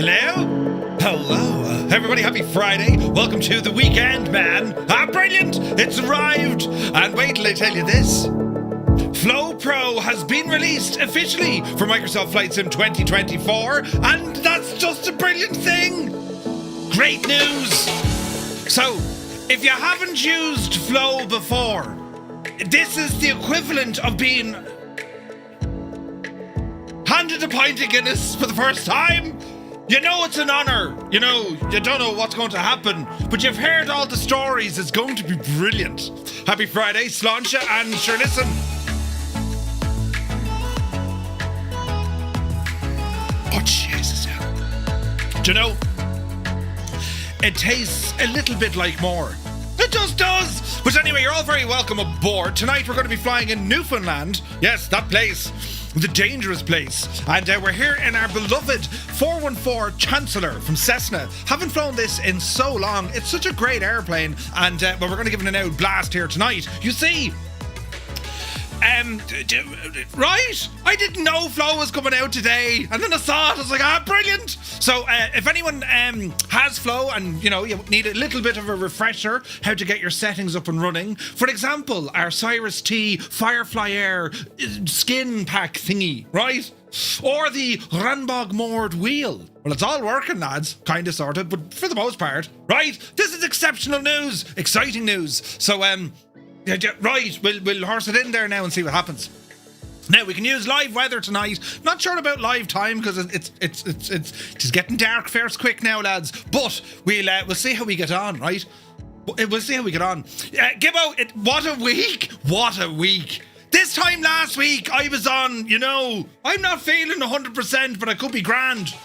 Hello? Hello. Everybody, happy Friday. Welcome to the weekend, man. Brilliant. It's arrived. And wait till I tell you this. Flow Pro has been released officially for Microsoft Flight Sim 2024. And that's just a brilliant thing. Great news. So, if you haven't used Flow before, this is the equivalent of being handed a pint of Guinness for the first time. You know it's an honour. You know, you don't know what's going to happen, but you've heard all the stories. It's going to be brilliant. Happy Friday, Sláinte, and sure, listen. Oh, Jesus. Do you know, it tastes a little bit like more. It just does. But anyway, you're all very welcome aboard. Tonight we're going to be flying in Newfoundland. Yes, that place. The dangerous place. And we're here in our beloved 414 Chancellor from Cessna. Haven't flown this in so long. It's such a great airplane. And well, we're going to give it an out blast here tonight. You see, right? I didn't know Flow was coming out today, and then I saw it. I was like, brilliant. So if anyone has Flow and you know you need a little bit of a refresher how to get your settings up and running, for example, our CYJT Firefly Air skin pack thingy, right? Or the Ranbog moored wheel. Well, it's all working, lads, kind of, sort of, but for the most part, right? This is exceptional news, exciting news. So right, we'll horse it in there now and see what happens. Now we can use live weather tonight. Not sure about live time because it's getting dark first quick now, lads. But we'll see how we get on, right? We'll see how we get on. Gibbo, what a week! What a week! This time last week I was on, you know, I'm not feeling 100%, but I could be grand.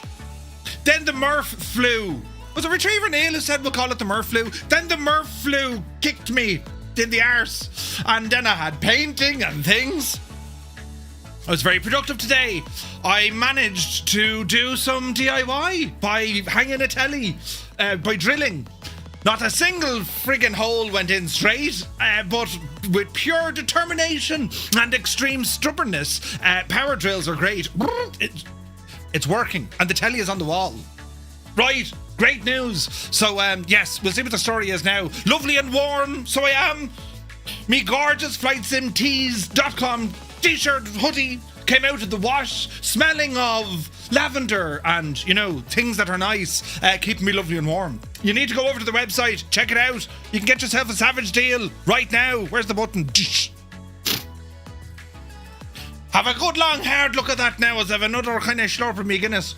Then the Murph flu. Was it Retriever Neil who said we'll call it the Murph flu? Then the Murph flu kicked me in the arse, and then I had painting and things. I was very productive today. I managed to do some DIY by hanging a telly, by drilling. Not a single friggin' hole went in straight, but with pure determination and extreme stubbornness, power drills are great. It's working, and the telly is on the wall. Right, great news. So, yes, we'll see what the story is now. Lovely and warm, so I am. Me gorgeous FlightSimTees.com t-shirt, hoodie came out of the wash, smelling of lavender and, you know, things that are nice, keeping me lovely and warm. You need to go over to the website, check it out. You can get yourself a savage deal right now. Where's the button? Have a good long hard look at that now as I have another kind of slurp of me Guinness.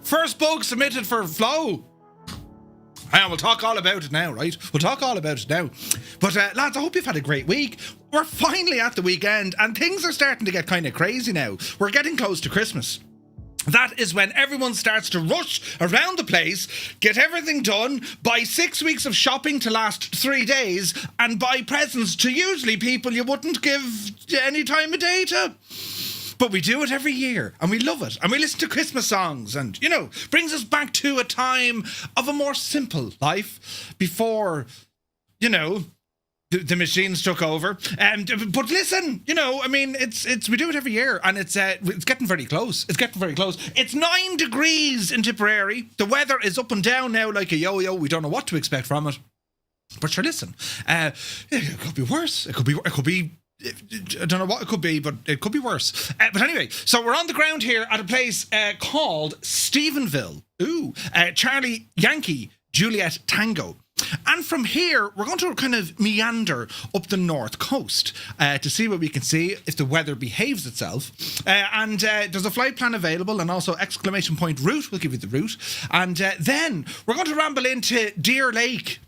First bug submitted for Flow. And we'll talk all about it now, right? We'll talk all about it now. But lads, I hope you've had a great week. We're finally at the weekend and things are starting to get kind of crazy now. We're getting close to Christmas. That is when everyone starts to rush around the place, get everything done, buy 6 weeks of shopping to last 3 days, and buy presents to usually people you wouldn't give any time of day to. But we do it every year, and we love it, and we listen to Christmas songs, and, you know, brings us back to a time of a more simple life before, you know, the machines took over. But listen, you know, I mean, it's we do it every year, and it's getting very close. It's getting very close. It's 9 degrees in Tipperary. The weather is up and down now like a yo-yo. We don't know what to expect from it. But sure, listen, it could be worse. It could be. I don't know what it could be, but it could be worse. But anyway, so we're on the ground here at a place called Stephenville. Charlie Yankee Juliet Tango. And from here, we're going to kind of meander up the north coast to see what we can see, if the weather behaves itself. And there's a flight plan available, and also exclamation point route. We'll give you the route. And then we're going to ramble into Deer Lake.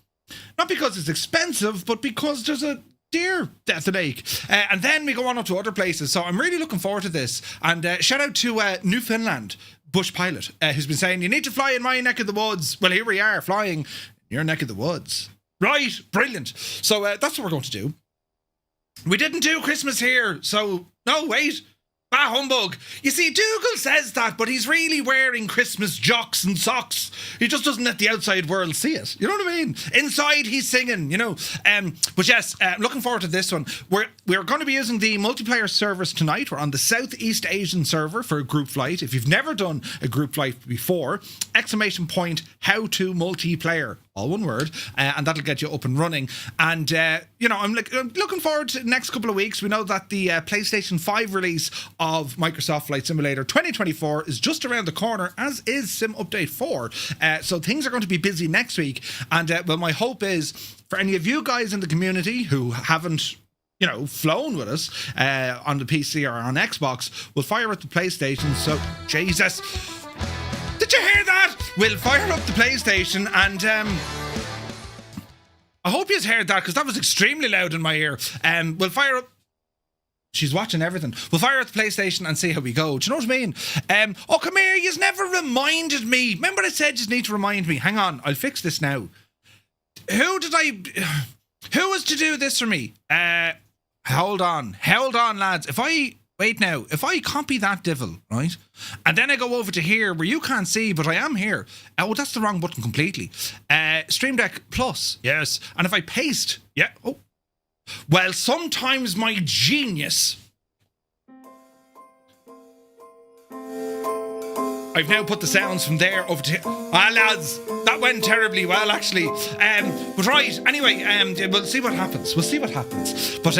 Not because it's expensive, but because there's a deer at the lake. And then we go on up to other places. So I'm really looking forward to this. And shout out to Newfoundland Bush Pilot, who's been saying, you need to fly in my neck of the woods. Well, here we are, flying in your neck of the woods. Right, brilliant. So that's what we're going to do. We didn't do Christmas here. So, no, wait. Ah, humbug. You see, Dougal says that, but he's really wearing Christmas jocks and socks. He just doesn't let the outside world see it. You know what I mean? Inside, he's singing, you know. But yes, looking forward to this one. We're going to be using the multiplayer servers tonight. We're on the Southeast Asian server for a group flight. If you've never done a group flight before, ! How to multiplayer. All one word, and that'll get you up and running. And, you know, I'm looking forward to the next couple of weeks. We know that the PlayStation 5 release of Microsoft Flight Simulator 2024 is just around the corner, as is Sim Update 4. So things are going to be busy next week. And, well, my hope is for any of you guys in the community who haven't, you know, flown with us on the PC or on Xbox, we'll fire up the PlayStation. So, Jesus. Did you hear that? We'll fire up the PlayStation and I hope you heard that because that was extremely loud in my ear. We'll fire up. She's watching everything. We'll fire up the PlayStation and see how we go. Do you know what I mean? Oh, come here. You've never reminded me. Remember I said you need to remind me. Hang on. I'll fix this now. Who was to do this for me? Hold on, lads. Wait now, if I copy that devil, right, and then I go over to here where you can't see, but I am here. Oh, that's the wrong button completely. Stream Deck Plus, yes. And if I paste, yeah, oh. Well, sometimes my genius. I've now put the sounds from there over to... Ah, lads, that went terribly well, actually. But right, anyway, we'll see what happens. But,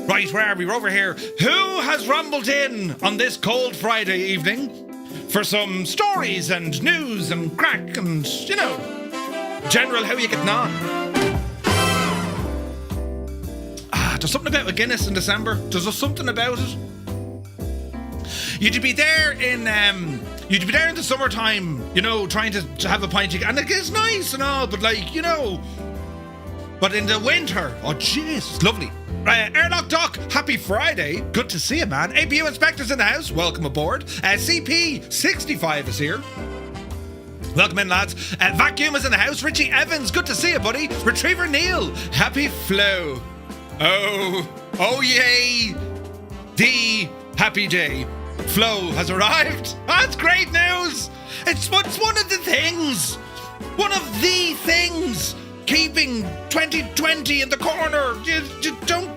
right, where are we? We're over here. Who has rumbled in on this cold Friday evening for some stories and news and crack and, you know, general how you getting on? There's something about a Guinness in December. There's something about it. You'd be there in the summertime, you know, trying to have a pint, and it is nice and all, but like, you know, but in the winter, oh jeez, it's lovely. Airlock Doc, happy Friday. Good to see you, man. APU Inspector's in the house. Welcome aboard. CP65 is here. Welcome in, lads. Vacuum is in the house. Richie Evans, good to see you, buddy. Retriever Neil, happy flow. Oh yay. The happy day. Flo has arrived. That's great news. It's one of the things keeping 2020 in the corner. You don't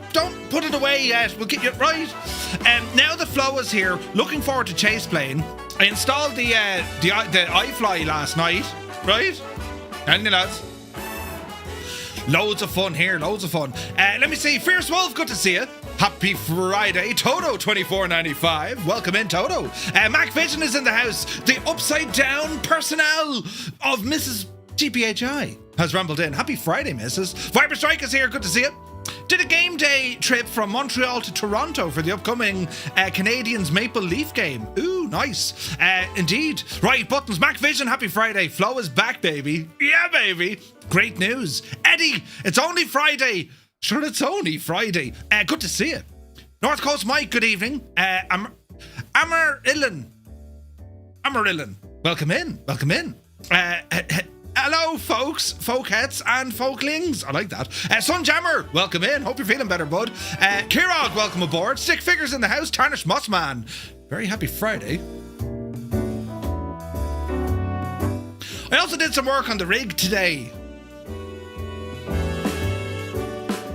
put it away yet. We'll get you right. Now the Flo is here. Looking forward to Chase Plane. I installed the iFly last night. Right? And you lads. Loads of fun here. Loads of fun. Let me see. Fierce Wolf. Good to see you. Happy Friday. Toto 2495. Welcome in, Toto. Mac Vision is in the house. The upside down personnel of Mrs. GPHI has rumbled in. Happy Friday, Mrs. Viper Strike is here. Good to see you. Did a game day trip from Montreal to Toronto for the upcoming Canadians Maple Leaf game. Ooh, nice. Indeed. Right, buttons. Mac Vision, happy Friday. Flo is back, baby. Yeah, baby. Great news. Eddie, it's only Friday. Sure, it's only Friday. Good to see you. North Coast Mike, good evening. Amarillan. Welcome in. Hello, folks, folkettes, and folklings. I like that. Sunjammer, welcome in. Hope you're feeling better, bud. Kirog, welcome aboard. Stick Figures in the house. Tarnished Mossman. Very happy Friday. I also did some work on the rig today.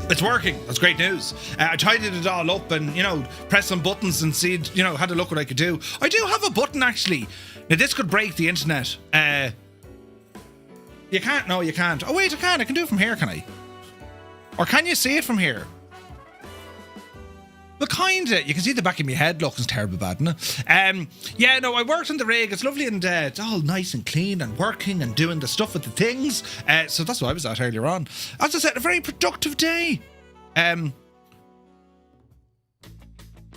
It's working. That's great news. I tidied it all up and, you know, pressed some buttons and see, you know, had a look what I could do. I do have a button, actually. Now, this could break the internet. You can't. No, you can't. Oh, wait, I can. I can do it from here, can I? Or can you see it from here? Well, kinda. You can see the back of my head. Look, it's terrible bad, isn't it? Yeah, no, I worked on the rig. It's lovely and it's all nice and clean and working and doing the stuff with the things. So that's what I was at earlier on. As I said, a very productive day.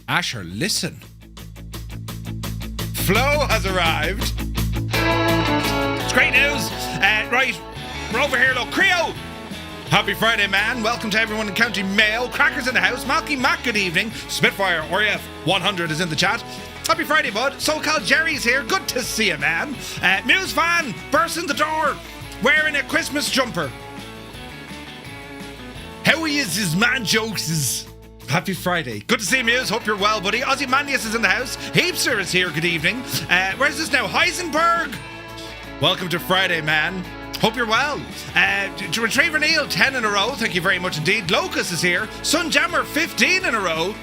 Asher, listen. Flo has arrived. It's great news. Right, we're over here, look. Creo. Happy Friday, man. Welcome to everyone in County Mayo. Crackers in the house. Malky Mac, good evening. Spitfire, RF 100 is in the chat. Happy Friday, bud. SoCal Jerry's here. Good to see you, man. Muse Fan bursts in the door wearing a Christmas jumper. How is his man jokes? Happy Friday. Good to see you, Muse. Hope you're well, buddy. Ozymandias is in the house. Heapster is here. Good evening. Where's this now? Heisenberg. Welcome to Friday, man. Hope you're well. Retriever Neil, 10 in a row. Thank you very much indeed. Locus is here. Sunjammer, 15 in a row.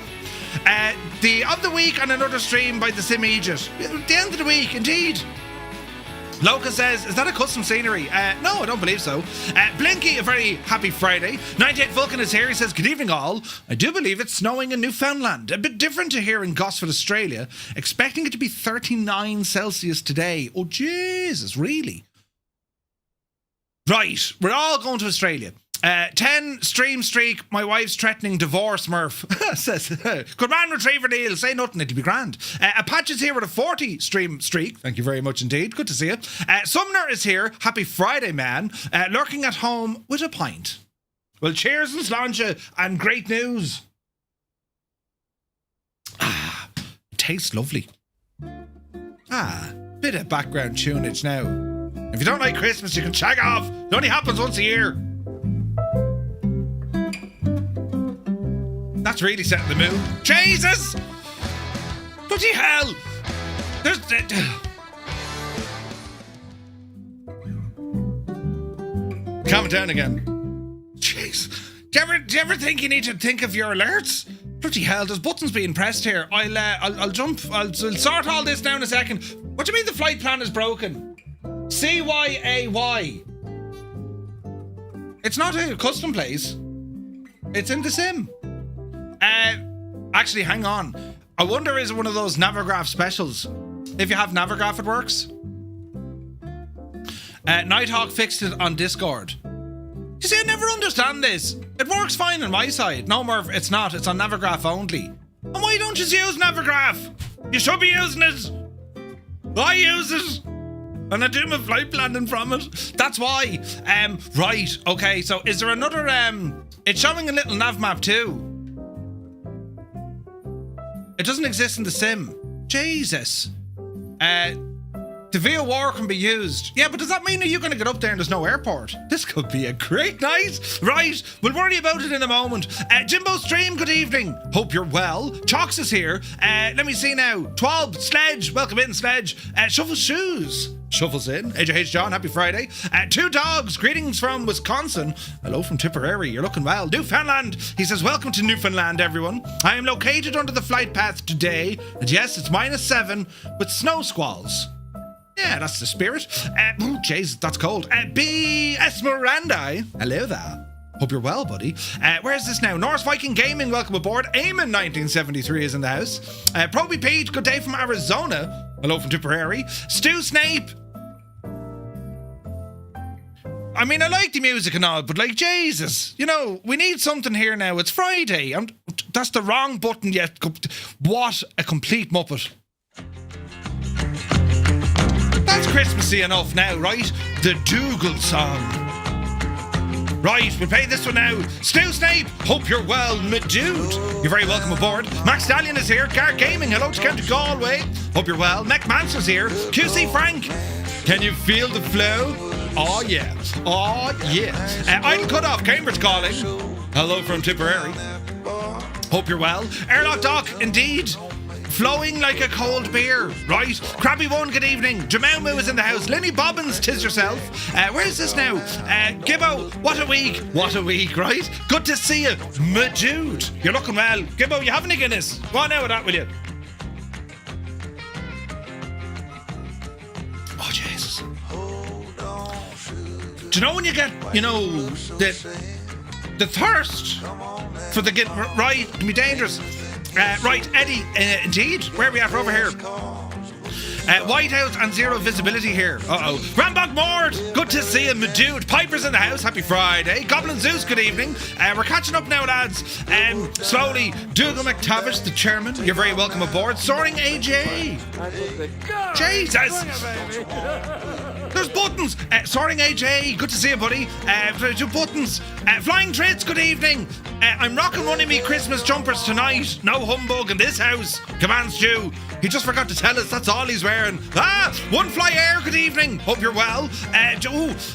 The of the week on another stream by the Sim Aegis. The end of the week, indeed. Locus says, is that a custom scenery? No, I don't believe so. Blinky, a very happy Friday. 98 Vulcan is here. He says, good evening all. I do believe it's snowing in Newfoundland. A bit different to here in Gosford, Australia. Expecting it to be 39 Celsius today. Oh, Jesus, really? Right, we're all going to Australia. 10 stream streak, my wife's threatening divorce, Murph. Says, good man, Retriever Neil, say nothing, it'll be grand. Apache is here with a 40 stream streak. Thank you very much indeed, good to see you. Sumner is here, happy Friday, man. Lurking at home with a pint. Well, cheers and sláinte, and great news. It tastes lovely. Bit of background tunage now. If you don't like Christmas, you can shag off. It only happens once a year. That's really setting the mood. Jesus! Bloody hell! There's... Calm it down again. Jeez. Do you ever think you need to think of your alerts? Bloody hell, there's buttons being pressed here. I'll jump. I'll sort all this down in a second. What do you mean the flight plan is broken? CYAY. It's not a custom place. It's in the sim. Actually, hang on. I wonder, is it one of those Navigraph specials? If you have Navigraph, it works. Nighthawk fixed it on Discord. You see, I never understand this. It works fine on my side. No, Murph, it's not. It's on Navigraph only. And why don't you use Navigraph? You should be using it. I use it. And I do my flight planning from it. That's why. Right. Okay. So is there another... It's showing a little nav map too. It doesn't exist in the sim. Jesus. The VOR can be used. Yeah, but does that mean that you're going to get up there and there's no airport? This could be a great night. Right, we'll worry about it in a moment. Jimbo Stream, good evening. Hope you're well. Chalks is here. Let me see now. 12, Sledge. Welcome in, Sledge. Shuffle Shoes. Shuffles in. AJH John, happy Friday. Two Dogs, greetings from Wisconsin. Hello from Tipperary, you're looking well. Newfoundland, he says, welcome to Newfoundland, everyone. I am located under the flight path today, and yes, it's -7 with snow squalls. Yeah, that's the spirit. Oh, jeez, that's cold. B. Esmeralda, hello there. Hope you're well, buddy. Where is this now? Norse Viking Gaming, welcome aboard. Eamon 1973 is in the house. Proby Pete, good day from Arizona. Hello from Tipperary. Stu Snape. I mean, I like the music and all, but like, Jesus, you know, we need something here now. It's Friday. That's the wrong button yet. What a complete muppet. That's Christmassy enough now, right? The Dougal song. Right, we'll play this one now. Stu Snape, hope you're well, my dude. You're very welcome aboard. Max Stallion is here. Gar Gaming, hello to County Galway. Hope you're well. Mech Mansell's here. QC Frank, can you feel the flow? Oh yeah. Oh yeah. Idle Cutoff, Cambridge calling. Hello from Tipperary. Hope you're well. Airlock Doc, indeed. Flowing like a cold beer, right? Krabby One, good evening. Jamaumu is in the house. Linny Bobbins, tis yourself. Where is this now? Gibbo, what a week, right? Good to see you, my dude. You're looking well. Gibbo, you having a Guinness? Go on now with that, will you? Oh, Jesus. Do you know when you get, you know, the thirst for the Guinness, right? It can be dangerous. Right, Eddie, indeed. Where are we at over here? Whiteout and zero visibility here. Uh-oh. Rambog Mord, good to see you, my dude. Piper's in the house, happy Friday. Goblin Zeus, good evening. We're catching up now, lads. Slowly, Dougal McTavish, the chairman, you're very welcome aboard. Soaring AJ. Jesus. There's buttons. Soaring AJ, good to see you, buddy. Do buttons. Flying Trits, good evening. I'm rocking one of me Christmas jumpers tonight. No humbug in this house. Command Stu. He just forgot to tell us that's all he's wearing. One Fly Air, good evening. Hope you're well.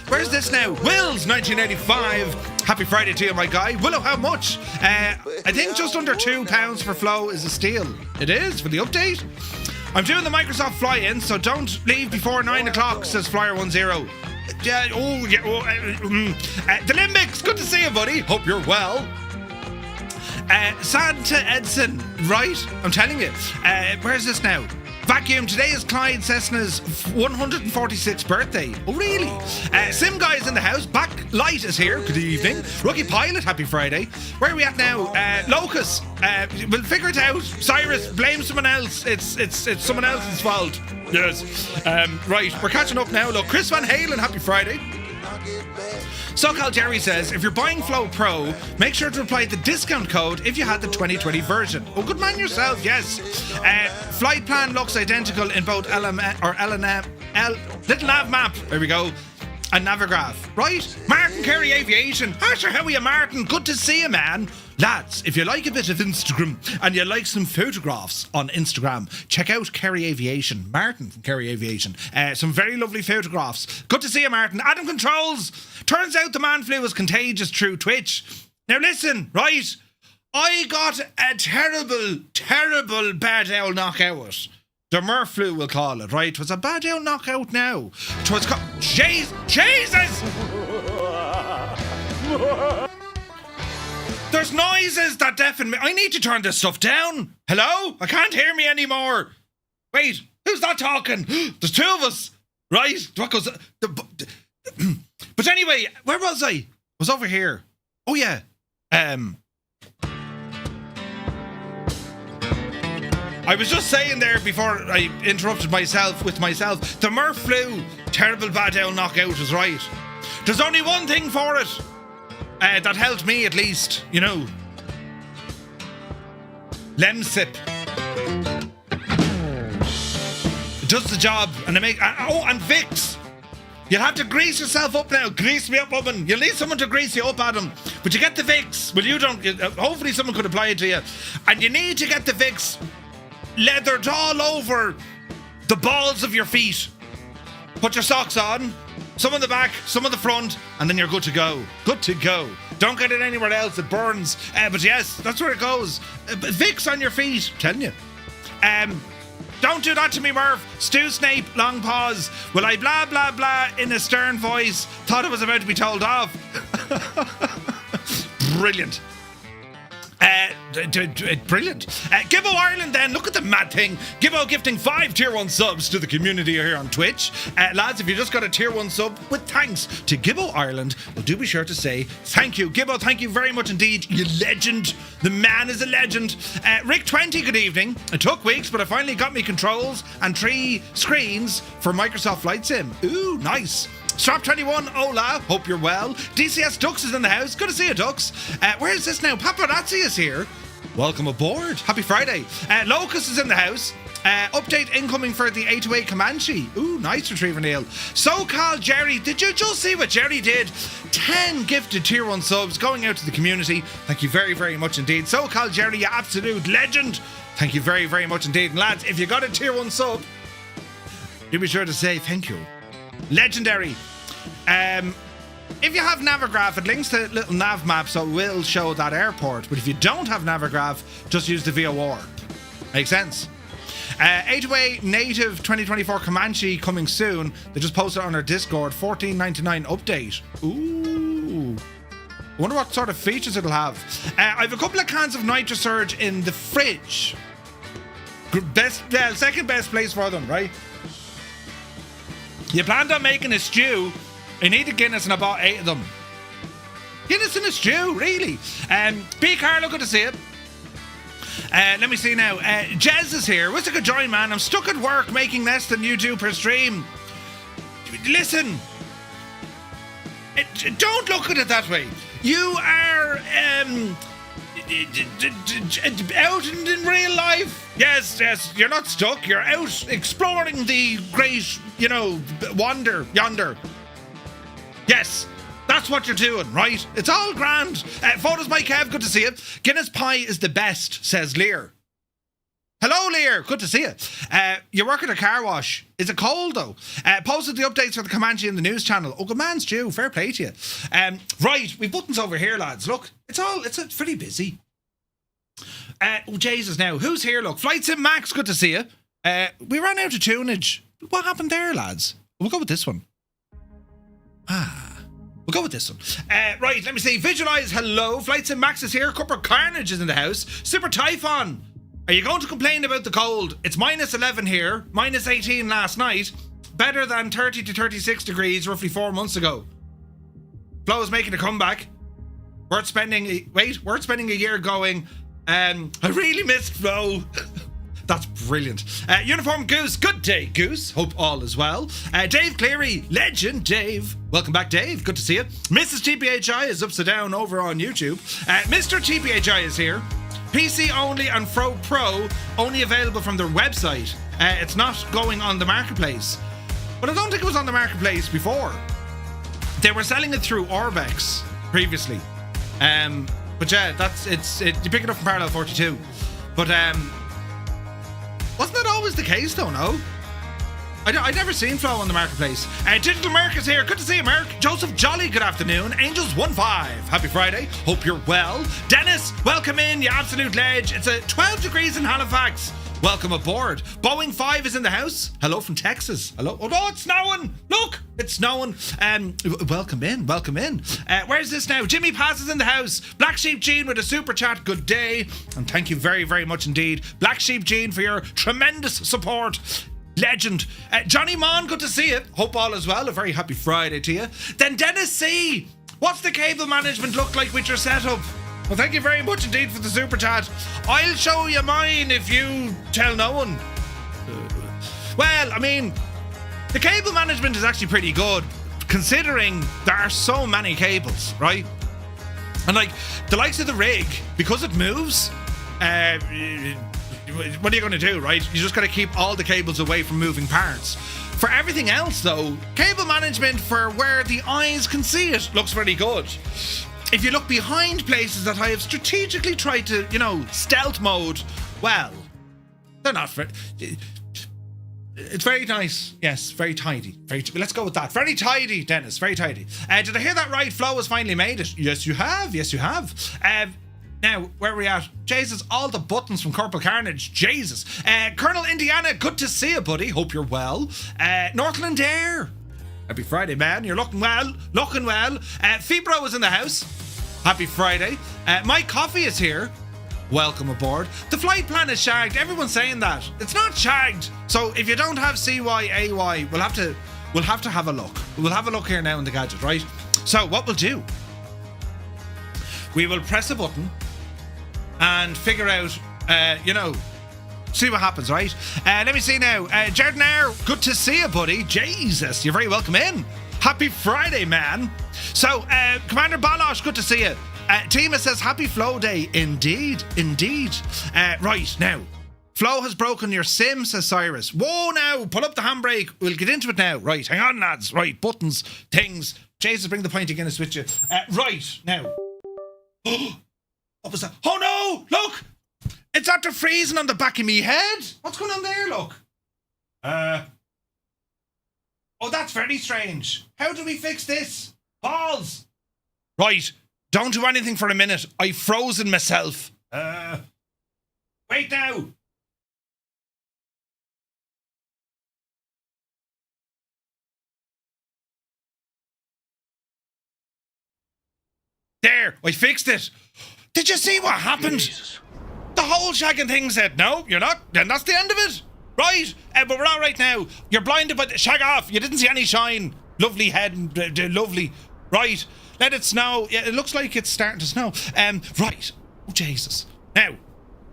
Where's this now? Will's 1985. Happy Friday to you, my guy. Willow, how much? I think just under £2 for Flow is a steal. It is for the update. I'm doing the Microsoft fly-in, so don't leave before 9 o'clock, says Flyer10. The Limbics, good to see you, buddy. Hope you're well. Santa Edson, right? I'm telling you. Where's this now? Vacuum, today is Clyde Cessna's 146th birthday. Oh, really? Sim Guy is in the house. Backlight is here. Good evening. Rookie Pilot, happy Friday. Where are we at now? Locus. We'll figure it out. Cyrus, blame someone else. It's someone else's fault. Yes. Right, we're catching up now. Look, Chris Van Halen, happy Friday. SoCal Jerry says, if you're buying Flow Pro, make sure to apply the discount code if you had the 2020 version. Oh, good man yourself, yes. Flight plan looks identical in both Little Nav Map, there we go, and Navigraph, right? Martin Kerry Aviation. Sure, how are you, Martin? Good to see you, man. Lads, if you like a bit of Instagram and you like some photographs on Instagram, check out Kerry Aviation. Martin from Kerry Aviation. Some very lovely photographs. Good to see you, Martin. Adam Controls. Turns out the man flu is contagious through Twitch. Now listen, right? I got a terrible bad old knockout. The Murph flu, we'll call it, right? It was a bad old knockout now. It was Jesus! There's noises that deafen me. I need to turn this stuff down. Hello? I can't hear me anymore. Wait, who's that talking? There's two of us. Right? What goes... But anyway, where was I? I was over here. Oh, yeah. I was just saying there before I interrupted myself, the Murph flu, terrible bad old knockout is right. There's only one thing for it. That helped me at least, you know. Lemsip. It does the job, and and Vicks. You'll have to grease yourself up now. Grease me up, woman. You'll need someone to grease you up, Adam. But you get the Vicks. Well, you don't. Hopefully someone could apply it to you. And you need to get the Vicks leathered all over the balls of your feet. Put your socks on. Some on the back, some on the front, and then you're good to go. Good to go. Don't get it anywhere else, it burns. But yes, that's where it goes. Vicks on your feet, telling you. Don't do that to me, Murph. Stu Snape, long pause. Will I blah, blah, blah in a stern voice? Thought I was about to be told off. Brilliant. Brilliant. Gibbo Ireland then, look at the mad thing. Gibbo gifting 5 tier 1 subs to the community here on Twitch. Lads, if you just got a tier 1 sub, with thanks to Gibbo Ireland, well, do be sure to say thank you. Gibbo, thank you very much indeed. You legend. The man is a legend. Rick 20, good evening. It took weeks, but I finally got me controls and 3 screens for Microsoft Flight Sim. Ooh, nice. Strap21, hola, hope you're well. DCS Dux is in the house. Good to see you, Dux. Where is this now? Paparazzi is here. Welcome aboard. Happy Friday. Locust is in the house. Update incoming for the 808 Comanche. Ooh, nice retriever, Neil. SoCal Jerry, did you just see what Jerry did? 10 gifted tier 1 subs going out to the community. Thank you very, very much indeed. SoCal Jerry, you absolute legend. Thank you very, very much indeed. And lads, if you got a tier 1 sub, do be sure to say thank you. Legendary. If you have Navigraph, it links to little nav map, so it will show that airport. But if you don't have Navigraph, just use the VOR. Makes sense. 808 native 2024 Comanche coming soon. They just posted on our Discord. 14.99 update. Ooh. I wonder what sort of features it'll have. I have a couple of cans of NitroSurge in the fridge. Second best place for them, right? You planned on making a stew. I need a Guinness and I bought 8 of them. Guinness in a stew, really? B. Carlo, good to see you. Let me see now. Jez is here. Wish I could join, man. I'm stuck at work making less than you do per stream. Listen. Don't look at it that way. You are out in real life. Yes, you're not stuck. You're out exploring the great, wonder yonder. Yes, that's what you're doing, right? It's all grand. Photos by Kev, good to see you. Guinness pie is the best, says Lear. Hello, Lear. Good to see you. You work at a car wash. Is it cold, though? Posted the updates for the Comanche in the news channel. Oh, good man's due. Fair play to you. Right, we've buttons over here, lads. Look, it's pretty busy. Oh, Jesus, now. Who's here, look? Flight Sim Max, good to see you. We ran out of tunage. What happened there, lads? We'll go with this one. We'll go with this one. Right, let me see. Visualize, hello. Flight Sim Max is here. Copper Carnage is in the house. Super Typhon. Are you going to complain about the cold? It's minus 11 here, minus 18 last night, better than 30 to 36 degrees roughly 4 months ago. Flo is making a comeback. Worth spending a year going, I really missed Flo. That's brilliant. Uniform Goose, good day, Goose. Hope all is well. Dave Cleary, legend Dave. Welcome back, Dave. Good to see you. Mrs. TPHI is upside down over on YouTube. Mr. TPHI is here. PC only and Pro only available from their website. It's not going on the marketplace. But I don't think it was on the marketplace before. They were selling it through Orbex previously. But yeah, you pick it up from Parallel 42. But wasn't that always the case though, no? I'd never seen Flow on the marketplace. Digital Merc is here. Good to see you, Merc. Joseph Jolly, good afternoon. Angels15, happy Friday. Hope you're well. Dennis, welcome in, you absolute ledge. It's 12 degrees in Halifax. Welcome aboard. Boeing 5 is in the house. Hello from Texas. Hello. Oh no, it's snowing. Look, it's snowing. Welcome in. Where's this now? Jimmy Pass is in the house. Black Sheep Gene with a super chat. Good day. And thank you very, very much indeed, Black Sheep Gene, for your tremendous support. Legend. Johnny Mon, good to see you. Hope all is well. A very happy Friday to you. Then Dennis C. What's the cable management look like with your setup? Well, thank you very much indeed for the super chat. I'll show you mine if you tell no one. Well, I mean, the cable management is actually pretty good, considering there are so many cables, right? And like, the likes of the rig, because it moves, what are you going to do, right? You just got to keep all the cables away from moving parts. For everything else, though, cable management for where the eyes can see it looks very good. If you look behind places that I have strategically tried to, stealth mode, well, they're not very... It's very nice. Yes, very tidy. Let's go with that. Very tidy, Dennis. Very tidy. Did I hear that right? Flo has finally made it. Yes, you have. Now, where are we at? Jesus, all the buttons from Corporal Carnage. Jesus. Colonel Indiana, good to see you, buddy. Hope you're well. Northland Air. Happy Friday, man. You're looking well. Fibro is in the house. Happy Friday. Mike Coffee is here. Welcome aboard. The flight plan is shagged. Everyone's saying that. It's not shagged. So if you don't have CYAY, we'll have to have a look. We'll have a look here now in the gadget, right? So what we'll do, we will press a button and figure out, see what happens, right? Let me see now. Jordan, good to see you, buddy. Jesus, you're very welcome in. Happy Friday, man. So, Commander Balosh, good to see you. Tima says, happy Flow Day. Indeed. Right, now, Flow has broken your sim, says Cyrus. Whoa, now, pull up the handbrake. We'll get into it now. Right, hang on, lads. Right, buttons, things. Jesus, bring the pint of Guinness with you. Right, now. What was that? Oh no! Look! It's after freezing on the back of me head. What's going on there, look? Oh, that's very strange. How do we fix this? Balls! Right, don't do anything for a minute. I've frozen myself. Wait now. There, I fixed it. Did you see what happened? Jesus. The whole shagging thing said, no, you're not, and that's the end of it. Right, but we're all right now. You're blinded by the shag off. You didn't see any shine. Lovely head, lovely. Right, let it snow. Yeah, it looks like it's starting to snow. Right, oh Jesus. Now,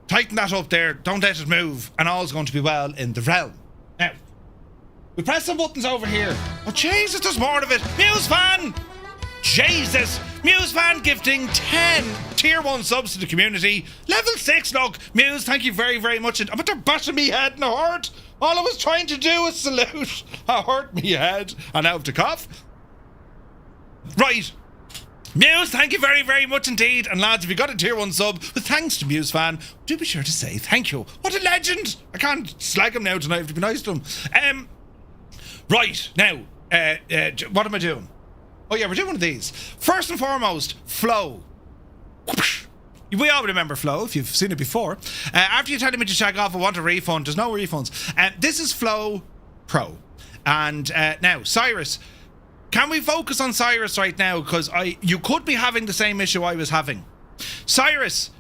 tighten that up there. Don't let it move, and all's going to be well in the realm. Now, we press some buttons over here. Oh Jesus, there's more of it. Muse fan. Jesus! Muse fan gifting 10 tier 1 subs to the community. Level 6, look. Muse, thank you very, very much. But they're bashing me head in the heart. All I was trying to do was salute. I hurt me head. And now I have to cough. Right. Muse, thank you very, very much indeed. And lads, if you got a tier 1 sub, with thanks to Muse Fan, do be sure to say thank you. What a legend. I can't slag him now tonight. I have to be nice to him. Right, now, what am I doing? Oh yeah, we're doing one of these. First and foremost, flow. We all remember flow if you've seen it before. After you tell me to check off, I want a refund. There's no refunds. This is Flow Pro. And now, Cyrus, can we focus on Cyrus right now? Because you could be having the same issue I was having. Cyrus,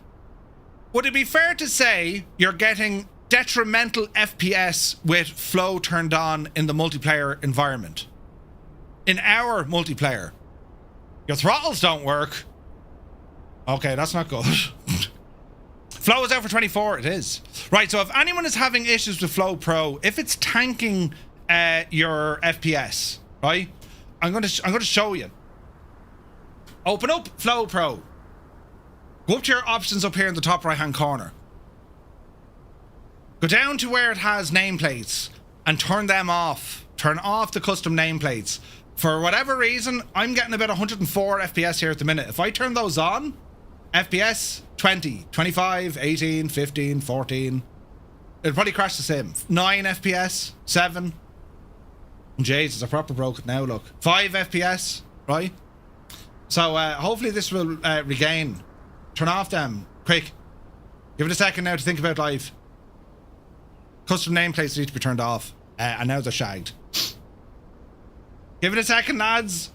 would it be fair to say you're getting detrimental FPS with flow turned on in the multiplayer environment? In our multiplayer, your throttles don't work. Okay, that's not good. Flow is out for 24. It is. Right, so if anyone is having issues with Flow Pro, if it's tanking your FPS, right, I'm going to show you. Open up Flow Pro. Go up to your options up here in the top right hand corner. Go down to where it has nameplates and turn them off. Turn off the custom nameplates. For whatever reason, I'm getting about 104 FPS here at the minute. If I turn those on, FPS 20, 25, 18, 15, 14. It'll probably crash the sim. 9 FPS, 7. Jesus, I proper broke it now, look. 5 FPS, right? So hopefully this will regain. Turn off them, quick. Give it a second now to think about life. Custom nameplates need to be turned off. And now they're shagged. Give it a second, lads.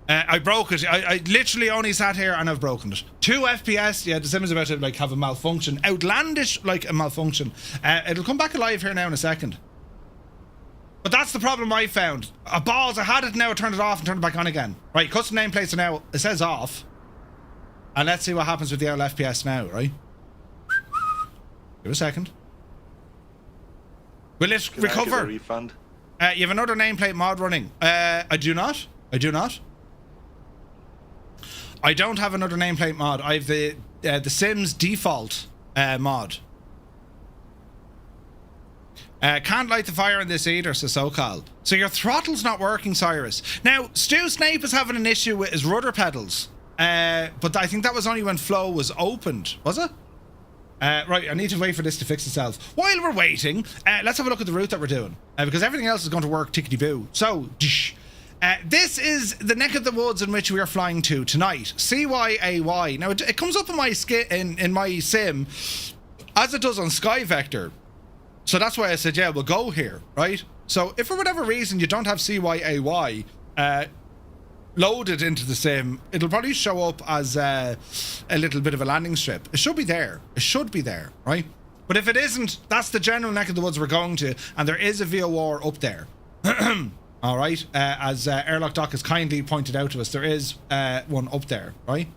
I broke it. I literally only sat here and I've broken it. 2 FPS. Yeah, the sim is about to like have a malfunction. Outlandish like a malfunction. It'll come back alive here now in a second. But that's the problem I found. Balls, I had it now, I turned it off and turned it back on again. Right, custom nameplates are now, it says off. And let's see what happens with the FPS now, right? Give it a second. Will it recover? A refund? You have another nameplate mod running. I do not. I do not. I don't have another nameplate mod. I have the Sims default mod. Can't light the fire in this either, says SoCal. So your throttle's not working, Cyrus. Now, Stu Snape is having an issue with his rudder pedals. But I think that was only when Flow was opened, was it? Right, I need to wait for this to fix itself. While we're waiting, let's have a look at the route that we're doing. Because everything else is going to work tickety-boo. So, this is the neck of the woods in which we are flying to tonight. CYAY. Now, it comes up in my in my sim, as it does on Sky Vector. So that's why I said, yeah, we'll go here, right? So if for whatever reason you don't have CYAY loaded into the sim, it'll probably show up as a little bit of a landing strip. It should be there. It should be there, right? But if it isn't, that's the general neck of the woods we're going to, and there is a VOR up there. All right, as Airlock Doc has kindly pointed out to us, there is one up there, right?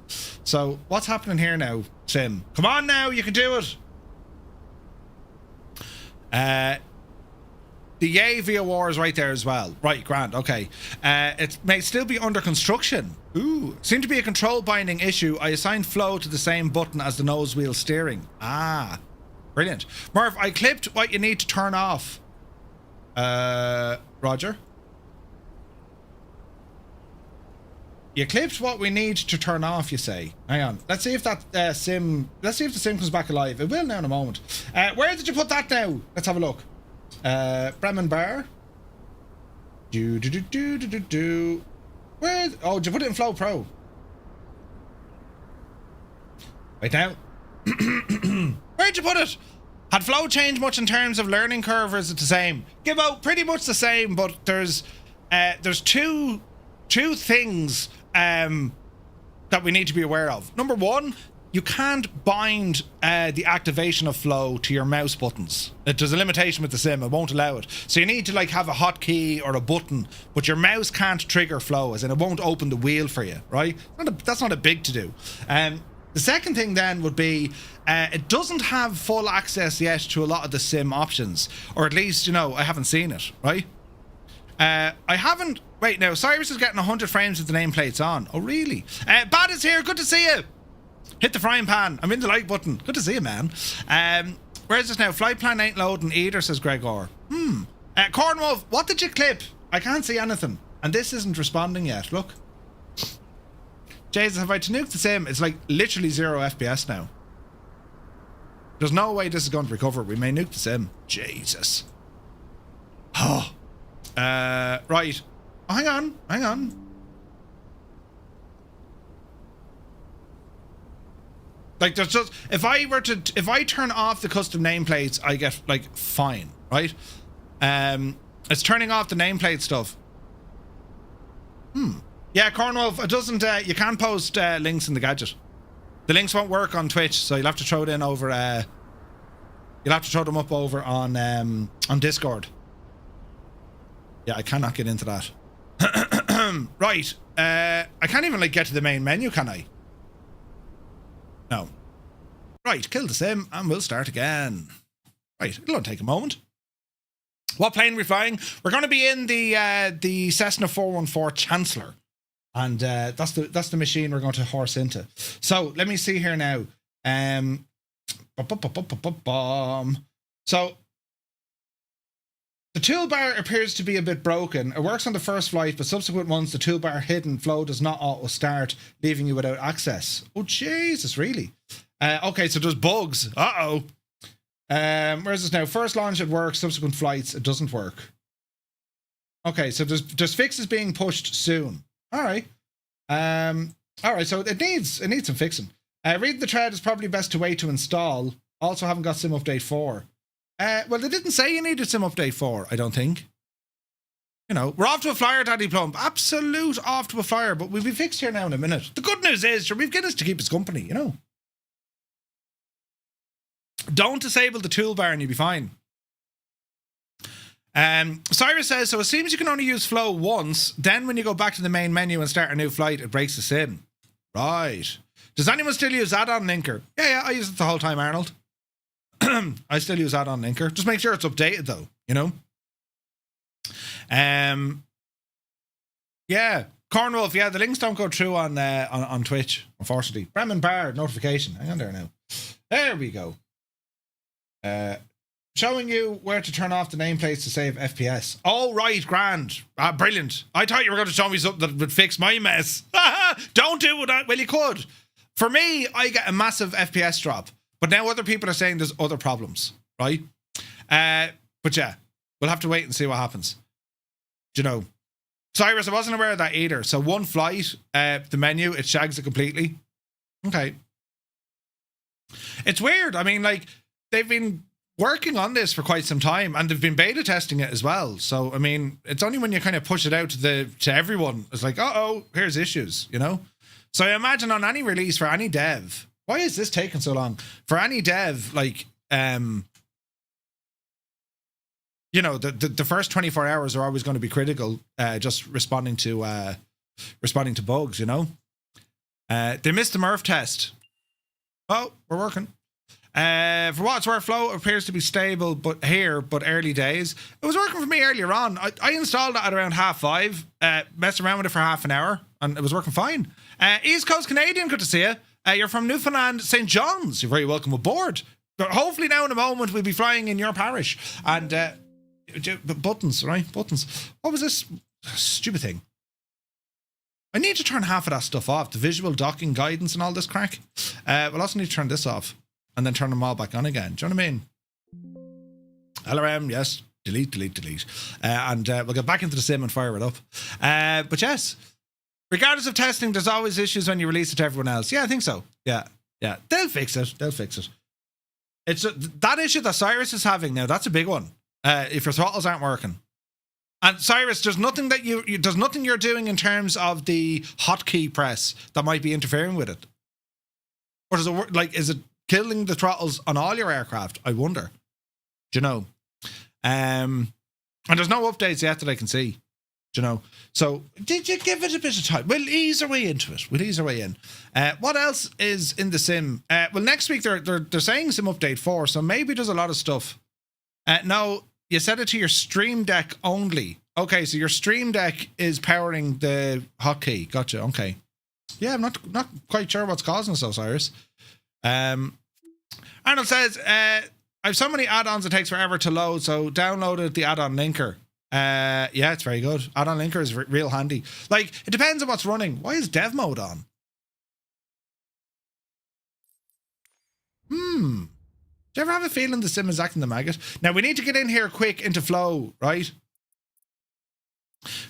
So what's happening here now, Sim? Come on now, you can do it. The Yay VOR is right there as well. Right, grand, okay. It may still be under construction. Ooh. Seemed to be a control binding issue. I assigned flow to the same button as the nose wheel steering. Ah, brilliant. Murph, I clipped what you need to turn off. Roger. You clipped what we need to turn off, you say. Hang on. Let's see if that sim... Let's see if the sim comes back alive. It will now in a moment. Where did you put that now? Let's have a look. Bremen Bar. Where... Oh, did you put it in Flow Pro? Right now. Where'd you put it? Had Flow changed much in terms of learning curve, or is it the same? Give out pretty much the same, but there's two things that we need to be aware of. Number one, you can't bind the activation of Flow to your mouse buttons. There's a limitation with the sim, it won't allow it. So you need to like have a hotkey or a button, but your mouse can't trigger Flow, as in it won't open the wheel for you, right? That's not a big to do. The second thing then would be, it doesn't have full access yet to a lot of the sim options, or at least, you know, I haven't seen it, right? I haven't... Wait, now, Cyrus is getting 100 frames with the nameplates on. Oh, really? Bad is here. Good to see you. Hit the frying pan. I'm in the like button. Good to see you, man. Where is this now? Flight plan ain't loading either, says Gregor. Cornwolf, what did you clip? I can't see anything. And this isn't responding yet. Look. Jesus, have I to nuke the sim? It's like literally 0 FPS now. There's no way this is going to recover. We may nuke the sim. Jesus. Oh. Right. Oh, hang on. Like, there's just... If I turn off the custom nameplates, I get, like, fine, right? It's turning off the nameplate stuff. Yeah, Cornwall, it doesn't... you can't post links in the gadget. The links won't work on Twitch, so you'll have to throw it in over... you'll have to throw them up over on Discord. Yeah, I cannot get into that. Right. I can't even, like, get to the main menu, can I? No. Right, kill the sim, and we'll start again. Right, it'll only take a moment. What plane are we flying? We're going to be in the Cessna 414 Chancellor. And that's the machine we're going to horse into. So, let me see here now. So, the toolbar appears to be a bit broken. It works on the first flight, but subsequent ones, the toolbar hidden flow does not auto-start, leaving you without access. Oh, Jesus, really? Okay, so there's bugs. Uh-oh. Where's this now? First launch, it works. Subsequent flights, it doesn't work. Okay, so there's fixes being pushed soon. All right. All right, so it needs some fixing. Read the thread is probably best to wait to install. Also haven't got Sim Update 4. Well, they didn't say you needed Sim Update 4, I don't think. You know, we're off to a flyer, Daddy Plump. Absolute off to a flyer, but we'll be fixed here now in a minute. The good news is, sure, we've Guinness to keep us company, you know. Don't disable the toolbar and you'll be fine. Cyrus says, so it seems you can only use flow once, then when you go back to the main menu and start a new flight, it breaks the sim. Right. Does anyone still use add-on linker? Yeah, I use it the whole time, Arnold. I still use add-on linker. Just make sure it's updated though, you know? Yeah. Cornwolf, yeah, the links don't go through on Twitch, unfortunately. Bremen Bar, notification. Hang on there now. There we go. Showing you where to turn off the nameplates to save FPS. Oh, right, grand. Brilliant. I thought you were going to show me something that would fix my mess. Don't do it. Well, you could. For me, I get a massive FPS drop. But now other people are saying there's other problems, right? But yeah, we'll have to wait and see what happens. Do you know? Cyrus, I wasn't aware of that either. So one flight, the menu, it shags it completely. Okay. It's weird. I mean, like, they've been working on this for quite some time and they've been beta testing it as well. So, I mean, it's only when you kind of push it out to everyone, it's like, uh-oh, here's issues, you know? So I imagine on any release for any dev, why is this taking so long? For any dev, like, you know, the first 24 hours are always going to be critical, just responding to bugs, you know? They missed the Murph test. Oh, we're working. For what it's worth, flow appears to be stable, but early days. It was working for me earlier on. I installed it at around 5:30, messed around with it for half an hour, and it was working fine. East Coast Canadian, good to see you. You're from Newfoundland, St. John's. You're very welcome aboard. But hopefully now in a moment we'll be flying in your parish. And buttons, right? Buttons. What was this stupid thing? I need to turn half of that stuff off. The visual docking guidance and all this crack. We'll also need to turn this off. And then turn them all back on again. Do you know what I mean? LRM, yes. Delete. And we'll get back into the sim and fire it up. But yes, regardless of testing, there's always issues when you release it to everyone else. Yeah, I think so. Yeah. They'll fix it. It's that issue that Cyrus is having now. That's a big one. If your throttles aren't working. And Cyrus, there's nothing that there's nothing you're doing in terms of the hotkey press that might be interfering with it. Or does it work? Like, is it killing the throttles on all your aircraft? I wonder. Do you know? And there's no updates yet that I can see. Do you know? So, did you give it a bit of time? We'll ease our way into it. We'll ease our way in. What else is in the sim? Well, next week they're saying Sim Update 4, so maybe there's a lot of stuff. No, you set it to your Stream Deck only. Okay, so your Stream Deck is powering the hotkey. Gotcha. Okay. Yeah, I'm not quite sure what's causing this, Osiris. Arnold says, I have so many add-ons it takes forever to load, so downloaded the add-on linker. Yeah, it's very good. Add-on linker is real handy. Like, it depends on what's running. Why is dev mode on? Do you ever have a feeling the sim is acting the maggot? Now, we need to get in here quick into flow, right?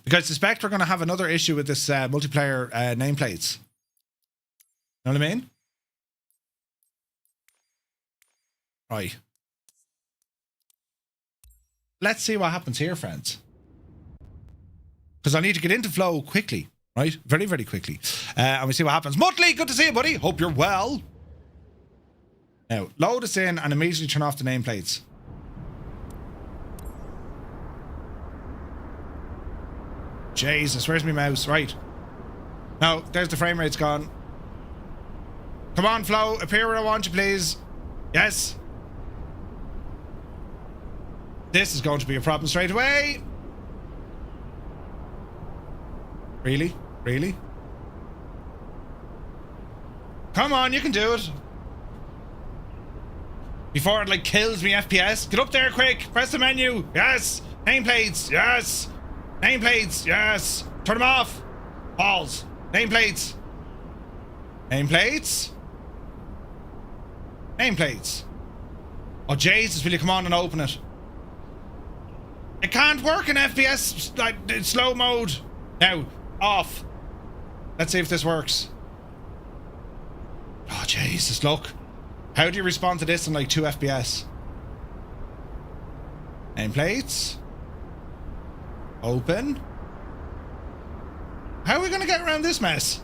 Because I suspect we're going to have another issue with this multiplayer nameplates. You know what I mean? Right. Let's see what happens here, friends. Because I need to get into flow quickly, right? Very, very quickly. And we see what happens. Muttley, good to see you, buddy. Hope you're well. Now, load us in and immediately turn off the nameplates. Jesus, where's my mouse? Right. No, there's the frame rate's gone. Come on, Flo. Appear where I want you, please. Yes. This is going to be a problem straight away. Really? Really? Come on, you can do it. Before it, like, kills me FPS. Get up there quick. Press the menu. Yes. Nameplates. Yes. Nameplates. Yes. Turn them off. Pause. Nameplates. Nameplates. Nameplates. Oh, Jesus, will you come on and open it? It can't work in FPS, like, slow mode. Now, off. Let's see if this works. Oh, Jesus, look. How do you respond to this in, like, 2 FPS? Nameplates. Open. How are we going to get around this mess?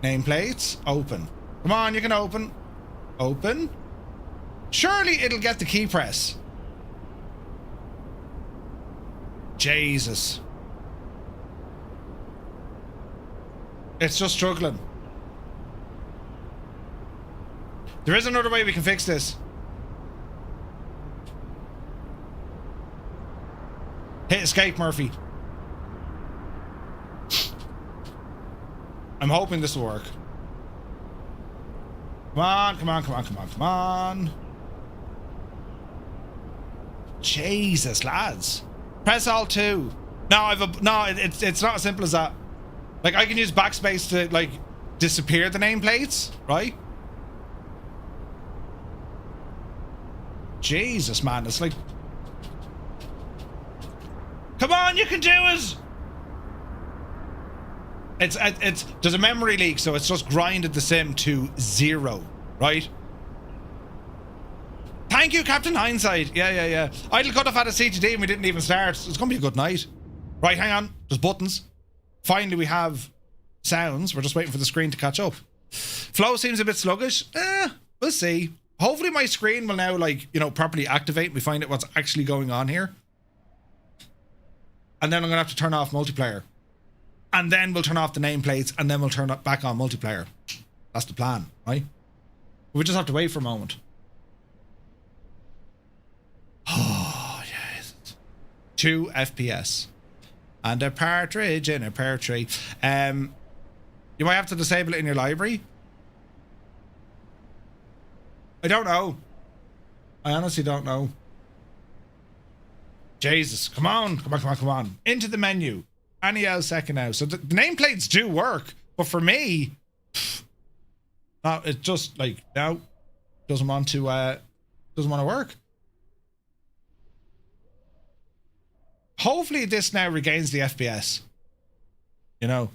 Nameplates. Open. Come on, you can open. Open. Surely it'll get the key press. Jesus. It's just struggling. There is another way we can fix this. Hit escape, Murphy. I'm hoping this will work. Come on, come on, come on, come on, come on. Jesus, lads. Press Alt 2. No, it's not as simple as that. Like, I can use backspace to, like, disappear the nameplates, right? Jesus, man, it's like... Come on, you can do it! It's there's a memory leak, so it's just grinded the sim to 0, right? Thank you, Captain Hindsight. Yeah. Idle cut off at a CTD and we didn't even start. It's gonna be a good night. Right, hang on. There's buttons. Finally, we have sounds. We're just waiting for the screen to catch up. Flow seems a bit sluggish. We'll see. Hopefully my screen will now, like, you know, properly activate and we find out what's actually going on here. And then I'm gonna have to turn off multiplayer. And then we'll turn off the nameplates and then we'll turn it back on multiplayer. That's the plan, right? We just have to wait for a moment. Oh, yes. 2 FPS. And a partridge in a pear tree. You might have to disable it in your library. I don't know. I honestly don't know. Jesus, come on. Come on, come on, come on. Into the menu. Any else second now. So the nameplates do work. But for me, no, it just, like, no. Doesn't want to work. Hopefully this now regains the FPS. You know,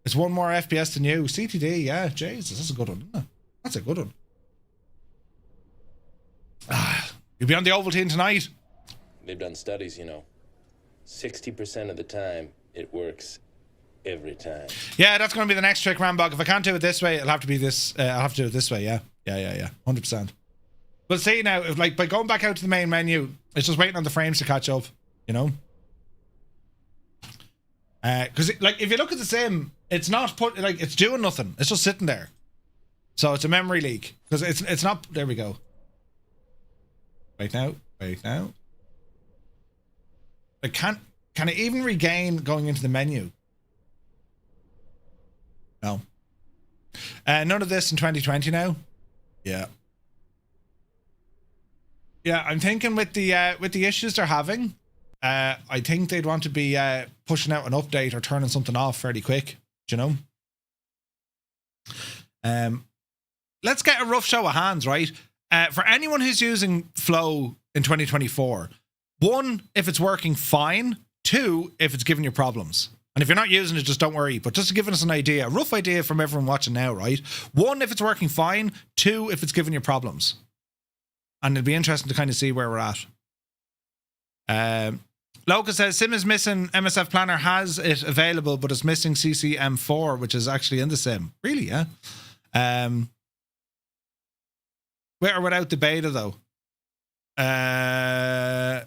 it's 1 more FPS than you. CTD, yeah, Jesus, that's a good one, isn't it? That's a good one. You'll be on the Ovaltine tonight. They've done studies, you know. 60% of the time, it works every time. Yeah, that's going to be the next trick, Rambog. If I can't do it this way, it'll have to be this. I'll have to do it this way, yeah. 100%. We'll see now, if, like, by going back out to the main menu, it's just waiting on the frames to catch up, you know? Because, like, if you look at the sim, it's not it's doing nothing. It's just sitting there. So it's a memory leak. Because it's not, there we go. Wait now. Like, can it even regain going into the menu? No. None of this in 2020 now. Yeah. Yeah, I'm thinking with the issues they're having, I think they'd want to be pushing out an update or turning something off fairly quick. Do you know? Let's get a rough show of hands, right? For anyone who's using Flow in 2024, 1, if it's working fine. 2, if it's giving you problems. And if you're not using it, just don't worry. But just to give us an idea, a rough idea from everyone watching now, right? 1, if it's working fine. 2, if it's giving you problems. And it'd be interesting to kind of see where we're at. Loca says, Sim is missing. MSF Planner has it available, but it's missing CCM4, which is actually in the Sim. Really, yeah? With or without the beta, though? Yeah,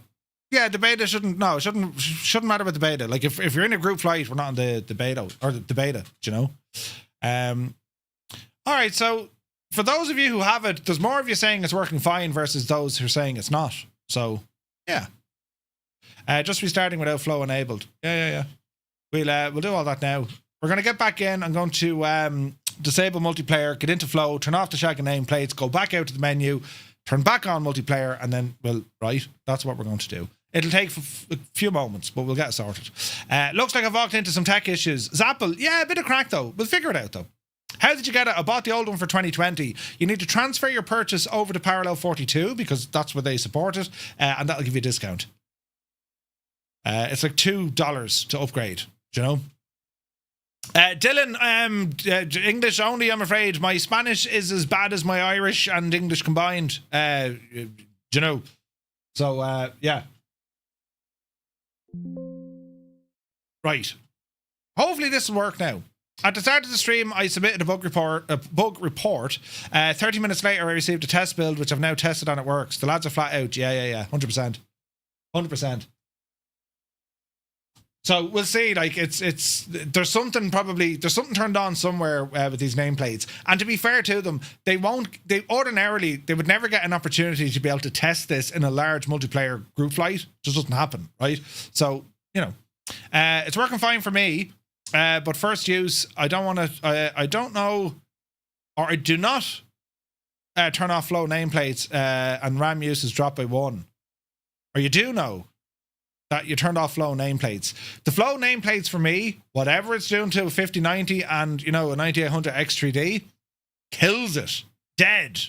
the beta shouldn't matter with the beta. Like, if you're in a group flight, we're not on the beta, or the beta, do you know? All right, so for those of you who have it, there's more of you saying it's working fine versus those who are saying it's not. So, yeah. Just restarting without Flow enabled. Yeah. We'll do all that now. We're going to get back in. I'm going to disable multiplayer, get into Flow, turn off the shagging nameplates, go back out to the menu, turn back on multiplayer, and then right, that's what we're going to do. It'll take a few moments, but we'll get it sorted. Looks like I've walked into some tech issues. Zappel, yeah, a bit of crack though. We'll figure it out though. How did you get it? I bought the old one for 2020. You need to transfer your purchase over to Parallel 42 because that's where they support it, and that'll give you a discount. It's like $2 to upgrade, do you know? Dylan, English only, I'm afraid. My Spanish is as bad as my Irish and English combined. Do you know? So, yeah. Right. Hopefully this will work now. At the start of the stream, I submitted a bug report. 30 minutes later, I received a test build, which I've now tested and it works. The lads are flat out. Yeah. 100%. 100%. So we'll see. Like there's something turned on somewhere with these nameplates. And to be fair to them, they would never get an opportunity to be able to test this in a large multiplayer group flight. It just doesn't happen, right? So it's working fine for me. But first use, I do not turn off Flow nameplates, and RAM use is dropped by 1. Or you do know that you turned off Flow nameplates. The Flow nameplates for me, whatever it's doing to a 5090 and, a 9800 X3D, kills it. Dead.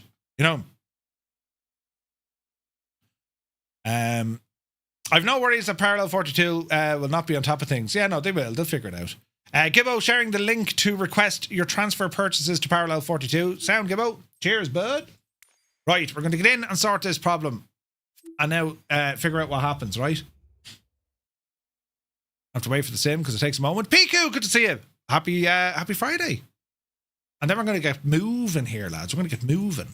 I've no worries that Parallel 42 will not be on top of things. Yeah, no, they will. They'll figure it out. Gibbo sharing the link to request your transfer purchases to Parallel 42. Sound, Gibbo? Cheers, bud. Right, we're going to get in and sort this problem. And now figure out what happens, right? I have to wait for the sim because it takes a moment. Piku, good to see you. Happy Friday. And then we're going to get moving here, lads. We're going to get moving.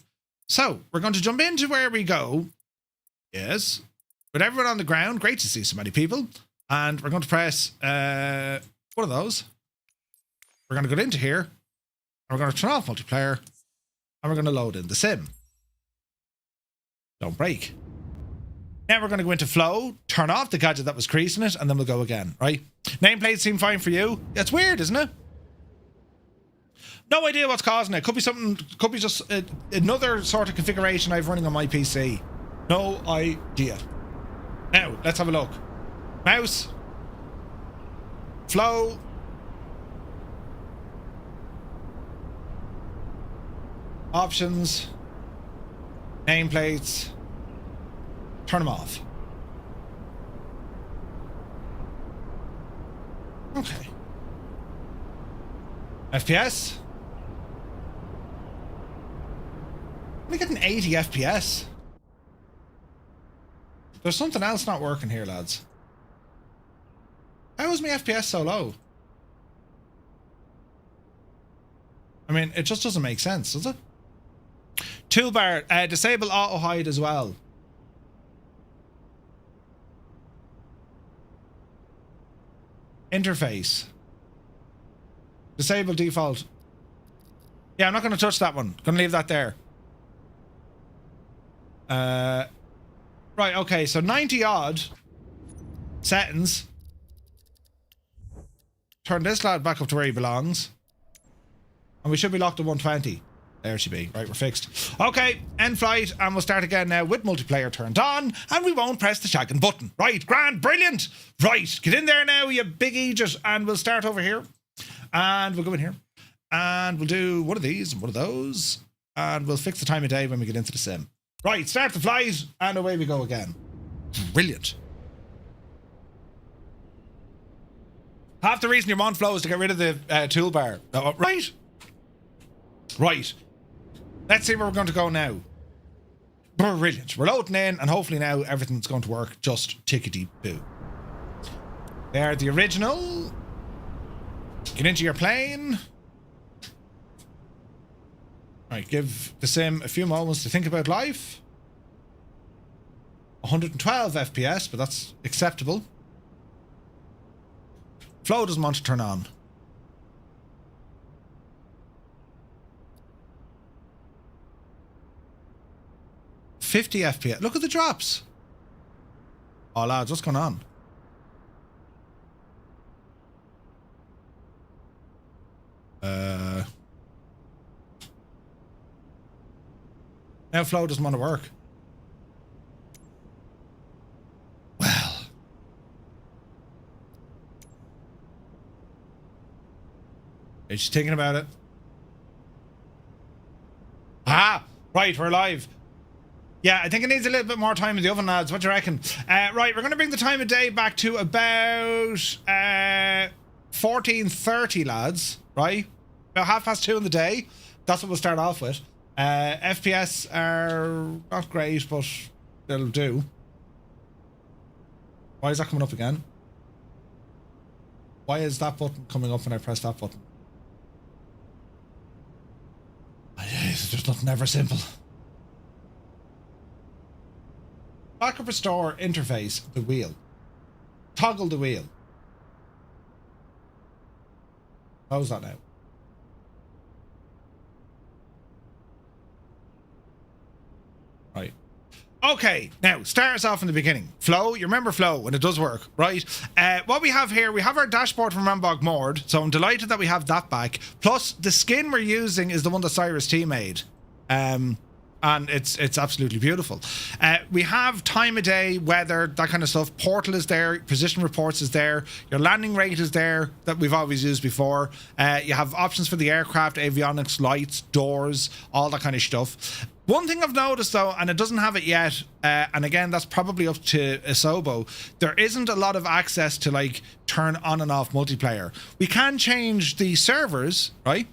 So, we're going to jump into where we go. Yes. With everyone on the ground. Great to see so many people. And we're going to press one of those. We're going to go into here. And we're going to turn off multiplayer. And we're going to load in the sim. Don't break. Now we're going to go into Flow, turn off the gadget that was creasing it, and then we'll go again, right? Nameplates seem fine for you. It's weird, isn't it? No idea what's causing it. Could be just another sort of configuration I've running on my PC. No idea. Now, let's have a look. Mouse. Flow. Options. Nameplates. Turn them off. Okay. FPS. I'm getting 80 FPS. There's something else not working here, lads. How is my FPS so low? I mean, it just doesn't make sense, does it? Toolbar, disable auto hide as well. Interface. Disable default. Yeah, I'm not going to touch that one. Going to leave that there. Right, okay, so 90 odd. Settings. Turn this lad back up to where he belongs. And we should be locked at 120. There she be. Right, we're fixed. Okay, end flight, and we'll start again now with multiplayer turned on, and we won't press the shagging button. Right, grand, brilliant. Right, get in there now, you big Aegis, and we'll start over here. And we'll go in here. And we'll do one of these and one of those. And we'll fix the time of day when we get into the sim. Right, start the flight, and away we go again. Brilliant. Half the reason you're on flow is to get rid of the toolbar. Right. Right. Let's see where we're going to go now. Brilliant. We're loading in, and hopefully now everything's going to work just tickety-boo. There, the original. Get into your plane. Right, give the sim a few moments to think about life. 112 FPS, but that's acceptable. Flow doesn't want to turn on. $50 FPS. Look at the drops. Oh, lads, what's going on? Now flow doesn't want to work. Well. She's thinking about it. Ah! Right, we're live. Yeah, I think it needs a little bit more time in the oven, lads. What do you reckon? Right, we're going to bring the time of day back to about 14:30, lads. Right? About 2:30 in the day. That's what we'll start off with. FPS are not great, but they'll do. Why is that coming up again? Why is that button coming up when I press that button? It's just nothing ever simple. Backup restore interface, the wheel. Toggle the wheel. How's that now? Right. Okay, now start us off in the beginning. Flow, you remember flow when it does work, right? What we have here, we have our dashboard from Rambog Moored, so I'm delighted that we have that back. Plus, the skin we're using is the one that Cyrus T made. And it's absolutely beautiful. We have time of day, weather, that kind of stuff. Portal is there, position reports is there, your landing rate is there, that we've always used before. You have options for the aircraft, avionics, lights, doors, all that kind of stuff. One thing I've noticed though, and it doesn't have it yet, and again that's probably up to Asobo, there isn't a lot of access to like turn on and off multiplayer. We can change the servers, right?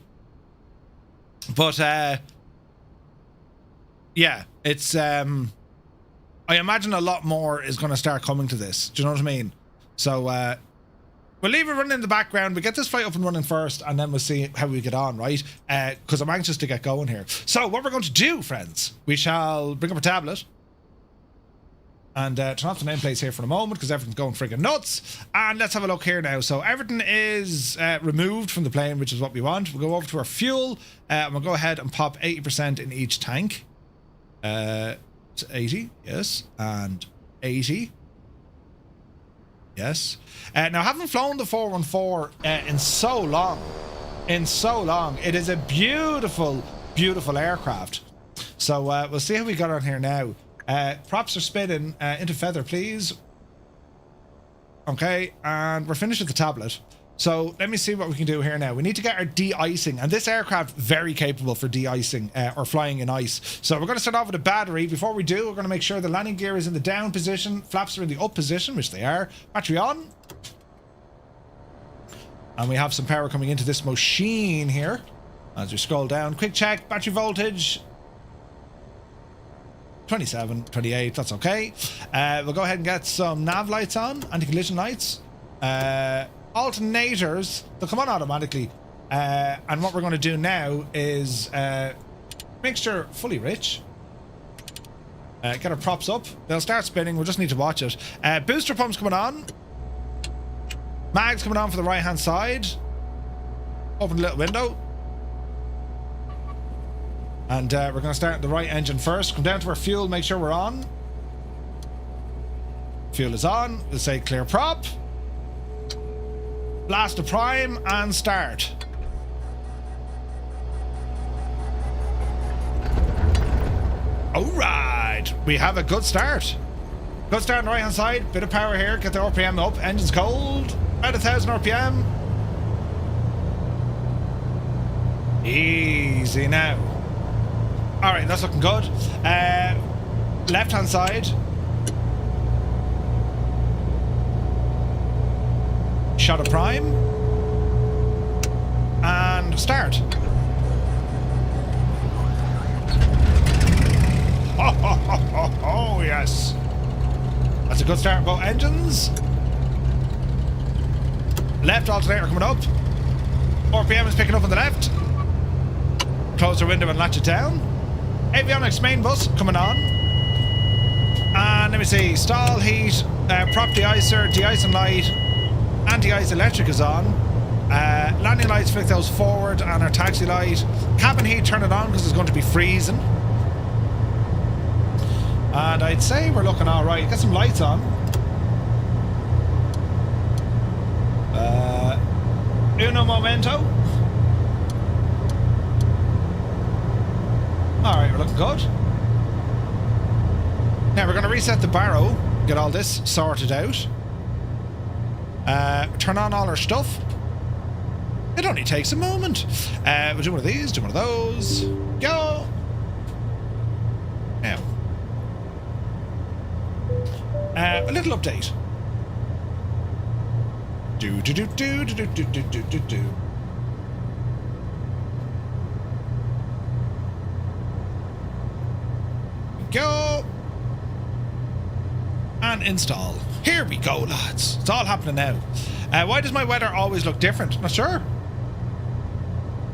But yeah, it's I imagine a lot more is going to start coming to this. Do you know what I mean? So we'll leave it running in the background. We get this fight up and running first, and then we'll see how we get on, right? Because I'm anxious to get going here. So what we're going to do, friends, we shall bring up a tablet and turn off the nameplates here for a moment because everything's going friggin' nuts. And let's have a look here now. So everything is removed from the plane, which is what we want. We'll go over to our fuel, and we'll go ahead and pop 80% in each tank. 80, yes, and 80. Yes. Now, having flown the 414 in so long, it is a beautiful, beautiful aircraft. So we'll see how we got on here now. Props are spinning into feather, please. Okay, and we're finished with the tablet. So let me see what we can do here now. We need to get our de-icing, and this aircraft very capable for de-icing or flying in ice. So we're going to start off with a battery. Before we do, we're going to make sure the landing gear is in the down position, flaps are in the up position, which they are. Battery on. And we have some power coming into this machine here. As we scroll down, quick check, battery voltage. 27, 28, that's okay. We'll go ahead and get some nav lights on, anti-collision lights. Alternators, they'll come on automatically. And what we're going to do now is mixture fully rich. Get our props up. They'll start spinning. We'll just need to watch it. Booster pumps coming on. Mags coming on for the right hand side. Open the little window. And we're going to start the right engine first. Come down to our fuel, make sure we're on. Fuel is on. We'll say clear prop. Blast to prime and start. Alright, we have a good start. Good start on the right hand side. Bit of power here, get the RPM up. Engine's cold. About 1,000 RPM. Easy now. Alright, that's looking good. Left hand side. Shot of prime. And start. Oh, yes. That's a good start. Both engines. Left alternator coming up. RPM is picking up on the left. Close the window and latch it down. Avionics main bus coming on. And let me see. Stall heat. Prop de-icer. De-icing light. Anti-ice electric is on. Landing lights flick those forward. And our taxi light. Cabin heat, turn it on because it's going to be freezing. And I'd say we're looking alright. Get some lights on. Uno momento. Alright, we're looking good. Now we're going to reset the barrow. Get all this sorted out. Turn on all our stuff. It only takes a moment. We'll do one of these, do one of those. Go! Now. A little update. Do. Go. And install. Here we go, lads. It's all happening now. Why does my weather always look different? Not sure.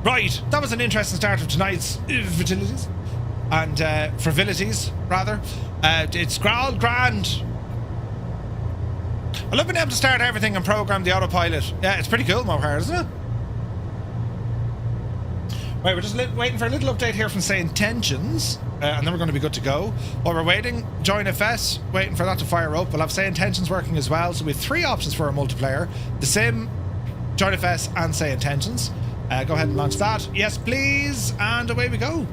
Right, that was an interesting start of tonight's frivolities. And frivolities, rather. It's all grand. I love being able to start everything and program the autopilot. Yeah, it's pretty cool, Mohar, isn't it? Right, we're just waiting for a little update here from Say Intentions, and then we're going to be good to go. While we're waiting, Join FS, waiting for that to fire up. We'll have Say Intentions working as well, so we have 3 options for our multiplayer. The Sim, Join FS, and Say Intentions. Go ahead and launch that. Yes, please, and away we go.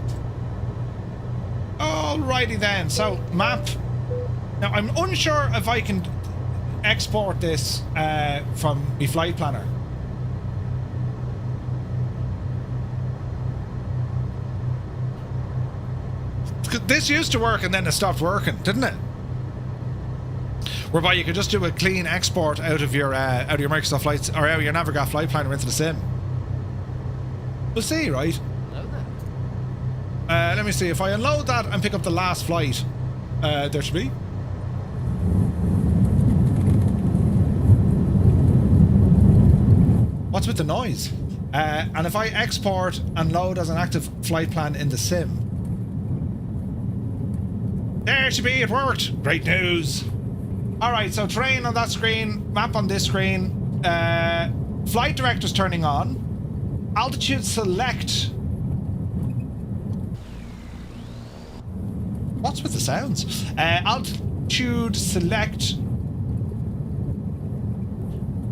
Alrighty then, so map. Now, I'm unsure if I can export this from my flight planner. This used to work and then it stopped working, didn't it? Whereby you could just do a clean export out of your Microsoft Flights or out of your Navigat flight planner into the sim. We'll see, right? Let me see if I unload that and pick up the last flight. There should be. What's with the noise? And if I export and load as an active flight plan in the sim. There should be, it worked. Great news. Alright, so terrain on that screen, map on this screen, flight director's turning on, altitude select. What's with the sounds? Altitude select.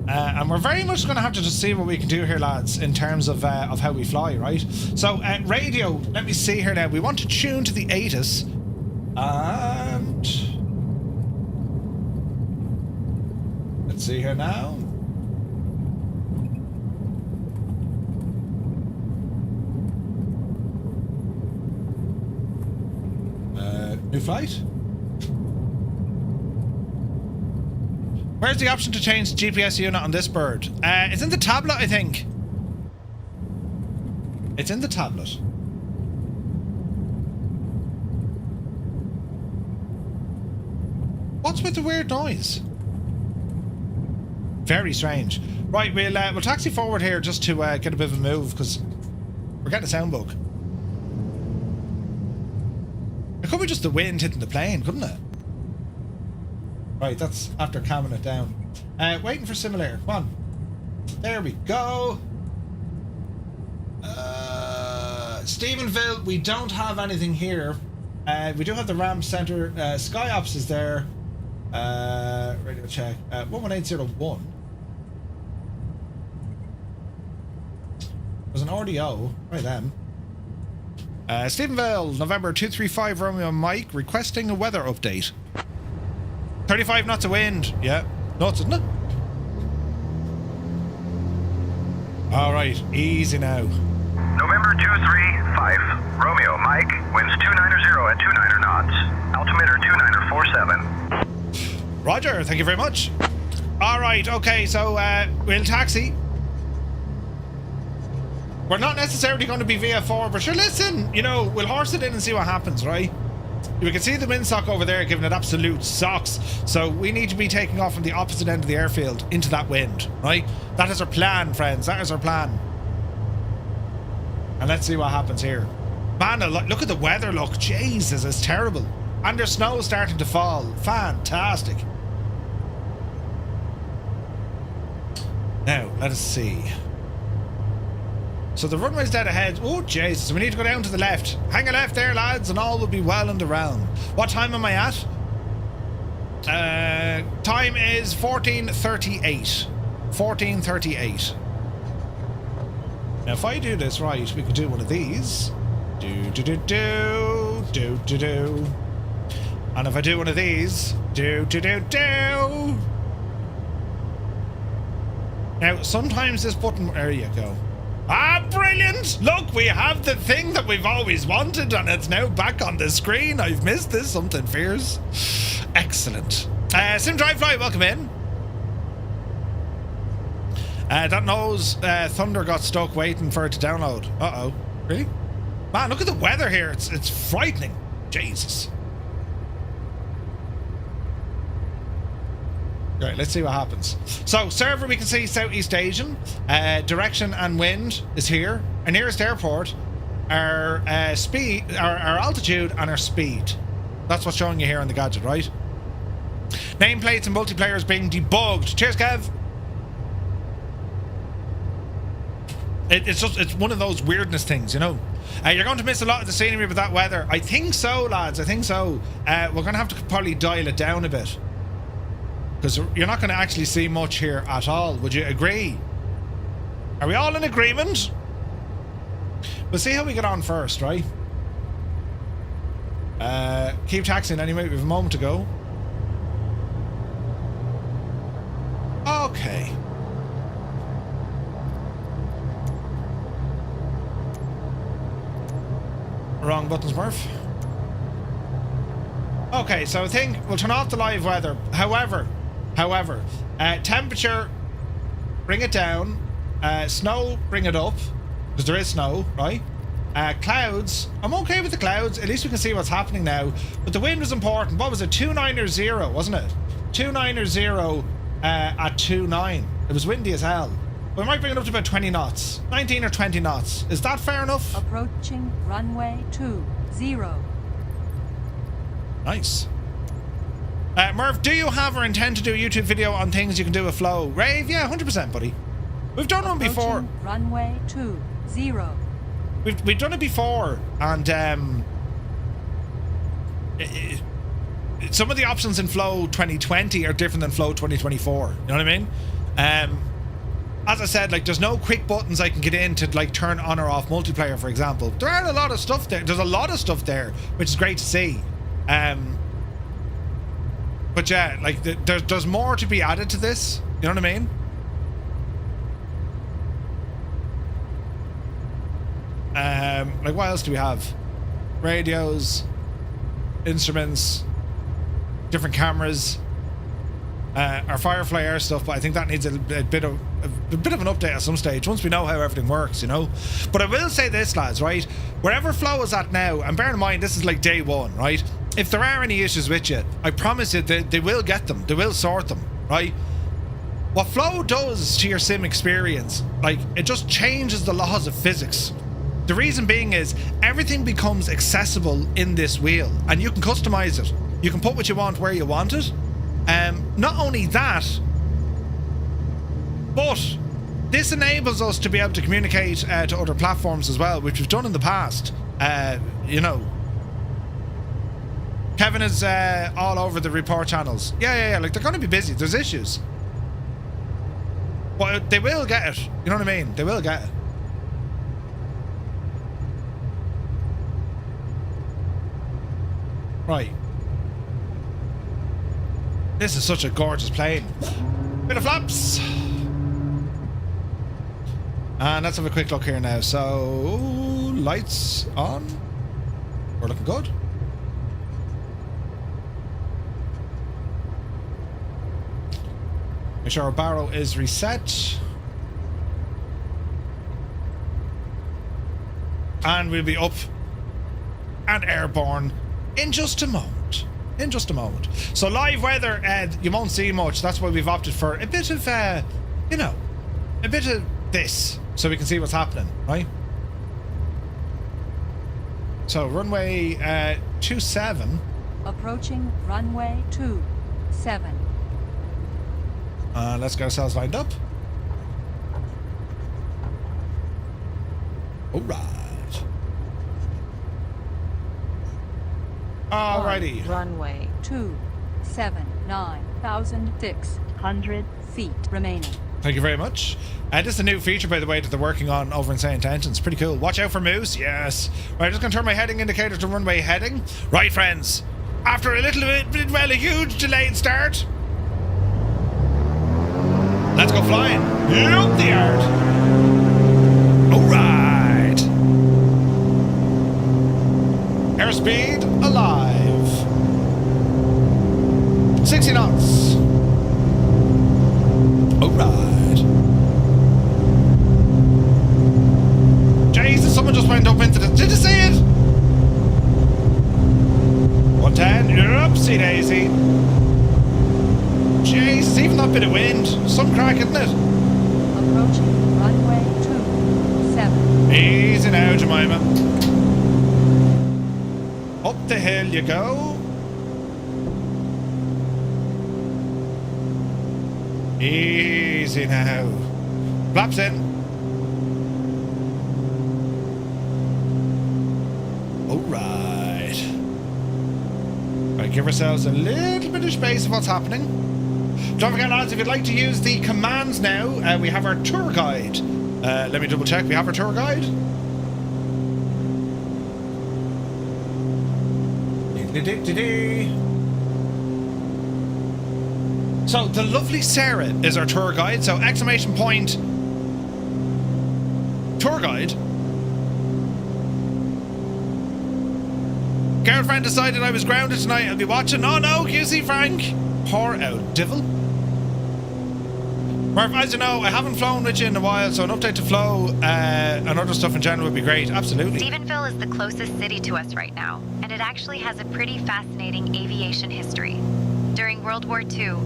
And we're very much going to have to just see what we can do here, lads, in terms of how we fly, right? So, radio, let me see here now. We want to tune to the ATIS. And let's see here now. New flight. Where's the option to change the GPS unit on this bird? It's in the tablet, I think. It's in the tablet. What's with the weird noise? Very strange. Right, we'll taxi forward here just to get a bit of a move because we're getting a sound bug. It could be just the wind hitting the plane, couldn't it? Right, that's after calming it down. Waiting for simulator. Come on. There we go. Stephenville, we don't have anything here. We do have the Ram Center. Sky Ops is there. Radio check. 11801. There's an RDO. Right then. Stephenville, November 235 Romeo Mike, requesting a weather update. 35 knots of wind. Yeah. Nuts, isn't it? Alright, easy now. November 235 Romeo Mike, winds 290 at 29 knots. Altimeter 2947. Roger, thank you very much. Alright, okay, so we'll taxi. We're not necessarily going to be VF4, but sure, listen, you know, we'll horse it in and see what happens, right? We can see the windsock over there giving it absolute socks, so we need to be taking off from the opposite end of the airfield into that wind, right? That is our plan, friends, that is our plan. And let's see what happens here. Man, look at the weather, look, Jesus, it's terrible. And there's snow starting to fall, fantastic. Now, let us see. So the runway's dead ahead. Oh, Jesus, we need to go down to the left. Hang a left there, lads, and all will be well and around. What time am I at? Time is 14:38. 14:38. Now, if I do this right, we could do one of these. Do. And if I do one of these, do. Now, sometimes this button, there you go. Ah, brilliant! Look, we have the thing that we've always wanted, and it's now back on the screen. I've missed this, something fierce. Excellent. Sim Drive Fly, welcome in. That knows Thunder got stuck waiting for it to download. Uh-oh. Really? Man, look at the weather here. It's frightening. Jesus. Right, let's see what happens. So, server, we can see Southeast Asian. Direction and wind is here. Our nearest airport, our speed, our altitude, and our speed. That's what's showing you here on the gadget, right? Nameplates and multiplayers being debugged. Cheers, Kev. It's one of those weirdness things, you know. You're going to miss a lot of the scenery with that weather. I think so, lads. I think so. We're going to have to probably dial it down a bit. Because you're not going to actually see much here at all. Would you agree? Are we all in agreement? We'll see how we get on first, right? Keep taxiing anyway. We have a moment to go. Okay. Wrong buttons, Murph. Okay, so I think we'll turn off the live weather. However, temperature, bring it down. Snow, bring it up, because there is snow, right? Clouds, I'm okay with the clouds. At least we can see what's happening now. But the wind was important. What was it? 290, wasn't it? 290 at 29. It was windy as hell. We might bring it up to about 20 knots. 19 or 20 knots. Is that fair enough? Approaching runway 20. Nice. Murph, do you have or intend to do a YouTube video on things you can do with flow? Rave? Yeah, 100%, buddy. We've done one before. Runway 20. We've done it before, and some of the options in Flow 2020 are different than Flow 2024. You know what I mean? As I said, like, there's no quick buttons I can get in to, like, turn on or off multiplayer, for example. There are a lot of stuff there. There's a lot of stuff there, which is great to see. But yeah, like, there's more to be added to this. You know what I mean? Like, what else do we have? Radios, instruments, different cameras, our Firefly Air stuff, but I think that needs a bit of an update at some stage once we know how everything works, you know. But I will say this, lads, right? Wherever Flow is at now, and bear in mind this is like day one, right? If there are any issues with you, I promise you they will get them, they will sort them, right? What Flow does to your sim experience, like, it just changes the laws of physics. The reason being is everything becomes accessible in this wheel, and you can customize it. You can put what you want where you want it. Not only that, but this enables us to be able to communicate to other platforms as well, which we've done in the past. You know, Kevin is all over the report channels. Yeah. Like, they're going to be busy. There's issues. But they will get it. You know what I mean? They will get it. Right. This is such a gorgeous plane. Bit of flaps. And let's have a quick look here now. So, lights on. We're looking good. Make sure our barrow is reset. And we'll be up and airborne in just a moment. In just a moment. So live weather, you won't see much. That's why we've opted for a bit of, you know, a bit of this, so we can see what's happening, right? So runway 27. Approaching runway 27. Let's get ourselves lined up. All right. Alrighty. Runway 27, 9,600 feet remaining. Thank you very much. This is a new feature, by the way, that they're working on over in St. Tensions. Pretty cool. Watch out for moose. Yes. Right, just going to turn my heading indicator to runway heading. Right, friends. After a little bit, well, a huge delayed start. Let's go flying. Up the yard. All right. Airspeed alive. 60 knots. All right. Jesus, someone just went up into the... Did you see it? 110. Oopsie daisy. Jesus, even that bit of wind. Some crack, isn't it? Approaching runway 27. Easy now, Jemima. Up the hill you go. Easy now. Flaps in. Alright. Right, give ourselves a little bit of space of what's happening. Don't forget, lads, if you'd like to use the commands now, we have our tour guide. Let me double check. We have our tour guide. So the lovely Sarah is our tour guide. So exclamation point tour guide. Girlfriend decided I was grounded tonight. I'll be watching. Oh no, QC Frank. Pour out, divil. Murph, as you know, I haven't flown with you in a while, so an update to flow and other stuff in general would be great. Absolutely. Stephenville is the closest city to us right now, and it actually has a pretty fascinating aviation history. During World War II,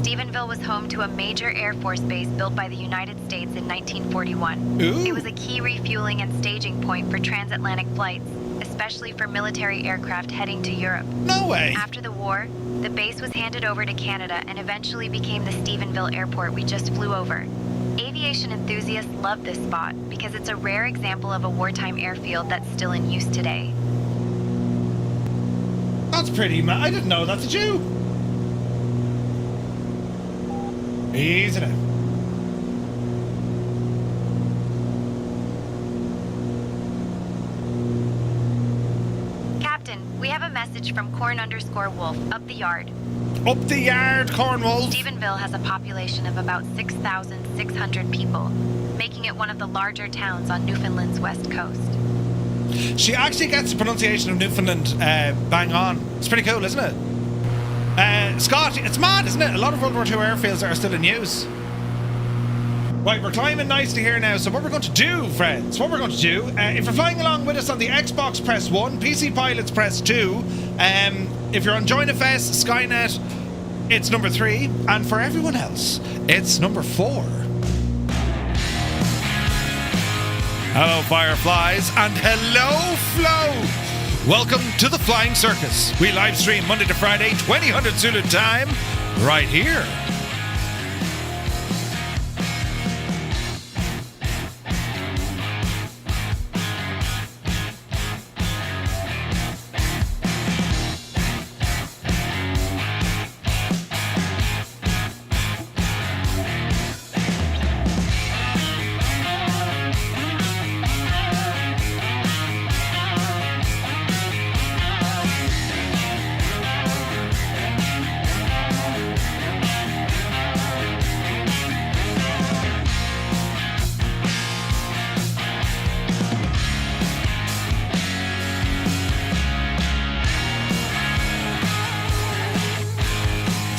Stephenville was home to a major Air Force base built by the United States in 1941. Ooh. It was a key refueling and staging point for transatlantic flights, especially for military aircraft heading to Europe. No way. After the war, the base was handed over to Canada and eventually became the Stephenville airport we just flew over. Aviation enthusiasts love this spot because it's a rare example of a wartime airfield that's still in use today. That's pretty, man. I didn't know that, did you? Easy now. Captain, we have a message from Corn_Wolf up the yard. Up the yard, Cornwall. Stephenville has a population of about 6,600 people, making it one of the larger towns on Newfoundland's west coast. She actually gets the pronunciation of Newfoundland bang on. It's pretty cool, isn't it? Scott, it's mad, isn't it? A lot of World War II airfields are still in use. Right, we're climbing nicely here now. So what we're going to do, friends, if you're flying along with us on the Xbox, press 1. PC pilots, press 2. If you're on JoinFS, Skynet, it's number 3. And for everyone else, it's number 4. Hello, Fireflies, and hello, Flo! Welcome to the Flying Circus. We live stream Monday to Friday, 2000 Zulu time, right here.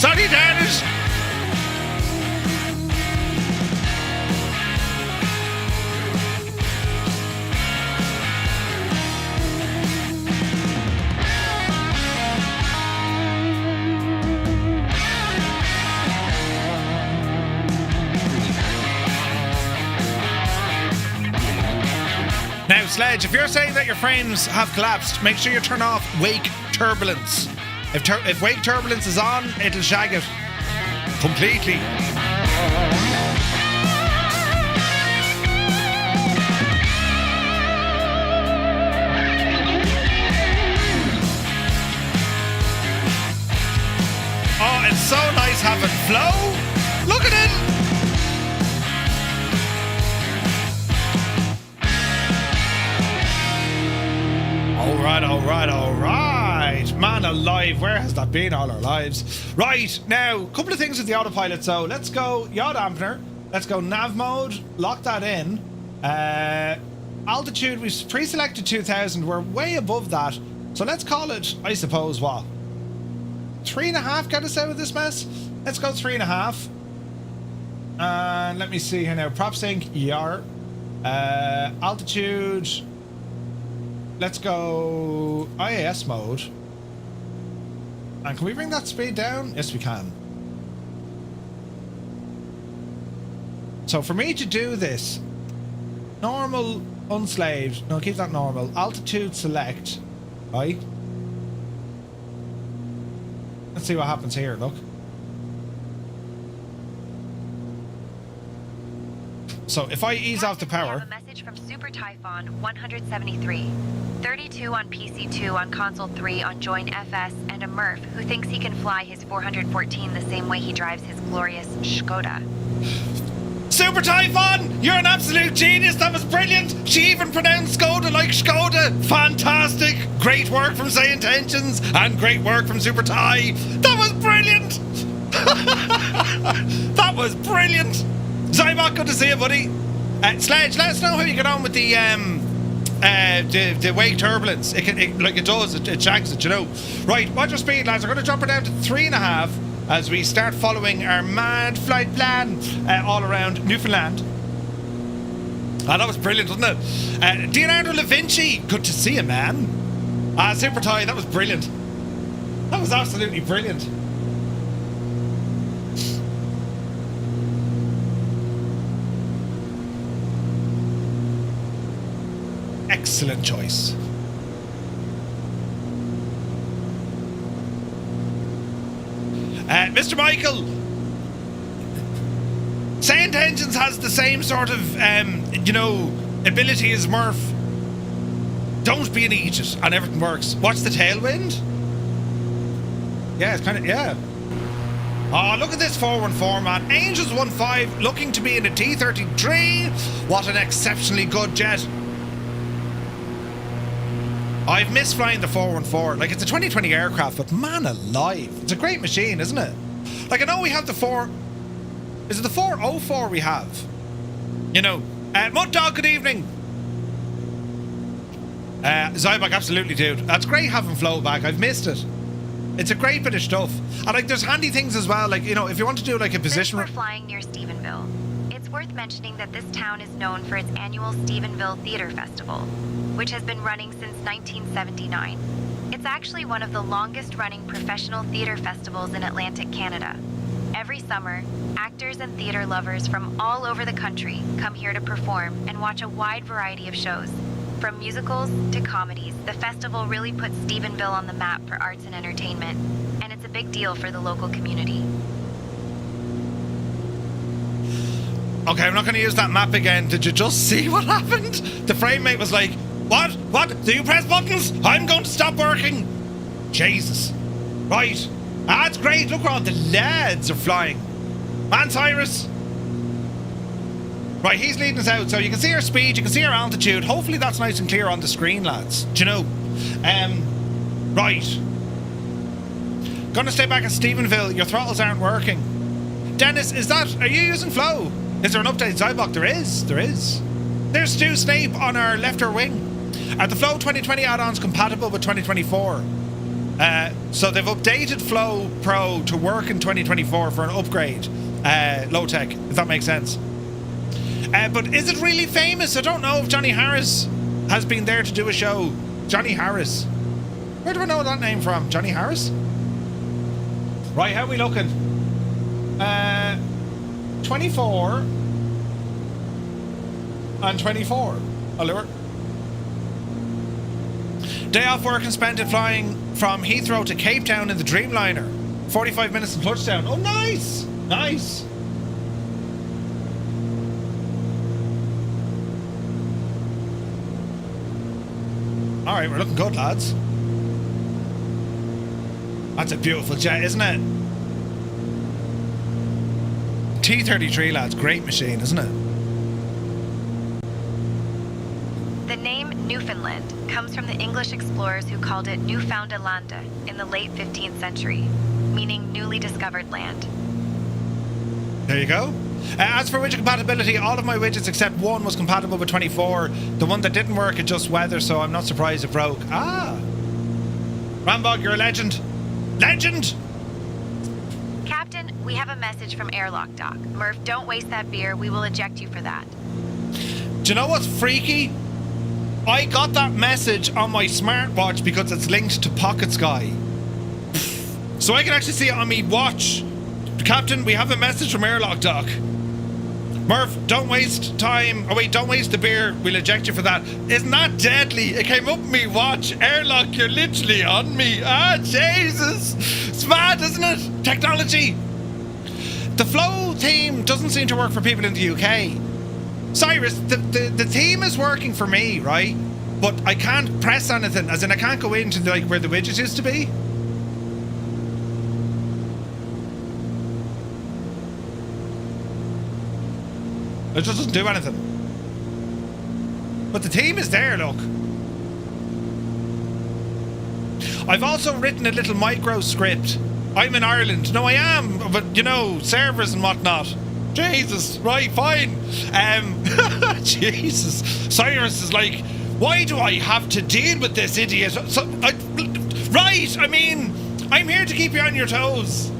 Sorry, Danish. Now, Sledge, if you're saying that your frames have collapsed, make sure you turn off wake turbulence. If wake turbulence is on, it'll shag it completely. Oh, it's so nice having flow. Look at it. All right. Man alive, where has that been all our lives? Right, now, a couple of things with the autopilot. So let's go yaw dampener. Let's go nav mode. Lock that in. Altitude, we've pre-selected 2000. We're way above that. So let's call it, I suppose, what? 3.5 get us out of this mess? Let's go 3.5. And let me see here now. Prop sync, ER. Altitude... Let's go IAS mode. And can we bring that speed down? Yes, we can. So for me to do this, normal, unslaved, no, keep that normal. Altitude select, right? Let's see what happens here, look. So if I ease off the power... We have a message from Super Typhon 173. 32 on PC2 on Console 3 on Join FS, and a Murph who thinks he can fly his 414 the same way he drives his glorious Skoda. Super Typhon! You're an absolute genius! That was brilliant! She even pronounced Skoda like Skoda! Fantastic! Great work from Say Intentions, and great work from Super Ty! That was brilliant! That was brilliant! Zybot, good to see you, buddy. Sledge, let us know how you get on with the wake turbulence. It shags it, you know. Right, watch your speed, lads. We're going to drop her down to 3.5 as we start following our mad flight plan all around Newfoundland. Oh, that was brilliant, wasn't it? Leonardo da Vinci, good to see you, man. Super Ty, that was brilliant. That was absolutely brilliant. Excellent choice. Mr. Michael, Say Intentions has the same sort of, ability as Murph. Don't be an idiot and everything works. What's the tailwind? Yeah, it's kind of, yeah. Oh, look at this 414, man. Angels 1.5 looking to be in a T-33. What an exceptionally good jet. I've missed flying the 414. Like, it's a 2020 aircraft, but man alive. It's a great machine, isn't it? Like, I know we have the 4... Is it the 404 we have? You know. Mud Dog, good evening. Zybok, absolutely, dude. That's great having Flow back. I've missed it. It's a great bit of stuff. And, like, there's handy things as well. Like, you know, if you want to do, like, a position... Since we're flying near Stephenville, it's worth mentioning that this town is known for its annual Stephenville Theater Festival, which has been running since 1979. It's actually one of the longest-running professional theater festivals in Atlantic Canada. Every summer, actors and theater lovers from all over the country come here to perform and watch a wide variety of shows. From musicals to comedies, the festival really puts Stephenville on the map for arts and entertainment, and it's a big deal for the local community. Okay, I'm not going to use that map again. Did you just see what happened? The frame mate was like, What? What? Do you press buttons? I'm going to stop working. Jesus. Right. That's great. Look where all the lads are flying. Man Cyrus. Right, he's leading us out. So you can see our speed, you can see our altitude. Hopefully that's nice and clear on the screen, lads. Do you know? Right. Gonna stay back at Stephenville. Your throttles aren't working. Dennis, are you using Flow? Is there an update, Zybok? There is. There's Stu Snape on our left rear wing. Are the Flow 2020 add-ons compatible with 2024? So they've updated Flow Pro to work in 2024 for an upgrade. Low tech, if that makes sense. But is it really famous? I don't know if Johnny Harris has been there to do a show. Johnny Harris. Where do I know that name from? Johnny Harris? Right, how are we looking? 24 and 24. Allure. Day off work and spent it flying from Heathrow to Cape Town in the Dreamliner. 45 minutes to touchdown. Oh, nice! Nice. Alright, we're looking good, lads. That's a beautiful jet, isn't it? T-33, lads. Great machine, isn't it? The name Newfoundland comes from the English explorers who called it Newfoundland in the late 15th century, meaning newly discovered land. There you go. As for widget compatibility, all of my widgets except one was compatible with 24. The one that didn't work adjusts weather, so I'm not surprised it broke. Ah! Rambog, you're a legend. Legend! Captain, we have a message from Airlock Dock. Murph, don't waste that beer. We will eject you for that. Do you know what's freaky? I got that message on my smartwatch because it's linked to Pocket Sky. So I can actually see it on me watch. Captain, we have a message from Airlock Dock. Murph, don't waste time. Oh wait, don't waste the beer. We'll eject you for that. Isn't that deadly? It came up me watch. Airlock, you're literally on me. Ah, Jesus. It's mad, isn't it? Technology. The flow theme doesn't seem to work for people in the UK. Cyrus, the theme is working for me, right? But I can't press anything, as in I can't go into like where the widget used to be. It just doesn't do anything. But the theme is there, look. I've also written a little micro script. I'm in Ireland. No, I am, but you know, servers and whatnot. Jesus, right, fine. Jesus. Cyrus is like, why do I have to deal with this idiot? Right, I mean, I'm here to keep you on your toes.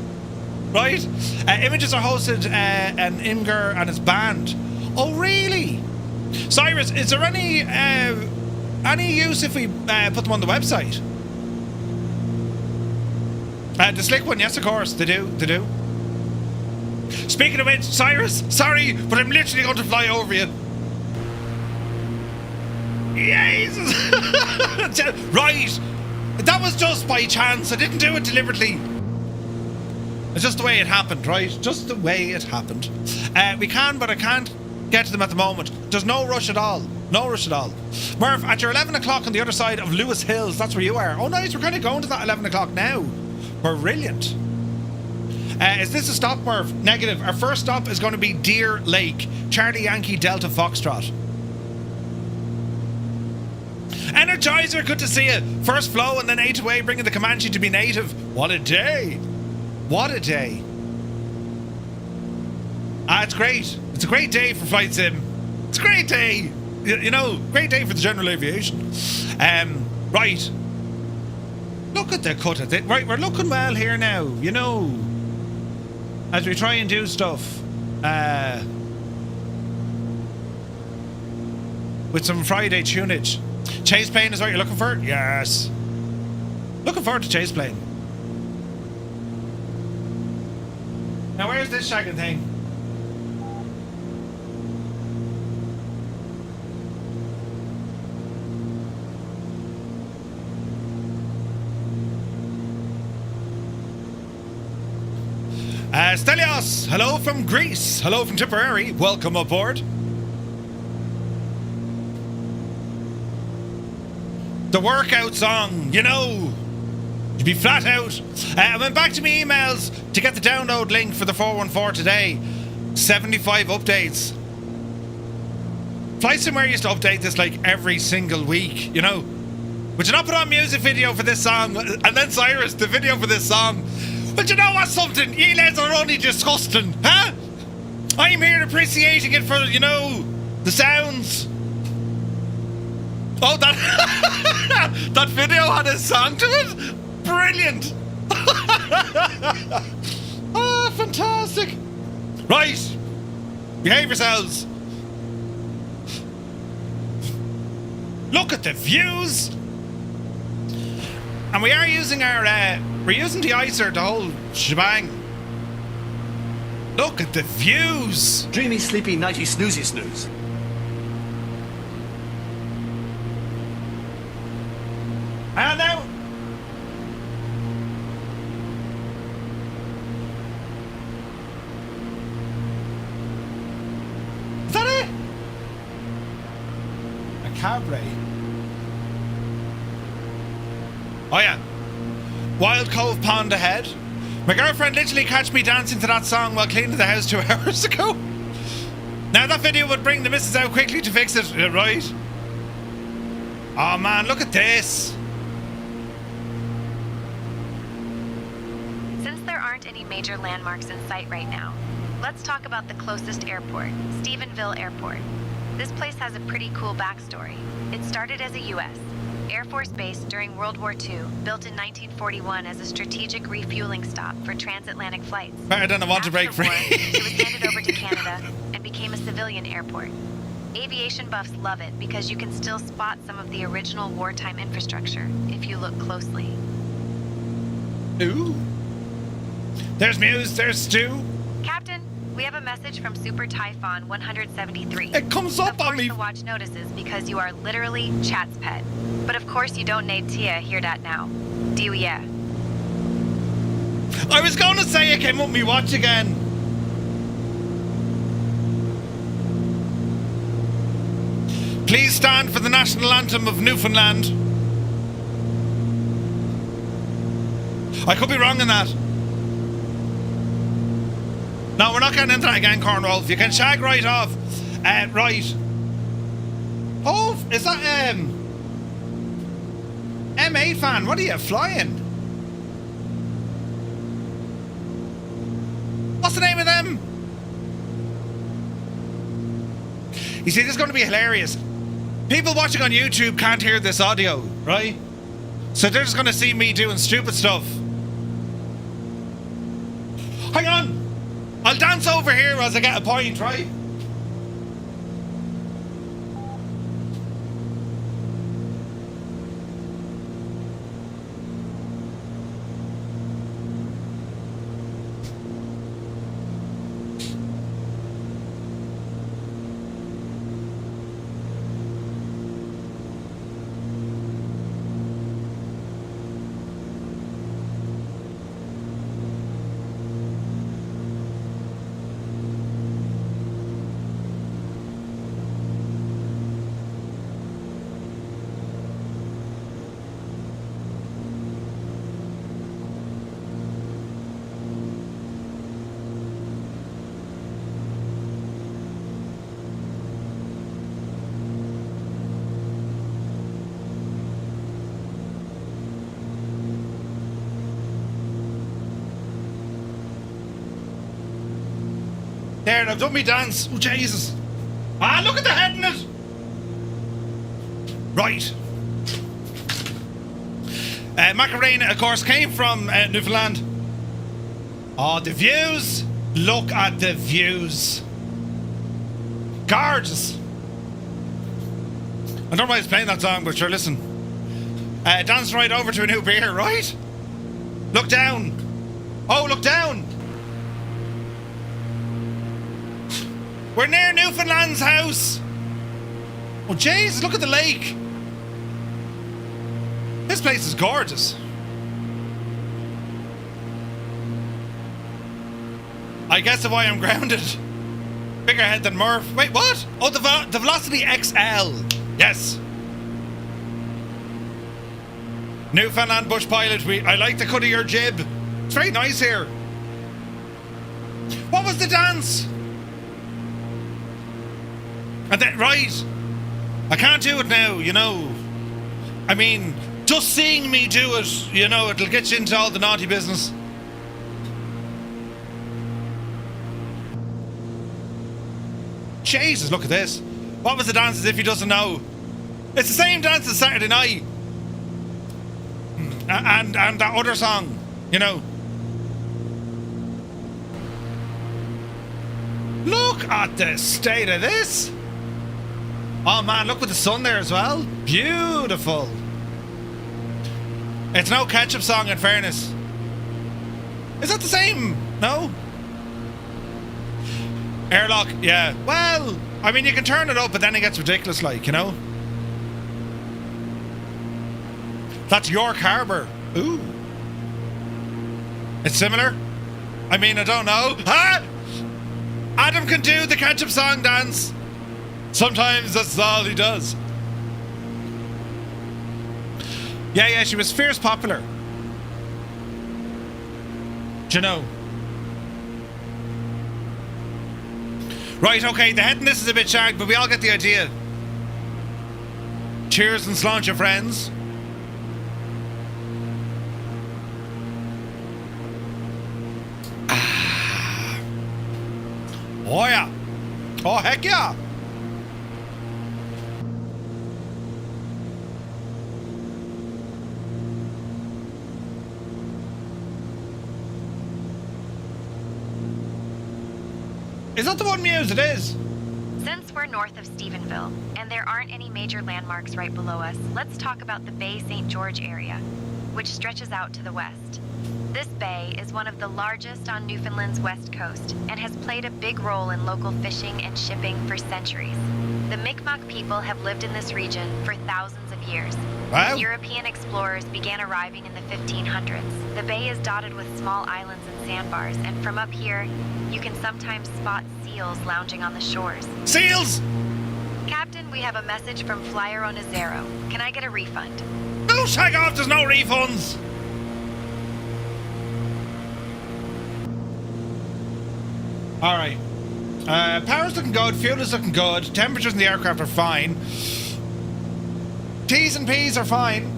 Right? Images are hosted an Imgur and it's banned. Oh, really? Cyrus, is there any use if we put them on the website? The slick one, yes, of course, they do. Speaking of which, Cyrus, sorry, but I'm literally going to fly over you. Jesus! Right, that was just by chance. I didn't do it deliberately. It's just the way it happened, right? Just the way it happened. We can, but I can't get to them at the moment. There's no rush at all. No rush at all. Murph, at your 11 o'clock on the other side of Lewis Hills, that's where you are. Oh, nice. We're kind of going to that 11 o'clock now. Brilliant. Is this a stop, Murph? Negative. Our first stop is going to be Deer Lake. Charlie Yankee Delta Foxtrot. Energizer, good to see you. First flow and then A2A bringing the Comanche to be native. What a day. What a day. It's great. It's a great day for flight sim. It's a great day. You know, great day for the general aviation. Right. Look at the cut of it. Right, we're looking well here now, you know. As we try and do stuff. With some Friday tunage. Chase plane is what you're looking for? Yes. Looking forward to chase plane. Now where's this shagging thing? Stelios, hello from Greece. Hello from Tipperary. Welcome aboard. The workout song, you know. You'd be flat out. I went back to my emails to get the download link for the 414 today. 75 updates. Flight Somewhere used to update this like every single week, you know. Would you not put on music video for this song? And then Cyrus, the video for this song. But you know what's something? You lads are only disgusting, huh? I'm here appreciating it for, you know, the sounds. Oh, that that video had a song to it? brilliant. Oh, fantastic. Right. Behave yourselves. Look at the views. And we are using our, we're using the icer, the whole shebang. Look at the views. Dreamy, sleepy, nighty, snoozy, snooze. And now. Is that it? A cabaret. Oh yeah. Wild Cove Pond ahead. My girlfriend literally catch me dancing to that song while cleaning the house 2 hours ago. Now that video would bring the missus out quickly to fix it, right? Oh man, look at this. Since there aren't any major landmarks in sight right now, let's talk about the closest airport, Stephenville Airport. This place has a pretty cool backstory. It started as a U.S. Air Force base during World War II, built in 1941 as a strategic refueling stop for transatlantic flights. Better than I want to break After free. the war, it was handed over to Canada and became a civilian airport. Aviation buffs love it because you can still spot some of the original wartime infrastructure if you look closely. Ooh. There's Muse, there's Stu. Captain, we have a message from Super Typhon 173. It comes up on me. The watch notices because you are literally chat's pet. But of course you don't need Tia hear that now. Do you, yeah? I was going to say it came up me watch again. Please stand for the national anthem of Newfoundland. I could be wrong in that. No, we're not getting into that again, Cornwolf. You can shag right off. Right. Oh, is that M8 fan? What are you flying? What's the name of them? You see, this is going to be hilarious. People watching on YouTube can't hear this audio, right? So they're just going to see me doing stupid stuff. Hang on. I'll dance over here as I get a point, right? There, I've done me dance. Oh, Jesus. Ah, look at the head in it. Right. Macarena, of course, came from Newfoundland. Oh, the views. Look at the views. Gorgeous. I don't know why he's playing that song, but sure, listen. Dance right over to a new beer, right? Look down. Oh, look down. We're near Newfoundland's house. Oh, jeez, look at the lake. This place is gorgeous. I guess why I'm grounded. Bigger head than Murph. Wait, what? Oh, the Velocity XL. Yes. Newfoundland bush pilot. I like the cut of your jib. It's very nice here. What was the dance? And then, right. I can't do it now, you know. I mean, just seeing me do it, you know, it'll get you into all the naughty business. Jesus, look at this. What was the dance as if he doesn't know? It's the same dance as Saturday night. And that other song, you know. Look at the state of this. Oh man, look with the sun there as well. Beautiful. It's no ketchup song, in fairness. Is that the same? No? Airlock, yeah. Well, I mean, you can turn it up, but then it gets ridiculous, like, you know? That's York Harbour. Ooh. It's similar? I mean, I don't know. Ah! Adam can do the ketchup song dance. Sometimes that's all he does. Yeah, she was fierce popular. Do you know? Right, okay, the head in this is a bit shagged, but we all get the idea. Cheers and sláinte, friends. Oh yeah. Oh heck yeah. Is that the one Muse? It is. Since we're north of Stephenville, and there aren't any major landmarks right below us, let's talk about the Bay St. George area, which stretches out to the west. This bay is one of the largest on Newfoundland's west coast and has played a big role in local fishing and shipping for centuries. The Mi'kmaq people have lived in this region for thousands of years. Wow. When European explorers began arriving in the 1500s, the bay is dotted with small islands and sandbars, and from up here, you can sometimes spot seals lounging on the shores. Seals! Captain, we have a message from Flyer Onizero. Can I get a refund? No, shag off, there's no refunds! Alright. Power's looking good, fuel is looking good, temperatures in the aircraft are fine. T's and P's are fine.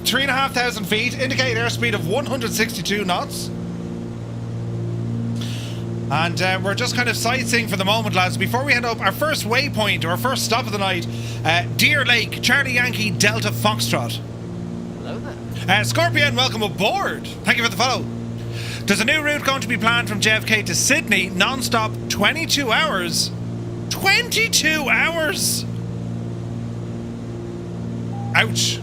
3,500 feet, indicated airspeed of 162 knots. And we're just kind of sightseeing for the moment, lads. Before we head up, our first waypoint, or our first stop of the night, Deer Lake, Charlie Yankee, Delta Foxtrot. Hello there. Scorpion, welcome aboard. Thank you for the follow. There's a new route going to be planned from JFK to Sydney, non-stop, 22 hours. 22 hours! Ouch.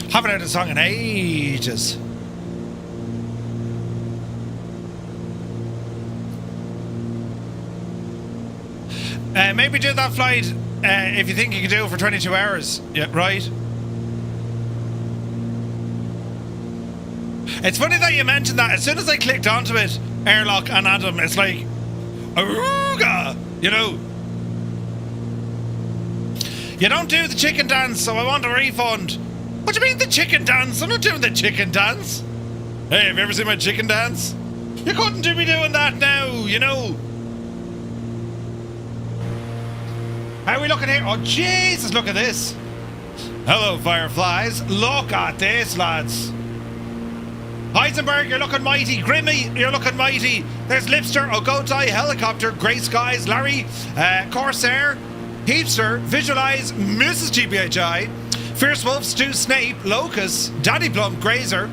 Haven't heard a song in ages. Maybe do that flight if you think you can do it for 22 hours. Yeah, right? It's funny that you mentioned that. As soon as I clicked onto it, Airlock and Adam, it's like, Aruga! You know? You don't do the chicken dance, so I want a refund. What do you mean the chicken dance? I'm not doing the chicken dance. Hey, have you ever seen my chicken dance? You couldn't do me doing that now, you know. How are we looking here? Oh, Jesus, look at this. Hello, Fireflies. Look at this, lads. Heisenberg, you're looking mighty. Grimmy, you're looking mighty. There's Lipster, Ogotai, Helicopter, Grey Skies, Larry, Corsair, Heapster, Visualize, Mrs. GBHI, Fierce Wolf, Stu Snape, Locust, Daddy Plum, Grazer.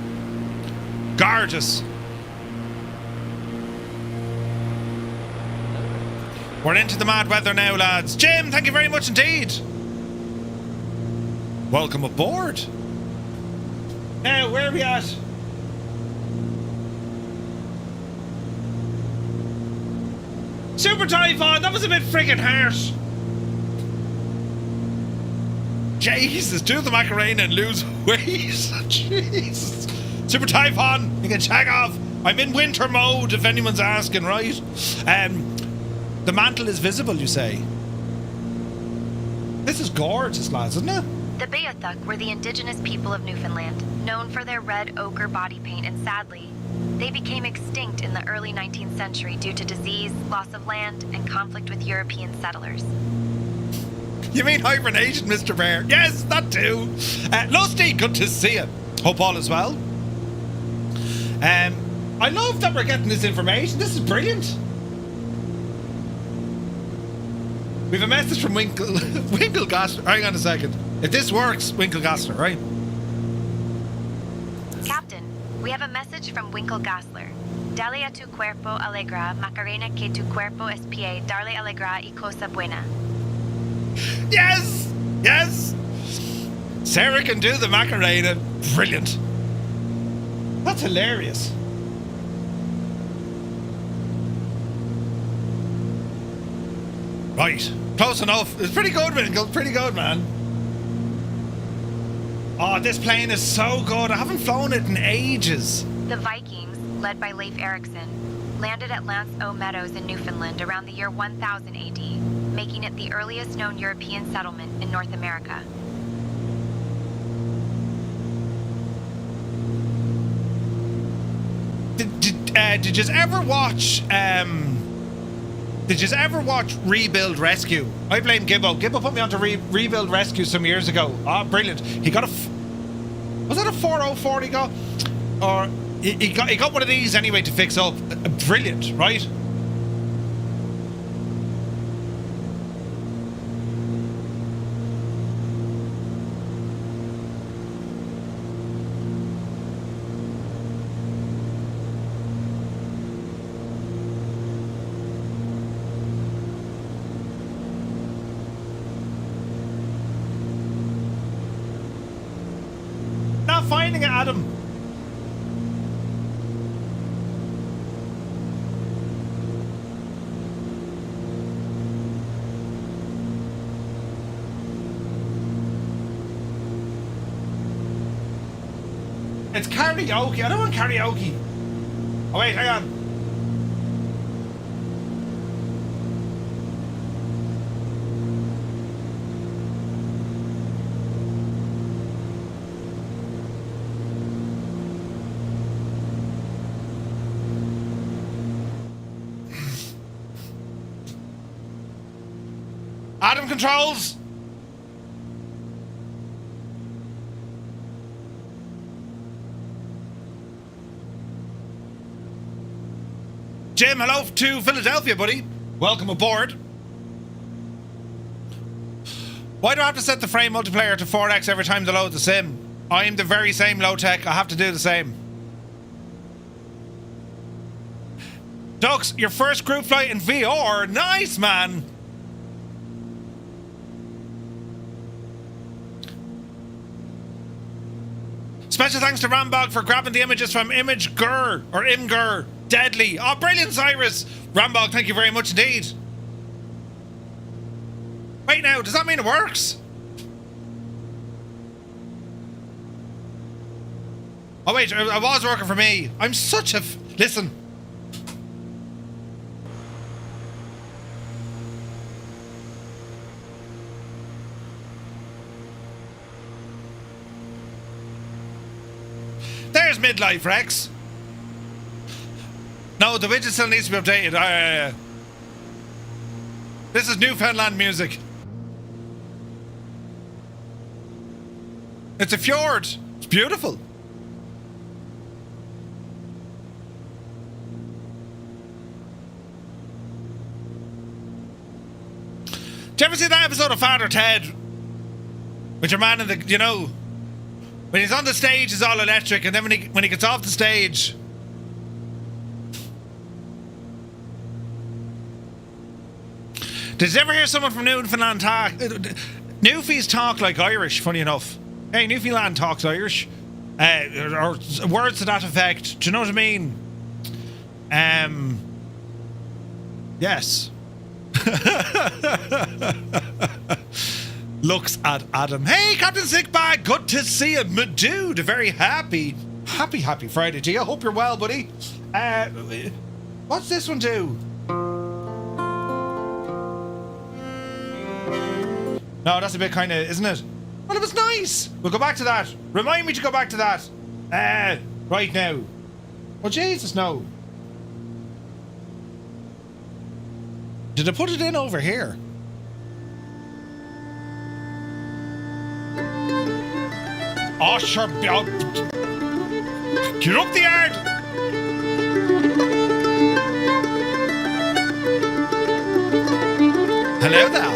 Gorgeous. We're into the mad weather now, lads. Jim, thank you very much indeed. Welcome aboard. Now, where are we at? Super Typhoon, that was a bit friggin' harsh. Jesus, do the Macarena and lose weight. Jesus. Super Typhoon, you can check off. I'm in winter mode, if anyone's asking, right? The mantle is visible, you say? This is gorgeous, lads, isn't it? The Beothuk were the indigenous people of Newfoundland, known for their red ochre body paint and sadly, They became extinct in the early 19th century due to disease, loss of land, and conflict with European settlers. You mean hibernation, Mr. Bear? Yes, that too. Lusty, good to see you. Hope all is well. I love that we're getting this information. This is brilliant. We have a message from Winklegaster. Hang on a second. If this works, Winklegaster, right? Captain, we have a message from Winklegaster. Dale a tu cuerpo alegra, Macarena que tu cuerpo es pie, darle alegra y cosa buena. Yes! Yes! Sarah can do the Macarena. Brilliant. That's hilarious. Right. Close enough. It's pretty good, Winkle. Pretty good, man. Oh, this plane is so good. I haven't flown it in ages. The Vikings, led by Leif Erikson, landed at Lance O Meadows in Newfoundland around the year 1000 AD, making it the earliest known European settlement in North America. Did you ever watch Rebuild Rescue? I blame Gibbo. Gibbo put me onto Rebuild Rescue some years ago. Oh, brilliant. He got was that a 4040 he got? Or he got one of these anyway to fix up. Brilliant, right? Finding it, Adam. It's karaoke. I don't want karaoke. Oh wait, hang on. Adam controls. Jim, hello to Philadelphia, buddy. Welcome aboard. Why do I have to set the frame multiplayer to 4x every time to load the sim? I am the very same low tech. I have to do the same. Ducks, your first group flight in VR. Nice, man. Special thanks to Rambog for grabbing the images from Imgur or Imgur. Deadly. Oh, brilliant, Cyrus. Rambog, thank you very much indeed. Wait now, does that mean it works? Oh wait, it was working for me. I'm such a... Listen. There's Midlife Rex. No, the widget still needs to be updated. This is Newfoundland music. It's a fjord. It's beautiful. Do you ever see that episode of Father Ted? With your man in the, you know, when he's on the stage, it's all electric, and then when he gets off the stage, did you ever hear someone from Newfoundland talk? Newfies talk like Irish, funny enough. Hey, Newfoundland talks Irish, or words to that effect. Do you know what I mean? Yes. Looks at Adam. Hey, Captain Sickbag, good to see you, my dude. Very happy Friday to you. I hope you're well, buddy. What's this one do? No, that's a bit kind of, isn't it? Well, it was nice. We'll go back to that. Remind me to go back to that. Right now. Oh, Jesus, no. Did I put it in over here? Oh, sure. Oh. Get up the yard! Hello there.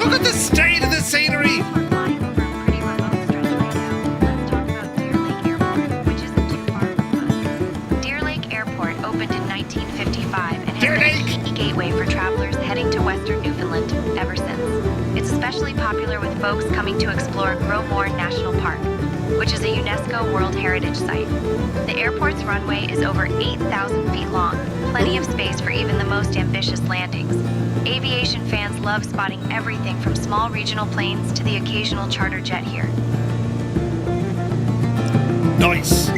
Look at the state of the scenery! We're flying over a pretty remote stretch right now. Let's talk about Deer Lake Airport, which isn't too far from us. Deer Lake Airport opened in 1955 and has been a key gateway for travelers heading to western Newfoundland ever since. It's especially popular with folks coming to explore Growmore National Park, which is a UNESCO World Heritage Site. The airport's runway is over 8,000 feet long, plenty of space for even the most ambitious landings. Aviation fans love spotting everything from small regional planes to the occasional charter jet here. Nice.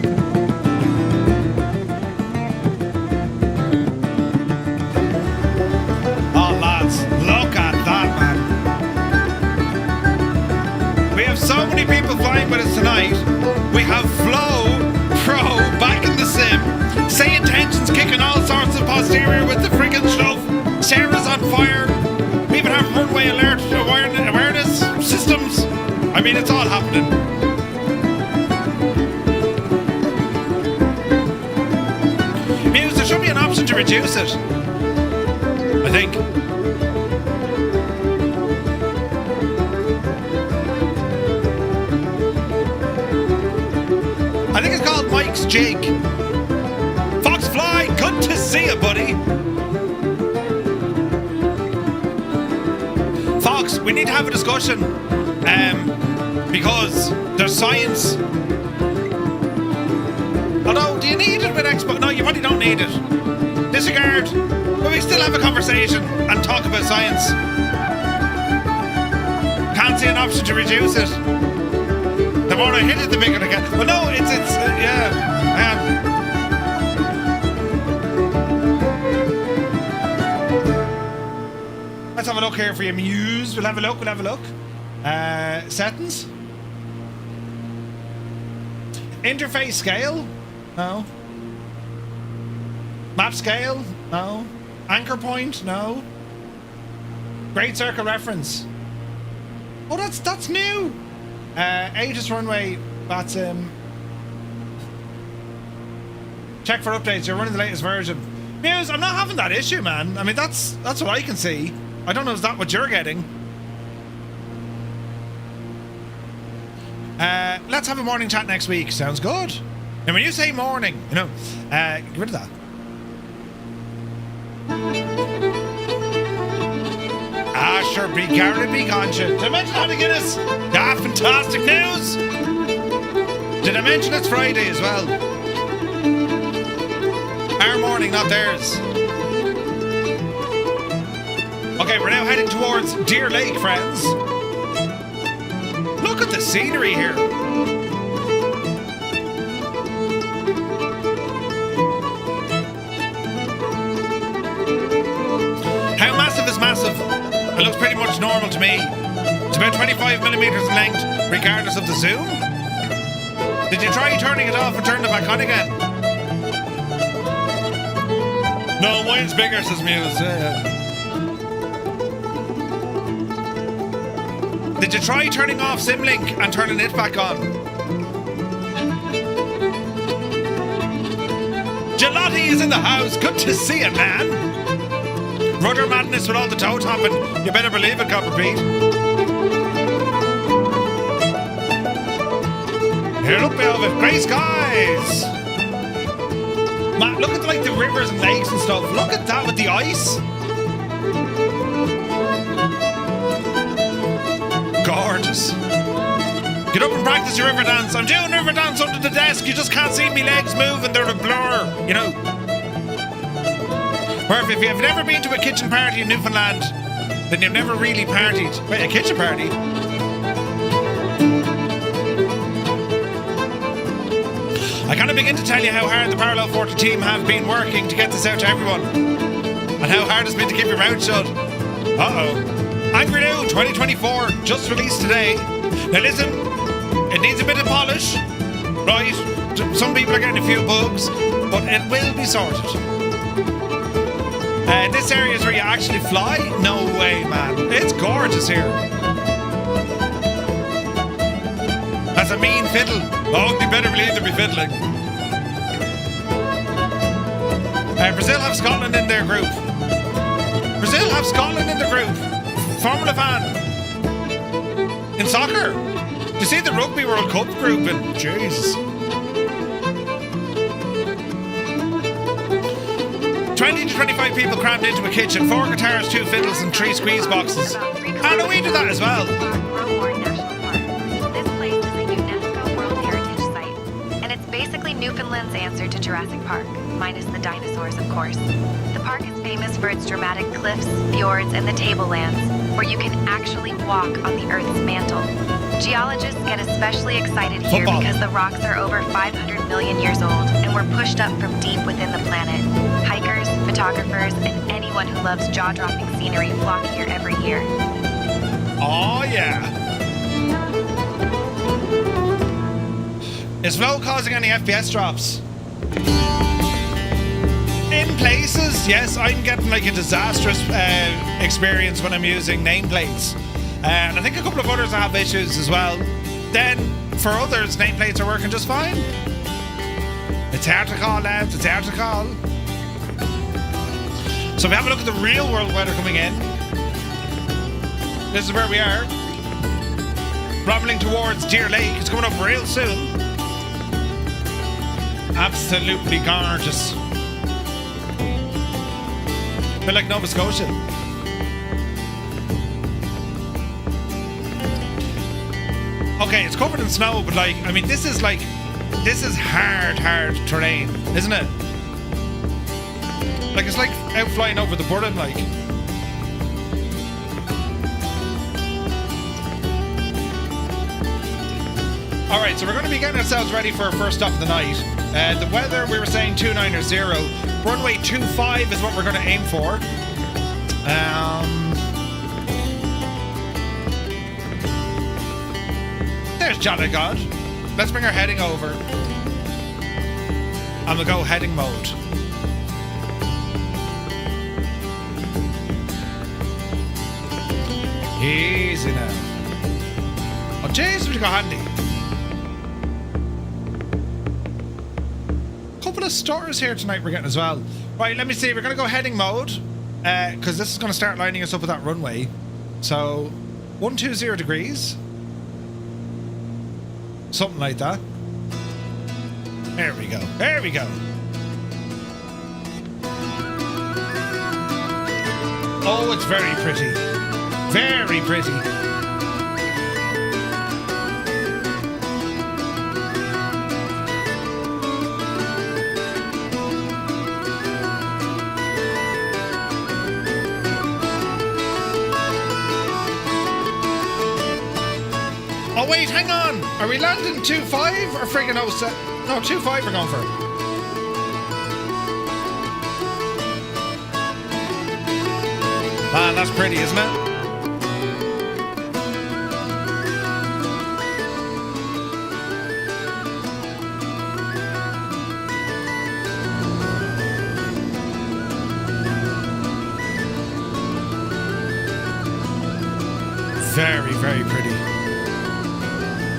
Oh, lads, look at that, man. We have so many people flying with us tonight. We have Flo Pro back in the sim. Say intentions kicking all sorts of posterior with the friggin' stuff. Sarah's on fire. We even have runway alert awareness systems. I mean, it's all happening. Muse, there should be an option to reduce it. I think. I think it's called Mike's Jig. Fox Fly, good to see you, buddy. Fox, we need to have a discussion. Because there's science. Although, do you need it with Expo? No, you probably don't need it. Disregard. But we still have a conversation and talk about science. Can't see an option to reduce it. The more I hit it, the bigger it gets. Well, no, yeah. Let's have a look here for you, Muse. We'll have a look. Settings. Interface scale? No. Map scale? No. Anchor point? No. Great circle reference. Oh, that's new. Aegis runway. That's check for updates. You're running the latest version. Muse, I'm not having that issue, man. I mean, that's what I can see. I don't know, is that what you're getting? Let's have a morning chat next week. Sounds good. And when you say morning, get rid of that. Sure, be Garrett, be conscious. Did I mention how to get us? Yeah, fantastic news. Did I mention it's Friday as well? Our morning, not theirs. Okay, we're now heading towards Deer Lake, friends. Look at the scenery here. How massive is massive? It looks pretty much normal to me. It's about 25 millimeters in length, regardless of the zoom. Did you try turning it off and turn it back on again? No, mine's bigger, says Muse. Did you try turning off SimLink and turning it back on? Gelati is in the house. Good to see you, man. Rudder madness with all the toe topping. You better believe it, Copper Pete. A little bit of it. Grey skies. Man, look at like the rivers and lakes and stuff. Look at that with the ice. Gorgeous. Get up and practice your river dance. I'm doing river dance under the desk. You just can't see me legs moving. They're a blur, you know. Or if you've never been to a kitchen party in Newfoundland, then you've never really partied. Wait, a kitchen party? I can't begin to tell you how hard the Parallel 40 team have been working to get this out to everyone. And how hard it's been to keep your mouth shut. Uh-oh. Angry New 2024, just released today. Now listen, it needs a bit of polish, right? Some people are getting a few bugs, but it will be sorted. This area is where you actually fly? No way, man. It's gorgeous here. That's a mean fiddle. Oh, you better believe they'll be fiddling. Brazil have Scotland in their group. Brazil have Scotland in the group. Formula fan. In soccer. Do you see the Rugby World Cup group? And Jesus. 20 to 25 people crammed into a kitchen, 4 guitars, 2 fiddles, and 3 squeeze boxes. How do we do that as well? This place is a UNESCO World Heritage Site, and it's basically Newfoundland's answer to Jurassic Park, minus the dinosaurs, of course. The park is famous for its dramatic cliffs, fjords, and the tablelands, where you can actually walk on the Earth's mantle. Geologists get especially excited here because the rocks are over 500 million years old and were pushed up from deep within the planet. Hikers, photographers, and anyone who loves jaw-dropping scenery flock here every year. Oh, yeah. Is flow causing any FPS drops? In places, yes, I'm getting like a disastrous experience when I'm using nameplates. And I think a couple of others have issues as well. Then, for others, nameplates are working just fine. It's hard to call, lads. It's hard to call. So if we have a look at the real world weather coming in, this is where we are. Traveling towards Deer Lake. It's coming up real soon. Absolutely gorgeous. A bit like Nova Scotia. Okay, it's covered in snow, but like, I mean, this is hard terrain, isn't it? Like, it's like out flying over the Burren, like. Alright, so we're going to be getting ourselves ready for our first stop of the night. The weather, we were saying 290. Runway 25 is what we're going to aim for. There's Jolly God. Let's bring our heading over. And we'll go heading mode. Easy now. Oh, jeez, we got handy. Couple of stars here tonight we're getting as well. Right, let me see. We're going to go heading mode. Because this is going to start lining us up with that runway. So, 120 degrees. Something like that. There we go. There we go. Oh, it's very pretty. Very pretty. Oh wait, hang on. Are we landing 2.5 or friggin' 07? No, 2.5 we're going for. Man, that's pretty, isn't it? Very, very pretty.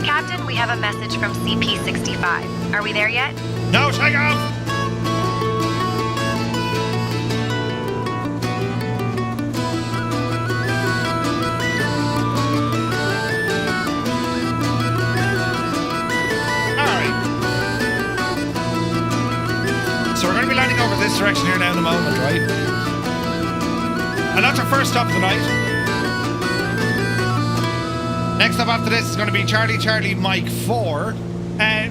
Captain, we have a message from CP-65. Are we there yet? No, Takeoff! direction here now in a moment, right? And that's our first stop of the night. Next up after this is going to be Charlie Charlie Mike 4.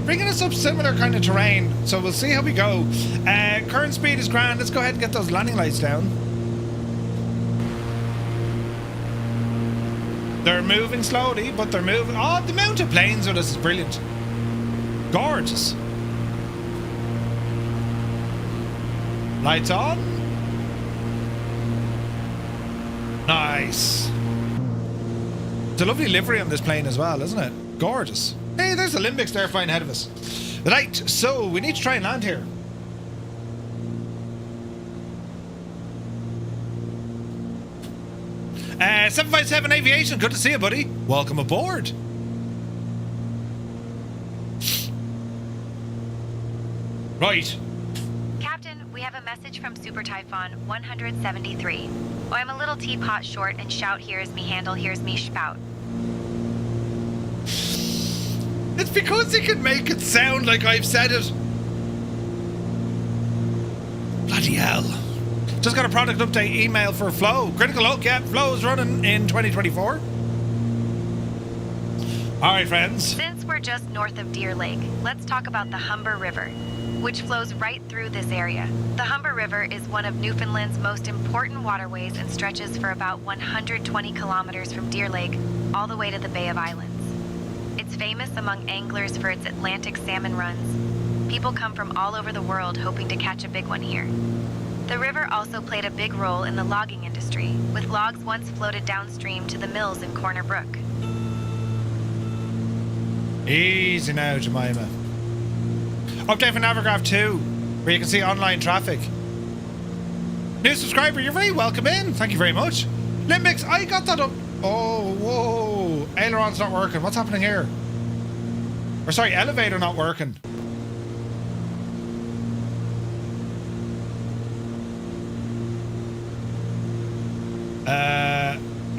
Bringing us up similar kind of terrain, so we'll see how we go. Current speed is grand. Let's go ahead and get those landing lights down. They're moving slowly, but they're moving. Oh, the mounted planes with us is brilliant. Gorgeous. Lights on. Nice. It's a lovely livery on this plane as well, isn't it? Gorgeous. Hey, there's the Limbics there flying ahead of us. Right, so we need to try and land here. Uh, 757 Aviation, good to see you, buddy. Welcome aboard. Right. Captain, we have a message from Super Typhon 173. Oh, I'm a little teapot short, and shout here's me handle, here's me spout. It's because he can make it sound like I've said it. Bloody hell. Just got a product update email for Flow. Critical look, yeah, Flow is running in 2024. Alright, friends. Since we're just north of Deer Lake, let's talk about the Humber River, which flows right through this area. The Humber River is one of Newfoundland's most important waterways and stretches for about 120 kilometers from Deer Lake all the way to the Bay of Islands. It's famous among anglers for its Atlantic salmon runs. People come from all over the world hoping to catch a big one here. The river also played a big role in the logging industry, with logs once floated downstream to the mills in Corner Brook. Easy now, Jemima. Update for Navigraph 2, where you can see online traffic. New subscriber, you're very welcome in. Thank you very much. Limbics, I got that up. Oh, whoa. Aileron's not working. What's happening here? Or sorry, elevator not working.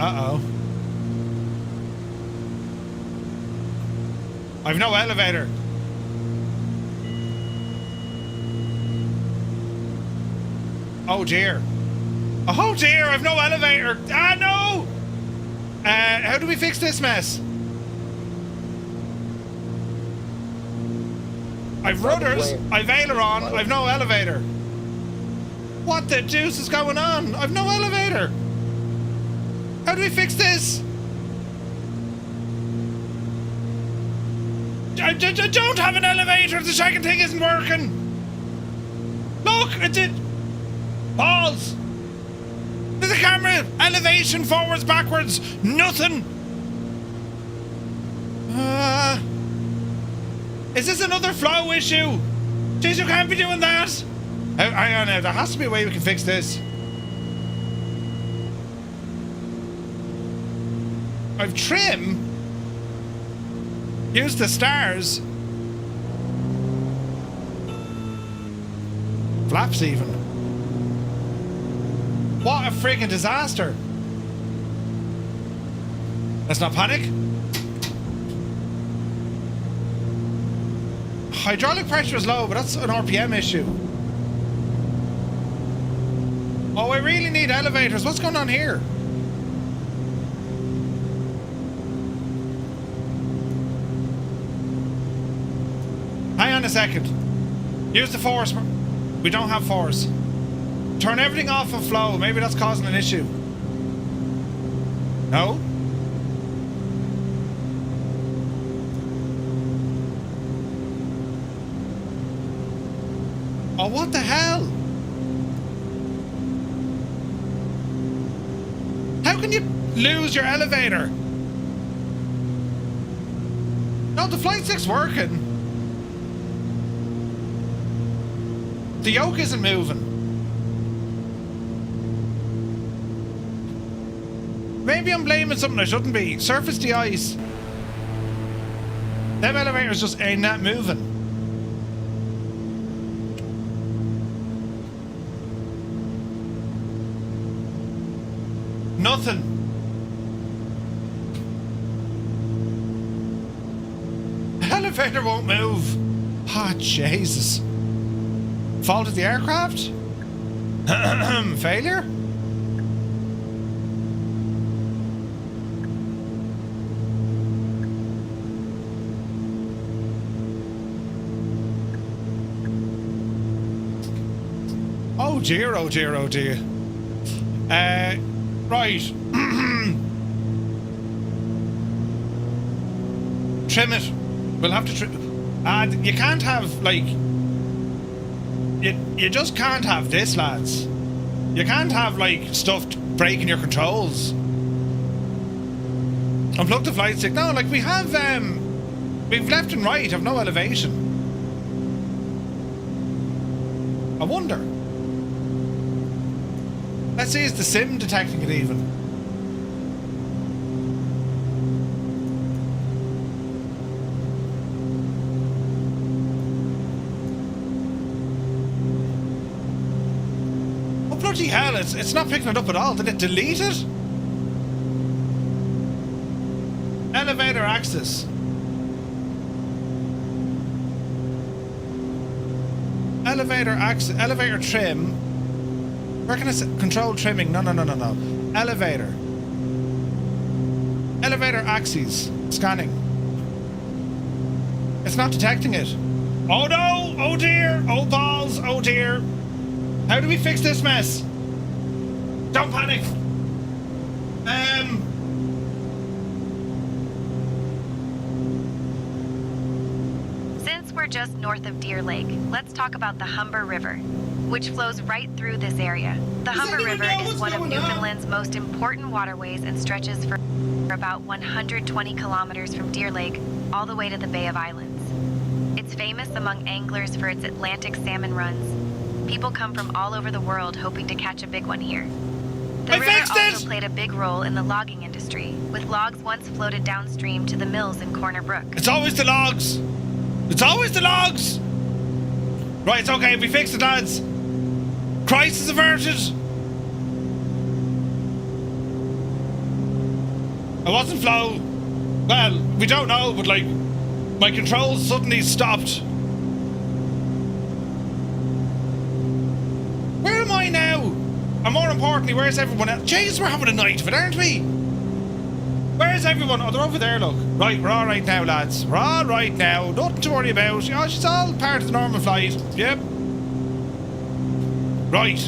Uh-oh. I've no elevator. Oh dear. Oh dear, I've no elevator. Ah, no! How do we fix this mess? I've rudders, I've aileron, I've no elevator. What the deuce is going on? I've no elevator. How do we fix this? I don't have an elevator. The second thing isn't working. Look, it did. Balls. There's a camera. Elevation, forwards, backwards. Nothing. Is this another flow issue? Jeez, you can't be doing that. Hang on now. There has to be a way we can fix this. I've trim. Use the stars. Flaps even. What a freaking disaster. Let's not panic. Hydraulic pressure is low, but that's an RPM issue. Oh, I really need elevators. What's going on here? Hang on a second. Use the force. We don't have force. Turn everything off of flow. Maybe that's causing an issue. No? Oh, what the hell? How can you lose your elevator? No, the flight stick's working. The yoke isn't moving. Maybe I'm blaming something I shouldn't be. Surface de-ice. Them elevators just ain't that moving. Nothing. Elevator won't move. Ah, Jesus. Fault of the aircraft? Failure? Oh dear, oh dear, oh dear. Right. Trim it. We'll have to trim. You can't have, like... You just can't have this, lads. You can't have, like, stuff breaking your controls. Unplug the flight stick. No, like, we have, we've left and right, have no elevation. I wonder. Let's see, is the sim detecting it even? Oh, bloody hell, it's not picking it up at all. Did it delete it? Elevator axis. Elevator axis, elevator trim. Where can I say? Control trimming. No. Elevator. Elevator axes. Scanning. It's not detecting it. Oh no! Oh dear! Oh balls! Oh dear! How do we fix this mess? Don't panic! Since we're just north of Deer Lake, let's talk about the Humber River, which flows right through this area. The Humber River is one of Newfoundland's most important waterways and stretches for about 120 kilometers from Deer Lake all the way to the Bay of Islands. It's famous among anglers for its Atlantic salmon runs. People come from all over the world hoping to catch a big one here. The river also played a big role in the logging industry, with logs once floated downstream to the mills in Corner Brook. It's always the logs! It's always the logs! Right, it's okay, we fixed it, lads. Crisis averted. It wasn't flow. Well, we don't know, but like, my controls suddenly stopped. Where am I now? And more importantly, where's everyone else? Jeez, we're having a night of it, aren't we? Where's everyone? Oh, they're over there, look. Right, we're all right now, lads. We're all right now. Nothing to worry about. You know, it's all part of the normal flight. Yep. Right.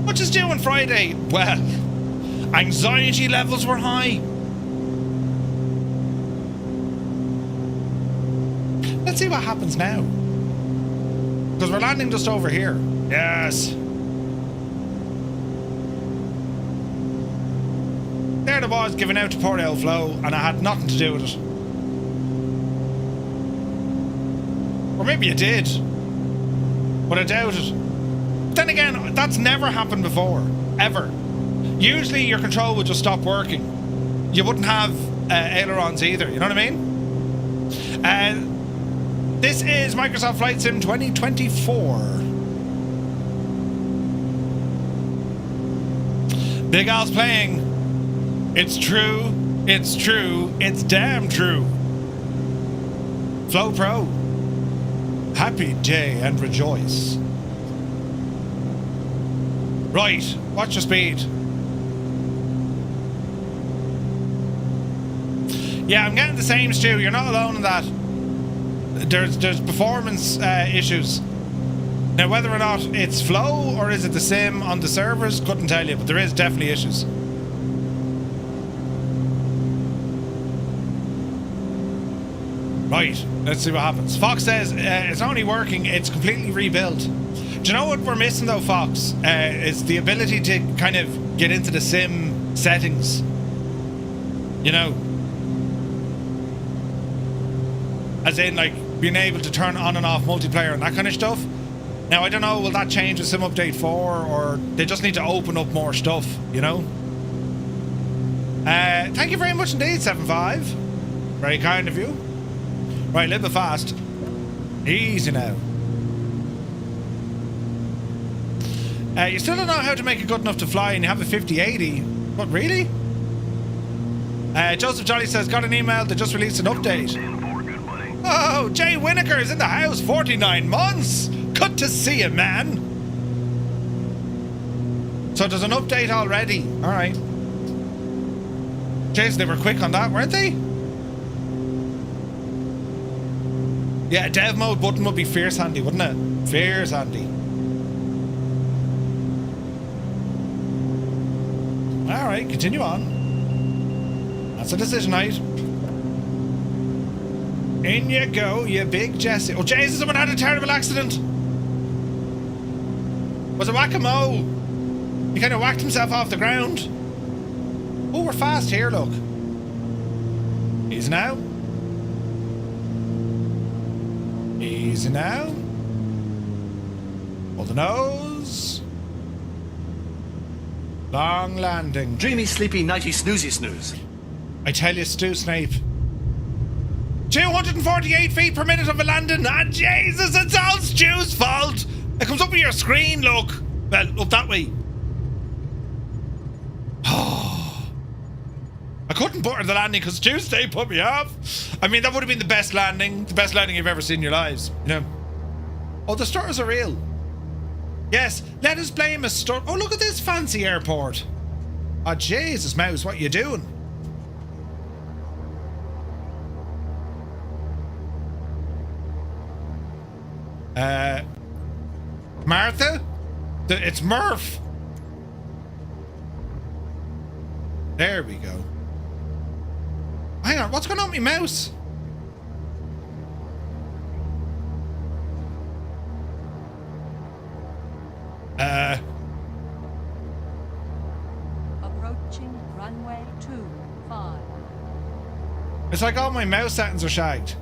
What is due on Friday? Well, anxiety levels were high. Let's see what happens now. Because we're landing just over here. Yes. There it was, giving out to Port Ale Flow, and I had nothing to do with it. Or maybe I did. But I doubt it. Then again, that's never happened before. Ever. Usually your control would just stop working. You wouldn't have ailerons either, you know what I mean? This is Microsoft Flight Sim 2024. Big Al's playing. It's true, it's true, it's damn true. Flow Pro. Happy day and rejoice. Right, watch your speed. Yeah, I'm getting the same, Stu. You're not alone in that. There's performance issues. Now, whether or not it's flow or is it the sim on the servers, couldn't tell you, but there is definitely issues. Right, let's see what happens. Fox says it's only working, it's completely rebuilt. Do you know what we're missing though, Fox? It's the ability to kind of get into the sim settings. You know? As in, like, being able to turn on and off multiplayer and that kind of stuff. Now, I don't know, will that change with Sim Update 4, or they just need to open up more stuff, you know? Thank you very much indeed, 75. Very kind of you. Right, a little bit fast. Easy now. You still don't know how to make it good enough to fly and you have a 5080. What, really? Joseph Jolly says, got an email, they just released an update. Oh, Jay Winoker is in the house, 49 months. Good to see you, man. So there's an update already. All right. Jeez, they were quick on that, weren't they? Yeah, a dev mode button would be fierce handy, wouldn't it? Fierce handy. All right, continue on. That's a decision, right? In you go, you big Jesse. Oh, Jesus, someone had a terrible accident. Was it whack-a-mole? He kind of whacked himself off the ground. Oh, we're fast here, look. Easy now. Easy now. Hold the nose. Long landing. Dreamy, sleepy, nighty, snoozy, snooze. I tell you, Stu Snape. 248 feet per minute of a landing. Ah, Jesus, it's all Stu's fault. It comes up on your screen, look. Well, up that way. I couldn't butter the landing because Tuesday put me off. I mean, that would have been the best landing you've ever seen in your lives, you know. Oh, the stutters are real. Yes, let us blame a stutter. Oh, look at this fancy airport. Oh, Jesus, Mouse, what are you doing? Martha? It's Murph. There we go. Hang on, what's going on with my mouse? Approaching runway 25. It's like all my mouse settings are shagged.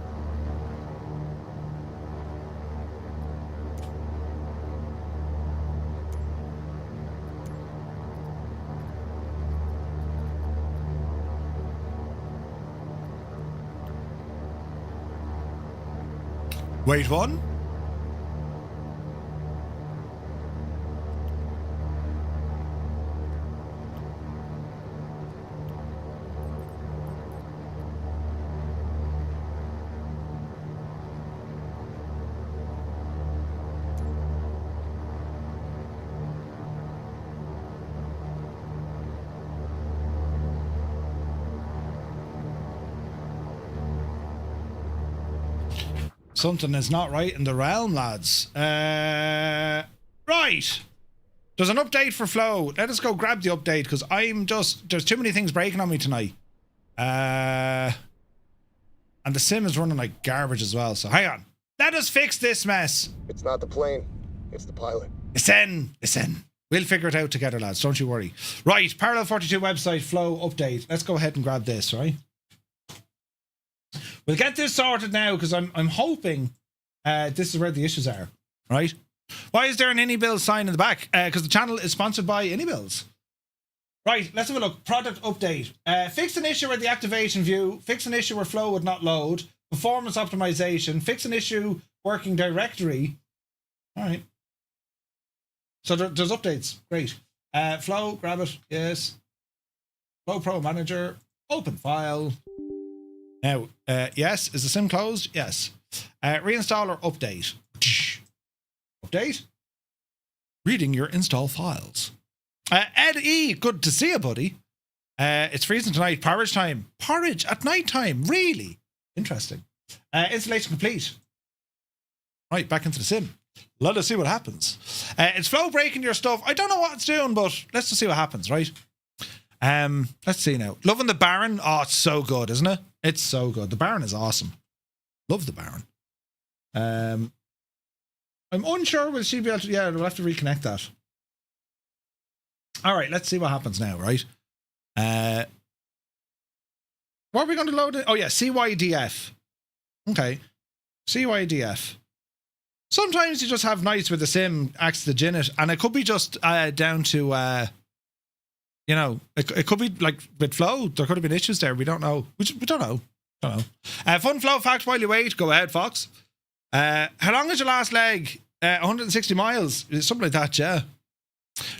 Wait, one. Something is not right in the realm, lads. Right. There's an update for Flow. Let us go grab the update because there's too many things breaking on me tonight. And the sim is running like garbage as well. So hang on. Let us fix this mess. It's not the plane. It's the pilot. Listen. We'll figure it out together, lads. Don't you worry. Right. Parallel 42 website Flow update. Let's go ahead and grab this, right? We'll get this sorted now because I'm hoping this is where the issues are, right? Why is there an AnyBills sign in the back? Because the channel is sponsored by AnyBills. Right, let's have a look. Product update. Fix an issue with the activation view. Fix an issue where Flow would not load. Performance optimization. Fix an issue working directory. All right. So there's updates. Great. Flow, grab it. Yes. Flow Pro Manager. Open file. Now, yes. Is the sim closed? Yes. Reinstaller update. Update. Reading your install files. Ed E, good to see you, buddy. It's freezing tonight. Porridge time. Porridge at night time. Really? Interesting. Installation complete. Right, back into the sim. Let us see what happens. It's Flow breaking your stuff. I don't know what it's doing, but let's just see what happens, right? Let's see now. Loving the Baron. Oh, it's so good, isn't it? It's so good. The Baron is awesome. Love the Baron. I'm unsure will she be able to... Yeah, we'll have to reconnect that. All right, let's see what happens now, right? What are we going to load it? Oh, yeah, CYDF. Okay. CYDF. Sometimes you just have nights where the sim acts the Ginnet, and it could be just down to... you know, it could be like with Flow. There could have been issues there. We don't know. We don't know. Fun Flow fact while you wait. Go ahead, Fox. How long is your last leg? 160 miles. Something like that, yeah.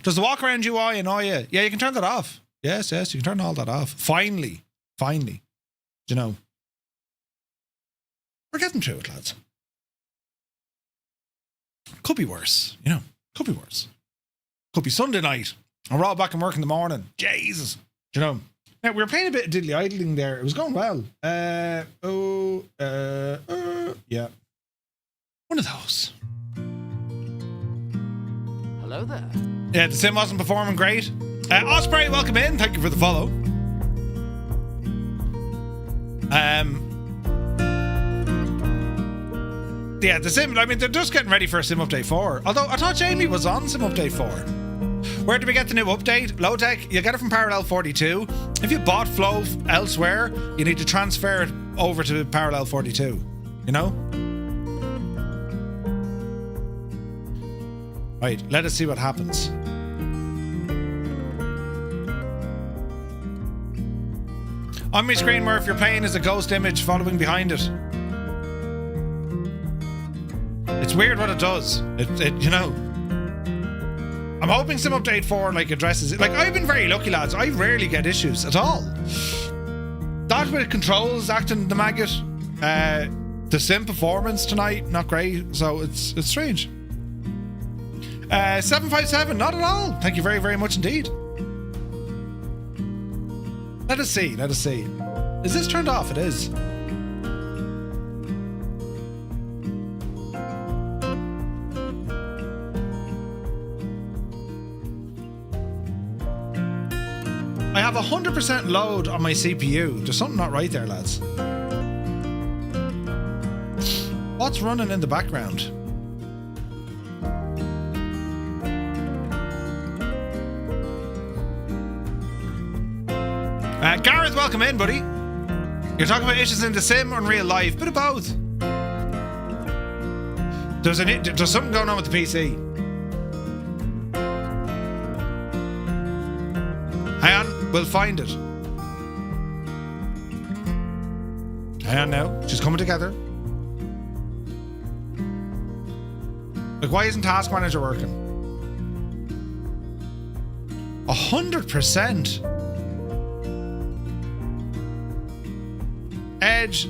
Does the walk around UI annoy you? Yeah, you can turn that off. Yes, you can turn all that off. Finally. You know. We're getting through it, lads. Could be worse, you know. Could be worse. Could be Sunday night. And we're all back in work in the morning. Jesus. Do you know? Now, we were playing a bit of diddly idling there. It was going well. Yeah. One of those. Hello there. Yeah, the sim wasn't performing great. Osprey, welcome in. Thank you for the follow. Yeah, the sim, I mean, they're just getting ready for Sim Update 4. Although, I thought Jamie was on Sim Update 4. Where do we get the new update? Low Tech, you get it from Parallel 42. If you bought Flow elsewhere, you need to transfer it over to Parallel 42. You know? Right, let us see what happens. On my screen, Murph, you're playing as a ghost image following behind it. It's weird what it does. It you know. I'm hoping Sim Update 4 like addresses it. Like, I've been very lucky, lads. I rarely get issues at all. That with controls acting the maggot. The sim performance tonight, not great. So it's strange. 757, not at all. Thank you very, very much indeed. Let us see. Let us see. Is this turned off? It is. I have 100% load on my CPU. There's something not right there, lads. What's running in the background? Gareth, welcome in, buddy. You're talking about issues in the sim or in real life. Bit of both. There's something going on with the PC. Hang on, we'll find it. Hang on now, she's coming together. Like, why isn't Task Manager working? 100%. Edge.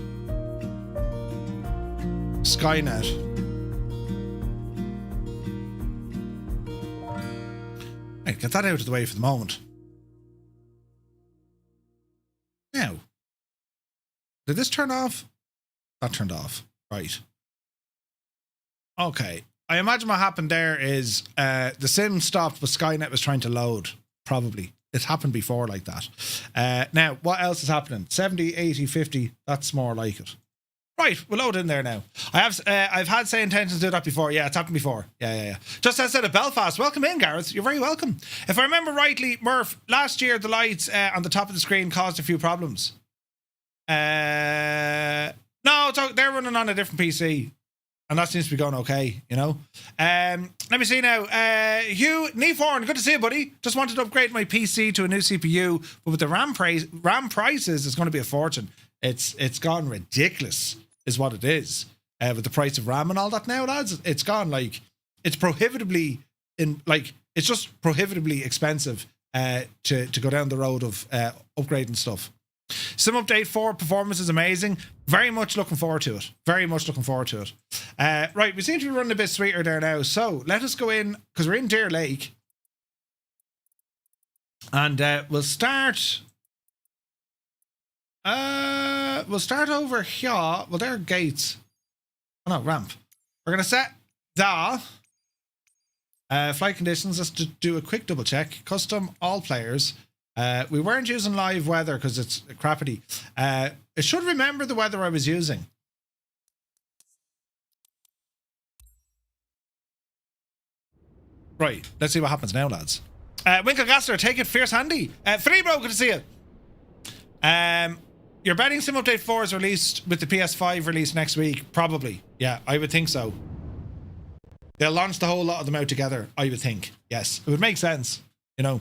Skynet. Right, get that out of the way for the moment. Now, did this turn off? That turned off. Right. Okay. I imagine what happened there is the sim stopped, but Skynet was trying to load. Probably. It's happened before like that. Now, what else is happening? 70, 80, 50. That's more like it. Right, we'll load in there now. I've had say intentions to do that before. Yeah, it's happened before. Yeah. Just as I said at Belfast. Welcome in, Gareth. You're very welcome. If I remember rightly, Murph, last year the lights on the top of the screen caused a few problems. No, they're running on a different PC. And that seems to be going okay, you know. Let me see now. Hugh Newfoundland, good to see you, buddy. Just wanted to upgrade my PC to a new CPU, but with the RAM prices, it's going to be a fortune. It's gone ridiculous, is what it is. With the price of RAM and all that now, lads, it's gone like it's just prohibitively expensive to go down the road of upgrading stuff. Sim Update 4 performance is amazing. Very much looking forward to it. Right, we seem to be running a bit sweeter there now. So let us go in, because we're in Deer Lake. And we'll start... over here. Well, there are gates. Oh no, ramp. We're going to set the flight conditions. Let's do a quick double check. Custom, all players. We weren't using live weather because it's crappity. It should remember the weather I was using. Right, let's see what happens now, lads. Winklegaster, take it, fierce handy. Bro, good to see you. Your betting Sim Update 4 is released with the PS5 release next week. Probably. Yeah, I would think so. They'll launch the whole lot of them out together, I would think. Yes, it would make sense, you know.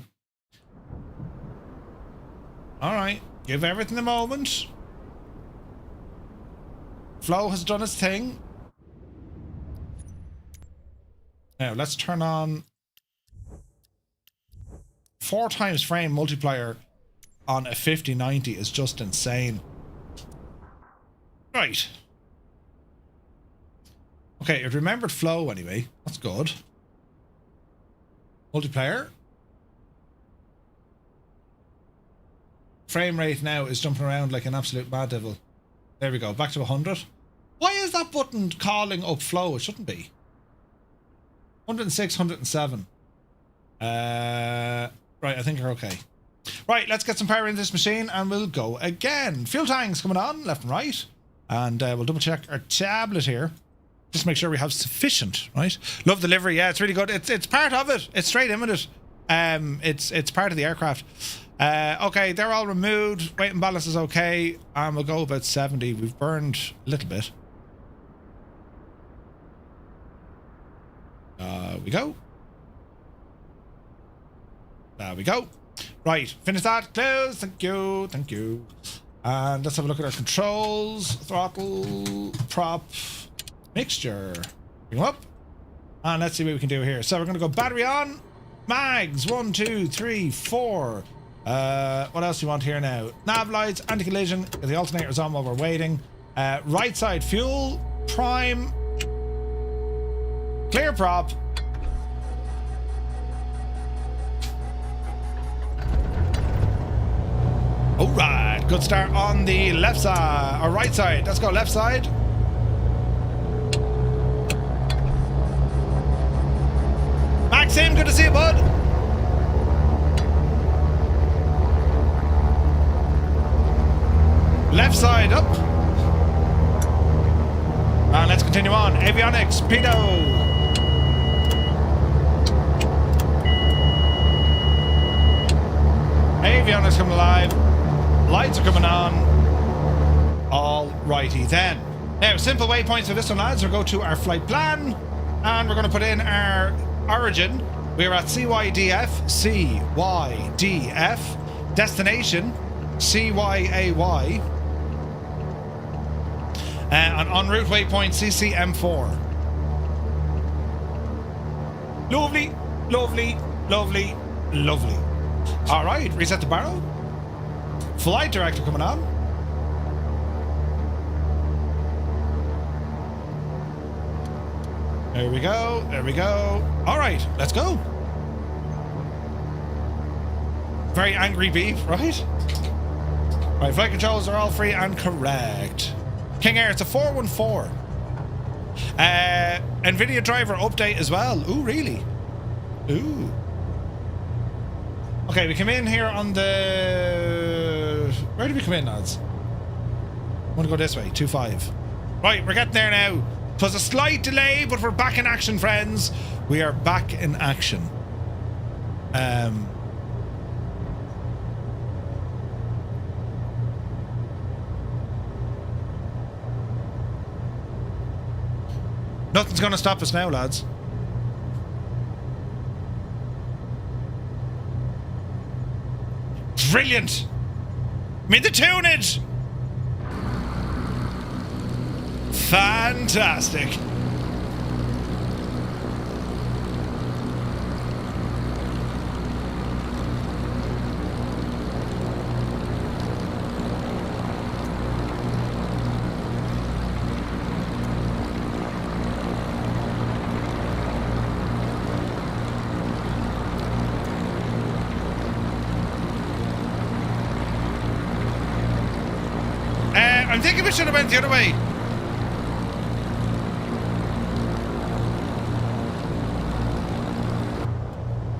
Alright, give everything a moment. Flow has done its thing. Now, let's turn on 4 times frame multiplier on a 5090 is just insane. Right. Okay, it remembered flow anyway. That's good. Multiplayer. Frame rate now is jumping around like an absolute mad devil. There we go, back to 100. Why is that button calling up flow? It shouldn't be. 106, 107. Right, I think you're okay. Right, let's get some power into this machine and we'll go again. Fuel tanks coming on, left and right. And we'll double check our tablet here. Just make sure we have sufficient, right? Love the livery, yeah, it's really good. It's part of it. It's straight in with it. It's part of the aircraft. Okay, they're all removed. Weight and balance is okay. And we'll go about 70. We've burned a little bit. We go. There we go. Right, finish that. Close. Thank you. Thank you. And let's have a look at our controls. Throttle, prop, mixture. Bring them up. And let's see what we can do here. So we're going to go battery on. Mags. 1, 2, 3, 4. What else do you want here now? Nav lights, anti-collision. Get the alternators on while we're waiting. Right side fuel. Prime. Clear prop. Alright, good start on the left side, or right side. Let's go left side. Maxim, good to see you, bud. Left side up. And let's continue on. Avionics, pedo. Avionics coming alive. Lights are coming on. All righty then. Now, simple waypoints for this one, lads. We'll go to our flight plan and we're going to put in our origin. We're at CYDF, CYDF. Destination, CYAY. And en route waypoint, CCM4. Lovely, lovely, lovely, lovely. All right, reset the barrel. Flight director coming on. There we go. There we go. All right, let's go. Very angry beef, right? Right, flight controls are all free and correct. King Air, it's a 414. NVIDIA driver update as well. Ooh, really? Ooh. Okay, we come in here on the... Where did we come in, lads? I want to go this way, 2-5. Right, we're getting there now. It was a slight delay, but we're back in action, friends. We are back in action. Nothing's going to stop us now, lads. Brilliant! I mean, the tunage! Fantastic! I'm thinking we should have went the other way.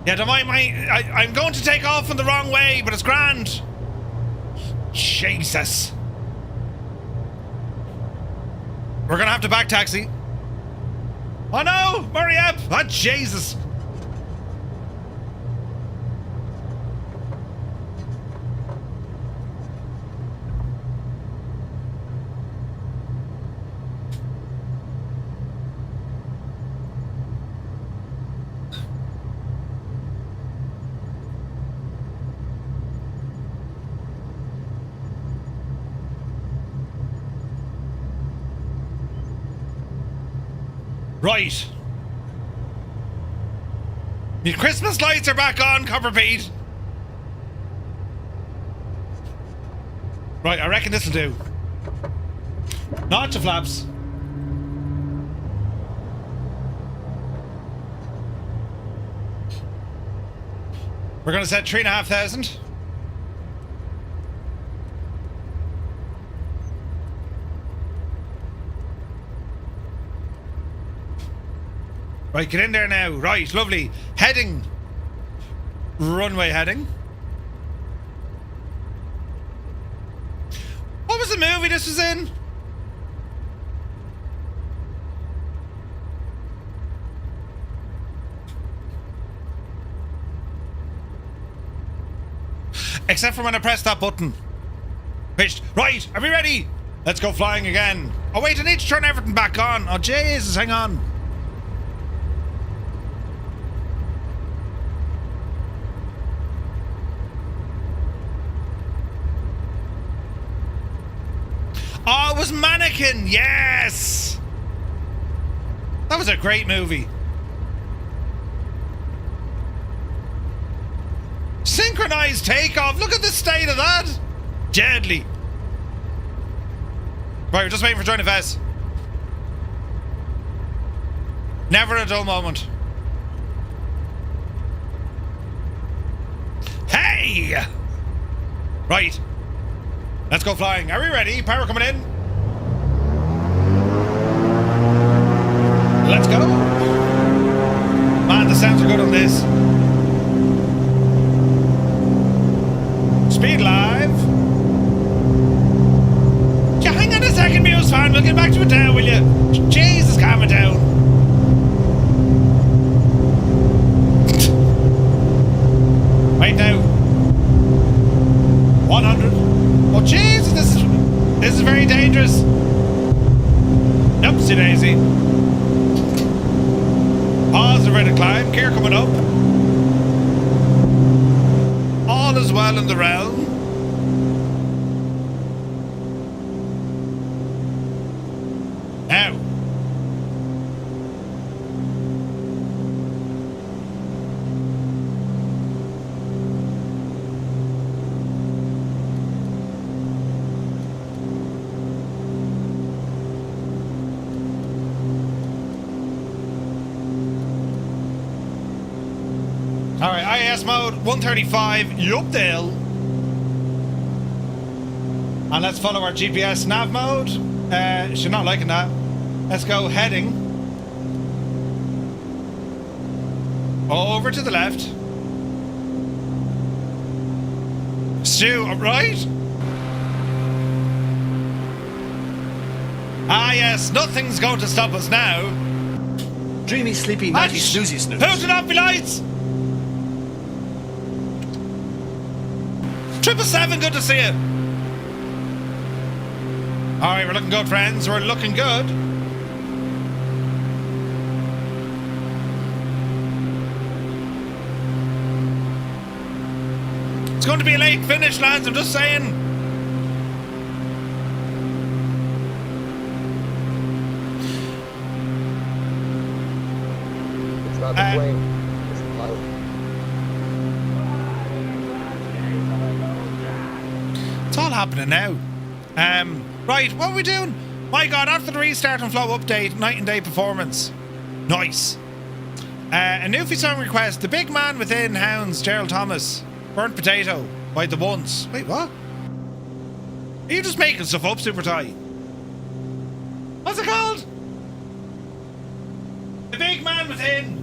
Yeah, don't mind I'm going to take off in the wrong way, but it's grand. Jesus. We're gonna have to back taxi. Oh no! Hurry up! Oh Jesus! Right. Your Christmas lights are back on, Copper Pete. Right, I reckon this'll do. Notch the flaps. We're going to set 3,500. Right, get in there now. Right, lovely. Heading. Runway heading. What was the movie this was in? Except for when I pressed that button. Pitched. Right, are we ready? Let's go flying again. Oh wait, I need to turn everything back on. Oh Jesus, hang on. Oh, it was Mannequin. Yes. That was a great movie. Synchronized takeoff. Look at the state of that. Deadly. Right, we're just waiting for join of S. Never a dull moment. Hey! Right. Let's go flying. Are we ready? Power coming in. Let's go. Man, the sounds are good on this. Speed live. Yeah, hang on a second, Muse fan. We'll get back to it now, will you? Jesus, calm it down. Right now. 100. Oh, Jesus, this is very dangerous. Oopsie daisy. Positive rate of climb. Gear coming up. All is well in the realm. Now. Alright, IAS mode 135, yup the hill. And let's follow our GPS nav mode. She's not liking that. Let's go heading. Over to the left. Stu, right? Ah yes, nothing's going to stop us now. Dreamy, sleepy, nighty, snoozy, snooze. Put it off, me lights! 777, good to see you. Alright, we're looking good, friends. We're looking good. It's going to be a late finish, lads, I'm just saying. It's not the plane. It's the pilot. It's all happening now. Right, what are we doing? My God, after the restart and flow update, night and day performance. Nice. A Newfie song request, The Big Man Within Hounds, Gerald Thomas. Burnt Potato by The Ones. Wait, what? Are you just making stuff up, Super Ty? What's it called? The Big Man Within.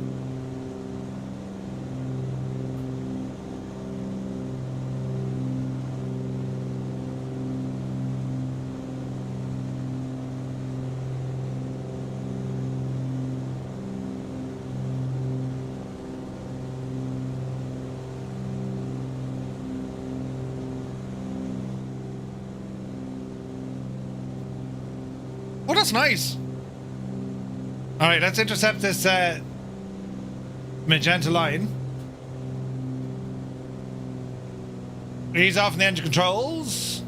Oh, that's nice. All right, let's intercept this magenta line. Ease off in the engine controls.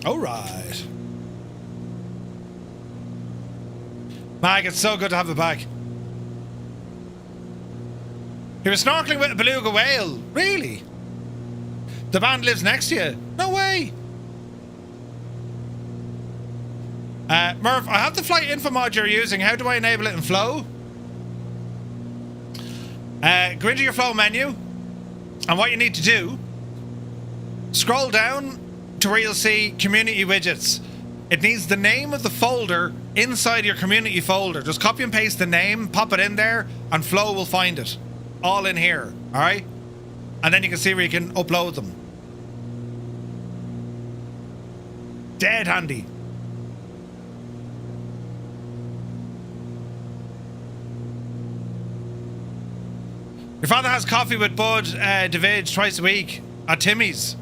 All right. Mike, it's so good to have it back. He was snorkeling with a beluga whale. Really? The band lives next to you? No way. Murph, I have the flight info mod you're using. How do I enable it in Flow? Go into your Flow menu, and what you need to do, scroll down to where you'll see community widgets. It needs the name of the folder inside your community folder. Just copy and paste the name, pop it in there, and Flow will find it. All in here, alright? And then you can see where you can upload them. Dead handy. Your father has coffee with Bud David twice a week at Timmy's.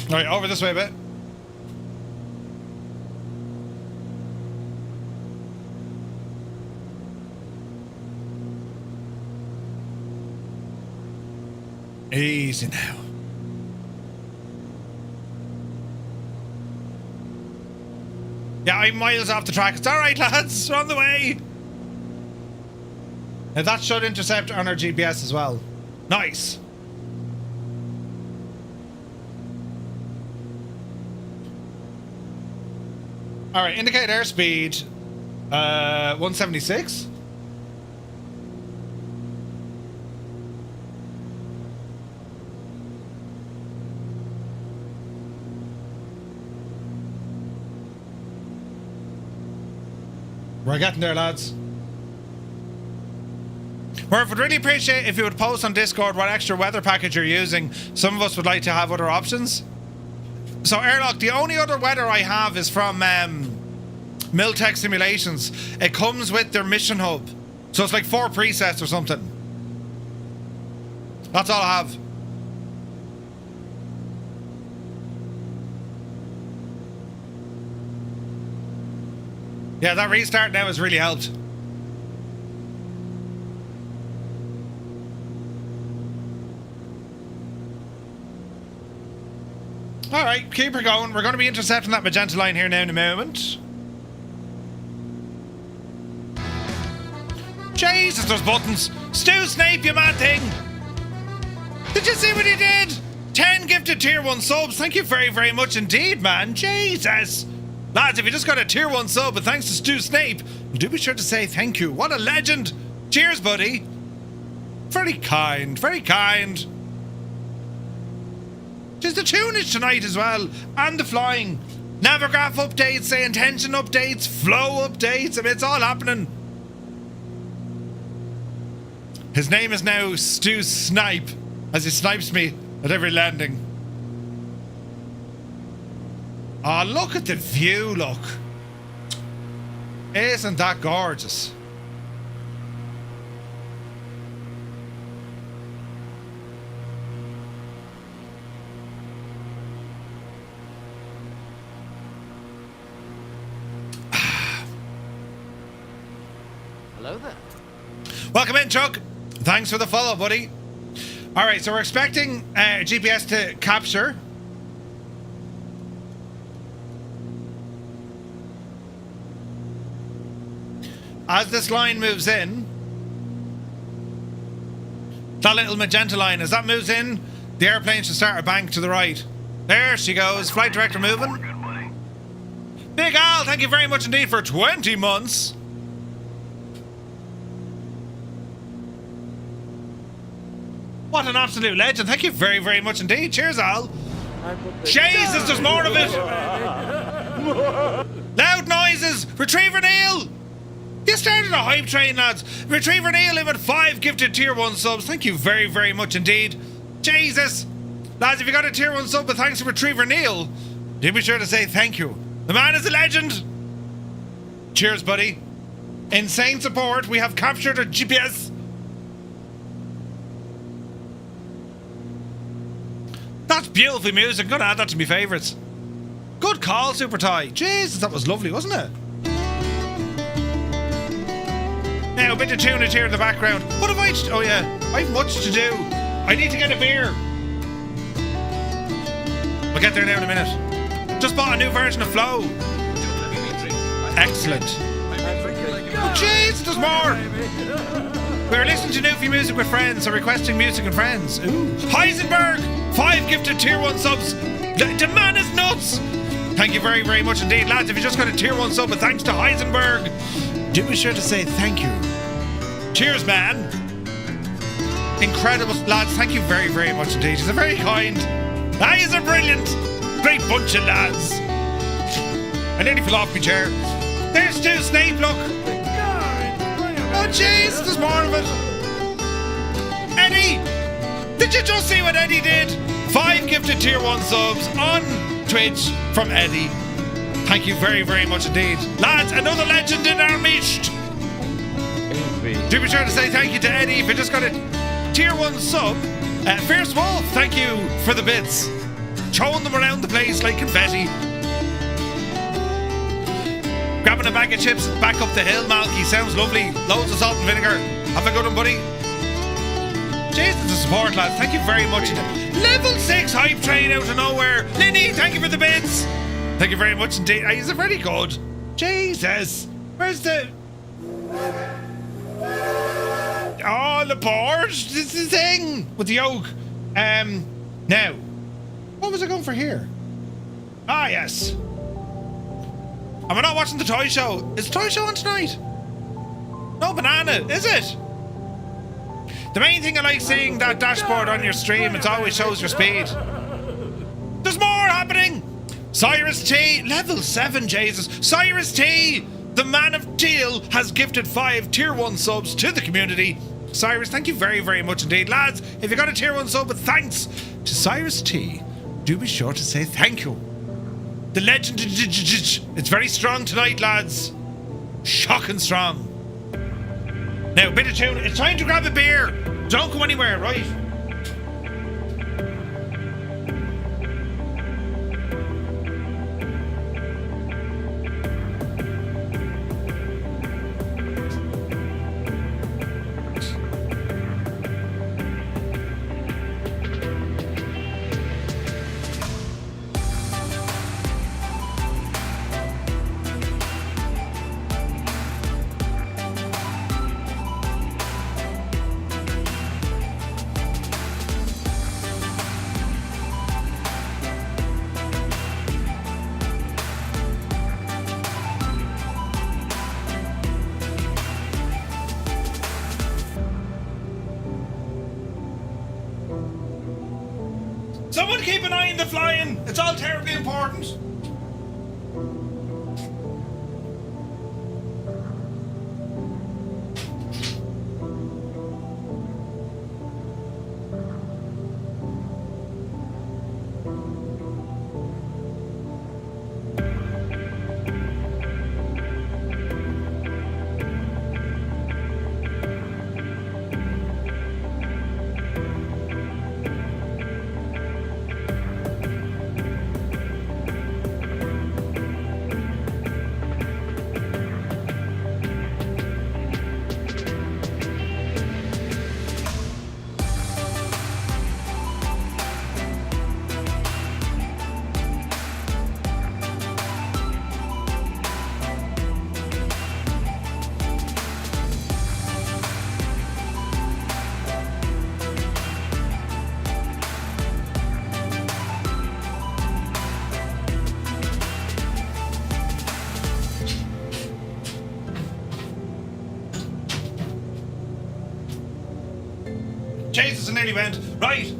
Alright, over this way a bit. Easy now. Yeah, I'm miles off the track. It's alright, lads. We're on the way. Now that should intercept on our GPS as well. Nice. Alright, indicate airspeed. 176. We're getting there, lads. Murph, would really appreciate if you would post on Discord what extra weather package you're using. Some of us would like to have other options. So, Airlock, the only other weather I have is from Miltech Simulations. It comes with their mission hub. So it's like 4 presets or something. That's all I have. Yeah, that restart now has really helped. Alright, keep her going. We're going to be intercepting that magenta line here now in a moment. Jesus, there's buttons. Stu Snape, you mad thing. Did you see what he did? 10 gifted tier 1 subs. Thank you very, very much indeed, man. Jesus. Lads, if you just got a tier 1 sub, but thanks to Stu Snape, do be sure to say thank you. What a legend. Cheers, buddy. Very kind, very kind. There's the tunage tonight as well, and the flying. Navigraph updates, say intention updates, flow updates. I mean, it's all happening. His name is now Stu Snipe, as he snipes me at every landing. Oh, look at the view, look. Isn't that gorgeous? Hello there. Welcome in, Chuck. Thanks for the follow, buddy. All right, so we're expecting GPS to capture. As this line moves in, that little magenta line, as that moves in, the airplane should start a bank to the right. There she goes. Flight director moving. Big Al, thank you very much indeed for 20 months. What an absolute legend. Thank you very, very much indeed. Cheers, Al. Jesus, there's more of it. Loud noises. Retriever Neil. You started a hype train, lads. Retriever Neil in with 5 gifted tier 1 subs. Thank you very, very much indeed. Jesus. Lads, if you got a tier 1 sub, but thanks to Retriever Neil, do be sure to say thank you. The man is a legend. Cheers, buddy. Insane support. We have captured a GPS. That's beautiful music. I'm going to add that to my favourites. Good call, Super Ty. Jesus, that was lovely, wasn't it? Now, a bit of tunage here in the background. What have I... Oh, yeah. I have much to do. I need to get a beer. We'll get there now in a minute. Just bought a new version of Flow. Excellent. Oh, jeez, there's more. We were listening to Newfie music with friends, so requesting music and friends. Ooh. Heisenberg, 5 gifted tier 1 subs. The man is nuts. Thank you very, very much indeed, lads. If you just got a tier 1 sub, but thanks to Heisenberg, do be sure to say thank you. Cheers, man. Incredible, lads. Thank you very, very much indeed. He's a very kind. He's a brilliant, great bunch of lads. I nearly fell off my chair. There's Stu Snape, look. Oh, jeez, there's more of it. Eddie, did you just see what Eddie did? 5 gifted tier 1 subs on Twitch from Eddie. Thank you very, very much indeed. Lads, another legend in our midst. Do be sure to say thank you to Eddie if you just got a tier 1 sub. Fierce Wolf, thank you for the bits. Throwing them around the place like confetti. Grabbing a bag of chips back up the hill, Malky. Sounds lovely. Loads of salt and vinegar. Have a good one, buddy. Cheers to the support, lads. Thank you very much. Level 6 hype train out of nowhere. Linny, thank you for the bits. Thank you very much indeed. He's a very good. Jesus. Where's the... Oh, the board. This is the thing with the yoke. Now, what was I going for here? Ah, yes. Am I not watching the toy show? Is the toy show on tonight? No banana, is it? The main thing I like seeing that dashboard on your stream, it always shows your speed. There's more happening! Cyrus T, level 7, Jesus. Cyrus T, the man of teal, has gifted 5 tier 1 subs to the community. Cyrus, thank you very, very much indeed. Lads, if you got a tier 1 sub with thanks to Cyrus T, do be sure to say thank you. The legend, it's very strong tonight, lads. Shocking strong. Now, bit of tune. It's time to grab a beer. Don't go anywhere, right? Someone keep an eye on the flying. It's all terribly important. Jesus, I nearly went. Right.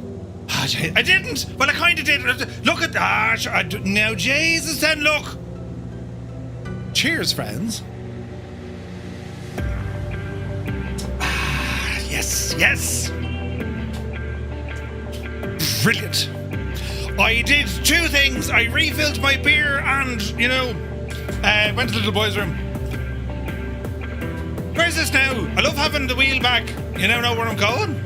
I didn't. Well, I kind of did. Look at that. Now, Jesus, then look. Cheers, friends. Yes, yes. Brilliant. I did 2 things. I refilled my beer and, went to the little boy's room. Where's this now? I love having the wheel back. You now know where I'm going.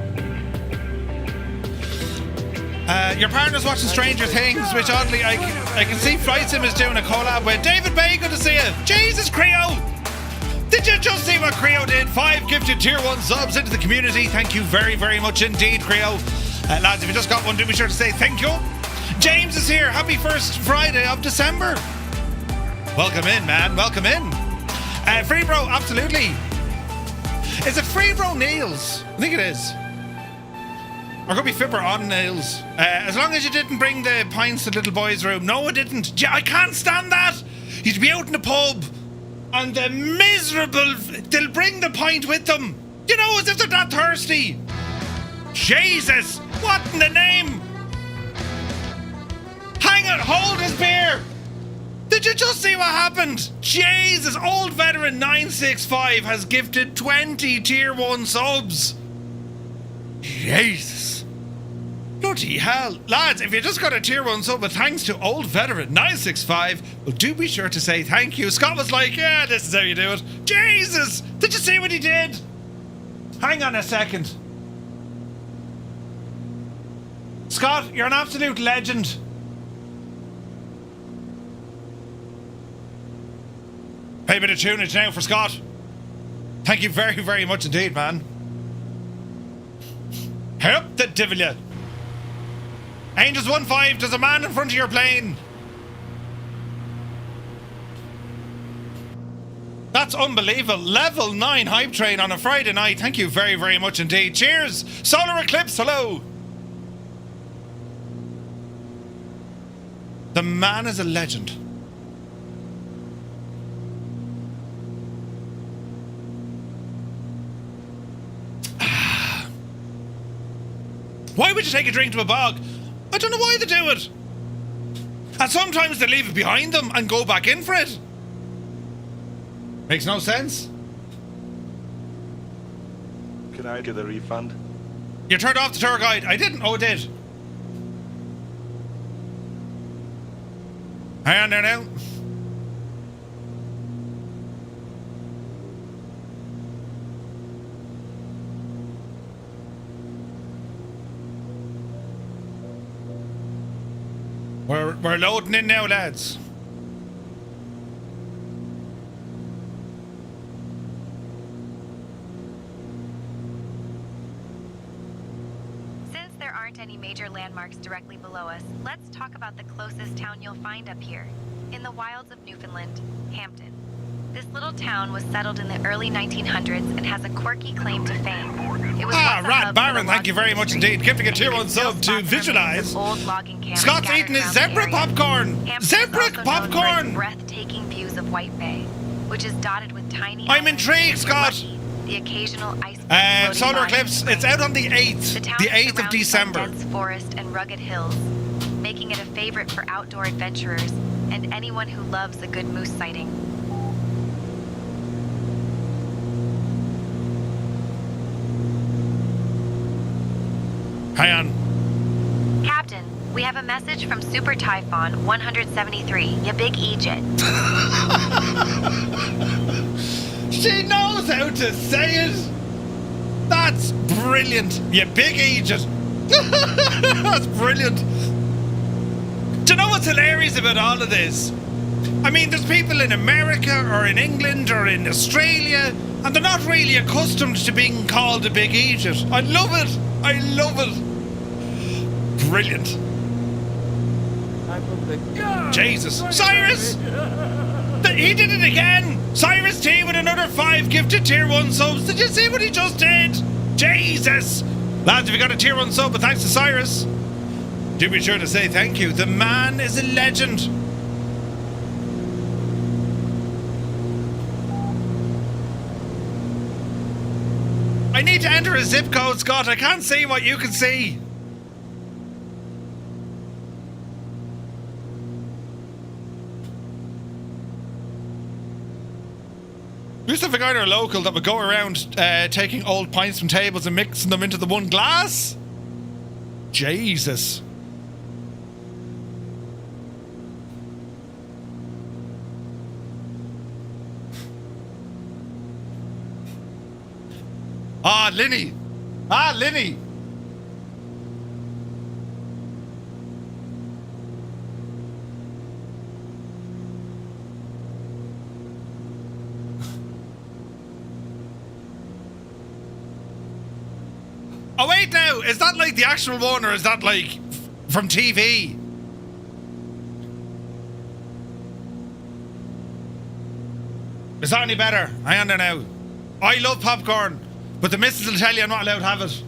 Your partner's watching Stranger Things, which oddly I can see Flight Sim is doing a collab with. David Bay, good to see you. Jesus, Creo! Did you just see what Creo did? 5 gifted tier 1 subs into the community. Thank you very, very much indeed, Creo. Lads, if you just got one, do be sure to say thank you. James is here. Happy first Friday of December. Welcome in, man. Welcome in. Free bro, absolutely. Is it free row nails? I think it is. Or could be Fipper on nails. As long as you didn't bring the pints to the little boy's room. No, I didn't. I can't stand that. You'd be out in the pub and the miserable, they'll bring the pint with them. You know, as if they're that thirsty. Jesus, what in the name? Hang it, hold his beer. Did you just see what happened? Jesus, old veteran 965 has gifted 20 tier 1 subs. Jesus. Bloody hell. Lads, if you just got a tier 1 sub with thanks to old veteran 965, well, do be sure to say thank you. Scott was like, yeah, this is how you do it. Jesus, did you see what he did? Hang on a second. Scott, you're an absolute legend. Pay a bit of tunage now for Scott. Thank you very, very much indeed, man. Up the devil ya. Angels 1-5, there's a man in front of your plane. That's unbelievable. Level 9 hype train on a Friday night. Thank you very, very much indeed. Cheers. Solar Eclipse, hello. The man is a legend. Why would you take a drink to a bog? I don't know why they do it. And sometimes they leave it behind them and go back in for it. Makes no sense. Can I get a refund? You turned off the tour guide. I didn't. Oh, it did. Hang on there now. We're loading in now, lads. Since there aren't any major landmarks directly below us, let's talk about the closest town you'll find up here. In the wilds of Newfoundland, Hampton. This little town was settled in the early 1900s and has a quirky claim to fame. It was once a Rad hub Baron, for the thank you very much logging indeed. Giving a tier 1 industry. sub to Still spot the visualize. remains of old logging camps Scott's scattered eating his around the zebra area. popcorn. Hampton is Zebra also known for its popcorn. breathtaking views of White Bay, which is dotted with tiny I'm islands intrigued, and Scott. lucky, the occasional iceberg floating Solar by in Eclipse. spring. It's out on the 8th. The town The is 8th of surrounded by December. dense forest and rugged hills, making it a favorite for outdoor adventurers and anyone who loves a good moose sighting. Hang on. Captain, we have a message from Super Typhon 173, ya big Egypt. She knows how to say it. That's brilliant. You big Egypt. That's brilliant. Do you know what's hilarious about all of this? I mean, there's people in America or in England or in Australia, and they're not really accustomed to being called a big Egypt. I love it. I love it. Brilliant. Jesus. Cyrus! He did it again! Cyrus T with another 5 gifted tier 1 subs. Did you see what he just did? Jesus! Lads, if you got a tier 1 sub, but thanks to Cyrus, do be sure to say thank you. The man is a legend. I need to enter a zip code, Scott. I can't see what you can see. We used to have a guy in our local that would go around taking old pints from tables and mixing them into the one glass. Jesus. Ah, Linny. Ah, Linny. Oh, wait now. Is that like the actual one or is that like from TV? Is that any better? Hang on there now. I love popcorn. But the missus will tell you I'm not allowed to have it.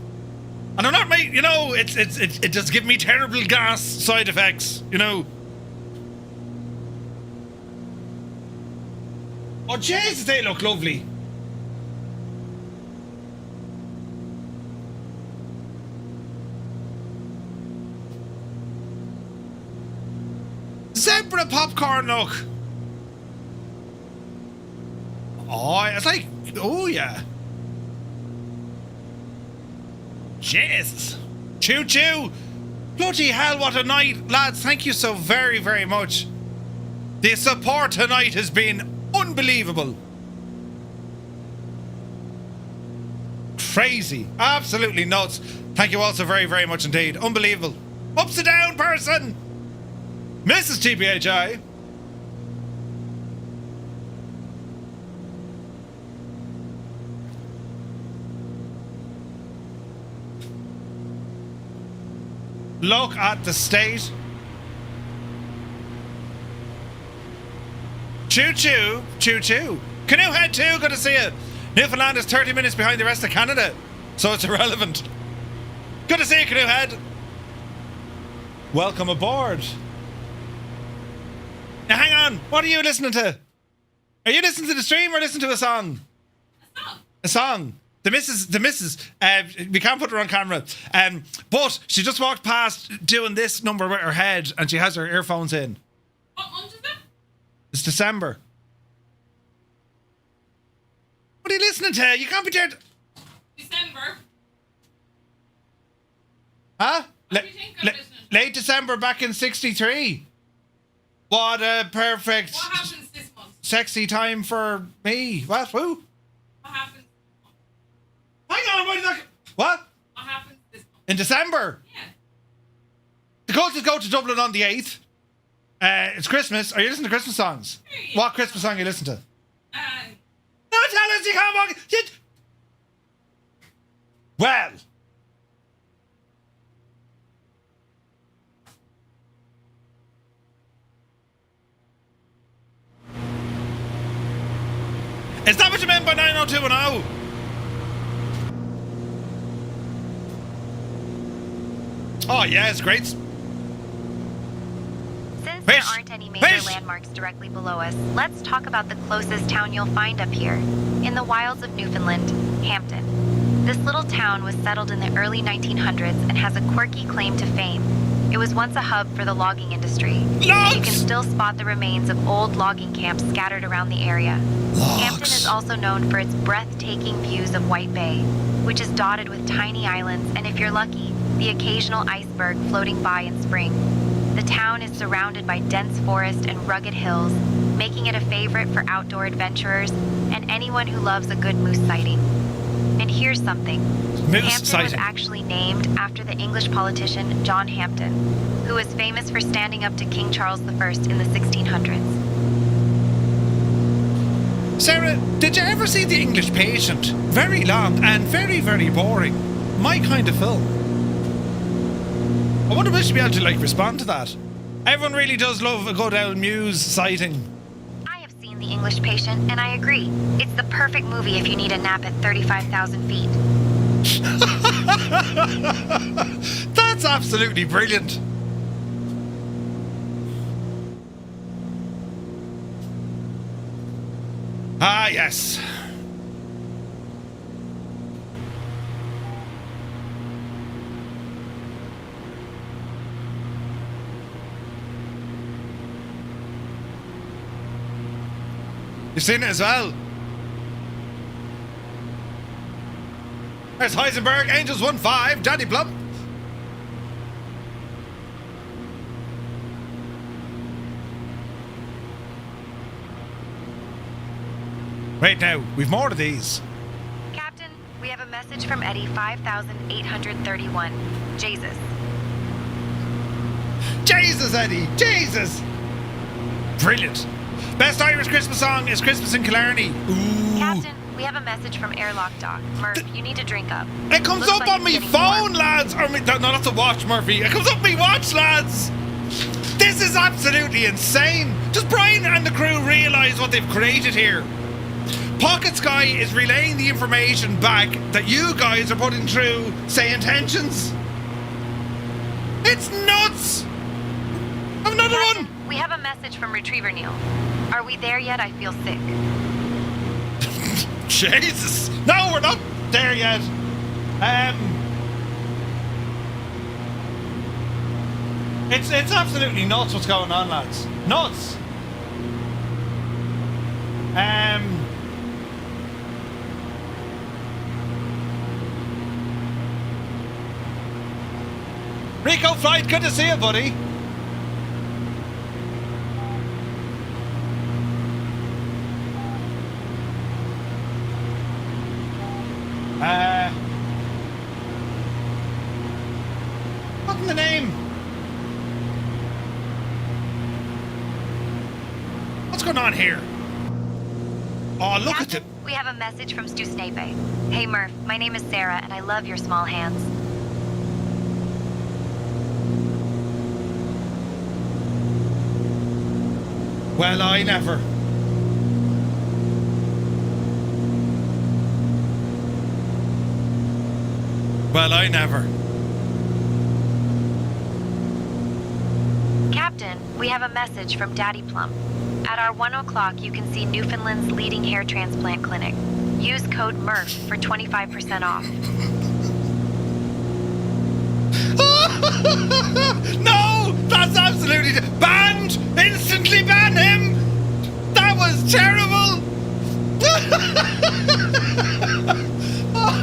And I'm not, mate, you know, it just give me terrible gas side effects, you know. Oh, Jesus, they look lovely. Zebra popcorn, look. Oh, it's like, oh yeah. Jesus. Choo choo. Bloody hell, what a night. Lads, thank you so very, very much. The support tonight has been unbelievable. Crazy. Absolutely nuts. Thank you all so very, very much indeed. Unbelievable. Upside down person. Mrs. TPHI. Look at the state. Choo choo, choo choo. Canoe Head 2, good to see you. Newfoundland is 30 minutes behind the rest of Canada, so it's irrelevant. Good to see you, Canoe Head. Welcome aboard. Now hang on, what are you listening to? Are you listening to the stream or listening to a song? A song. A song. The missus, we can't put her on camera, but she just walked past doing this number with her head and she has her earphones in. What month is it? It's December. What are you listening to? You can't be there. December. Huh? What do you think I'm listening to? Late December back in 63. What a perfect, What happens this month? sexy time for me. What? Who? What happens? Hang on, what? What happens this month? In December? Yeah. The coaches go to Dublin on the 8th. It's Christmas. Are you listening to Christmas songs? What Christmas song are you listening to? No, tell us you can't walk. Well. Is that what you meant by 90210? Oh, yeah, it's great. Since there aren't any major landmarks directly below us, let's talk about the closest town you'll find up here, in the wilds of Newfoundland, Hampton. This little town was settled in the early 1900s and has a quirky claim to fame. It was once a hub for the logging industry. And you can still spot the remains of old logging camps scattered around the area. Hampton is also known for its breathtaking views of White Bay, which is dotted with tiny islands and, if you're lucky, the occasional iceberg floating by in spring. The town is surrounded by dense forest and rugged hills, making it a favorite for outdoor adventurers and anyone who loves a good moose sighting. And here's something. Hampton was actually named after the English politician John Hampden, who was famous for standing up to King Charles I in the 1600s. Sarah, did you ever see The English Patient? Very long and very, very boring. My kind of film. I wonder if we should be able to, respond to that. Everyone really does love a good old Muse sighting. I have seen The English Patient, and I agree. It's the perfect movie if you need a nap at 35,000 feet. That's absolutely brilliant. Ah, yes. You've seen it as well. There's Heisenberg, Angels 1-5, Daddy Plum. Wait now, we've more of these. Captain, we have a message from Eddie 5831. Jesus. Jesus, Eddie, Jesus. Brilliant. Best Irish Christmas song is Christmas in Killarney. Ooh. Captain, we have a message from Airlock Dock. Murph, you need to drink up. It comes up on me phone, lads. Or no, that's a watch, Murphy. It comes up me watch, lads. This is absolutely insane. Does Brian and the crew realise what they've created here? Pocket Sky is relaying the information back that you guys are putting through, say, intentions. It's nuts! Another one! We have a message from Retriever Neil. Are we there yet? I feel sick. Jesus! No, we're not there yet. It's absolutely nuts what's going on, lads. Nuts. Rico Flight, good to see you, buddy. What in the name? What's going on here? Oh, look at it. We have a message from Stu Snape. Hey Murph, my name is Sarah and I love your small hands. Well, I never. Well, I never. Captain, we have a message from Daddy Plum. At our 1 o'clock, you can see Newfoundland's leading hair transplant clinic. Use code MURPH for 25% off. No! That's absolutely banned! Instantly ban him! That was terrible!